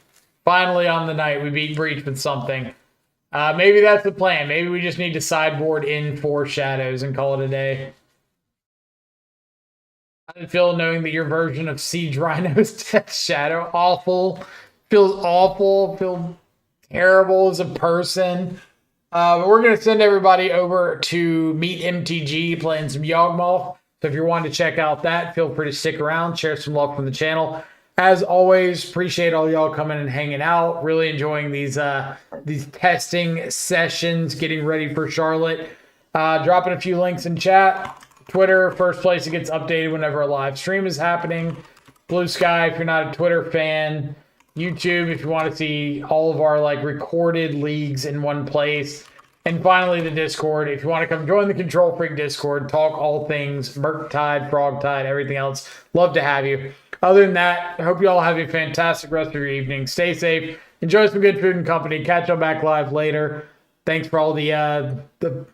on the night, we beat Breach with something. Maybe that's the plan. Maybe we just need to sideboard in 4 Shadows and call it a day. How did it feel knowing that your version of Siege Rhino's Death Shadow? Awful. Feels awful. Feel terrible as a person. But we're going to send everybody over to Meet MTG playing some Yawgmoth. So if you're wanting to check out that, feel free to stick around, share some love from the channel. As always, appreciate all y'all coming and hanging out. Really enjoying these testing sessions, getting ready for Charlotte. Dropping a few links in chat. Twitter, first place it gets updated whenever a live stream is happening. Blue Sky, if you're not a Twitter fan. YouTube, if you want to see all of our like recorded leagues in one place. And finally, the Discord. If you want to come join the Control Freak Discord, talk all things Murktide, Frogtide, everything else. Love to have you. Other than that, I hope you all have a fantastic rest of your evening. Stay safe. Enjoy some good food and company. Catch y'all back live later. Thanks for all the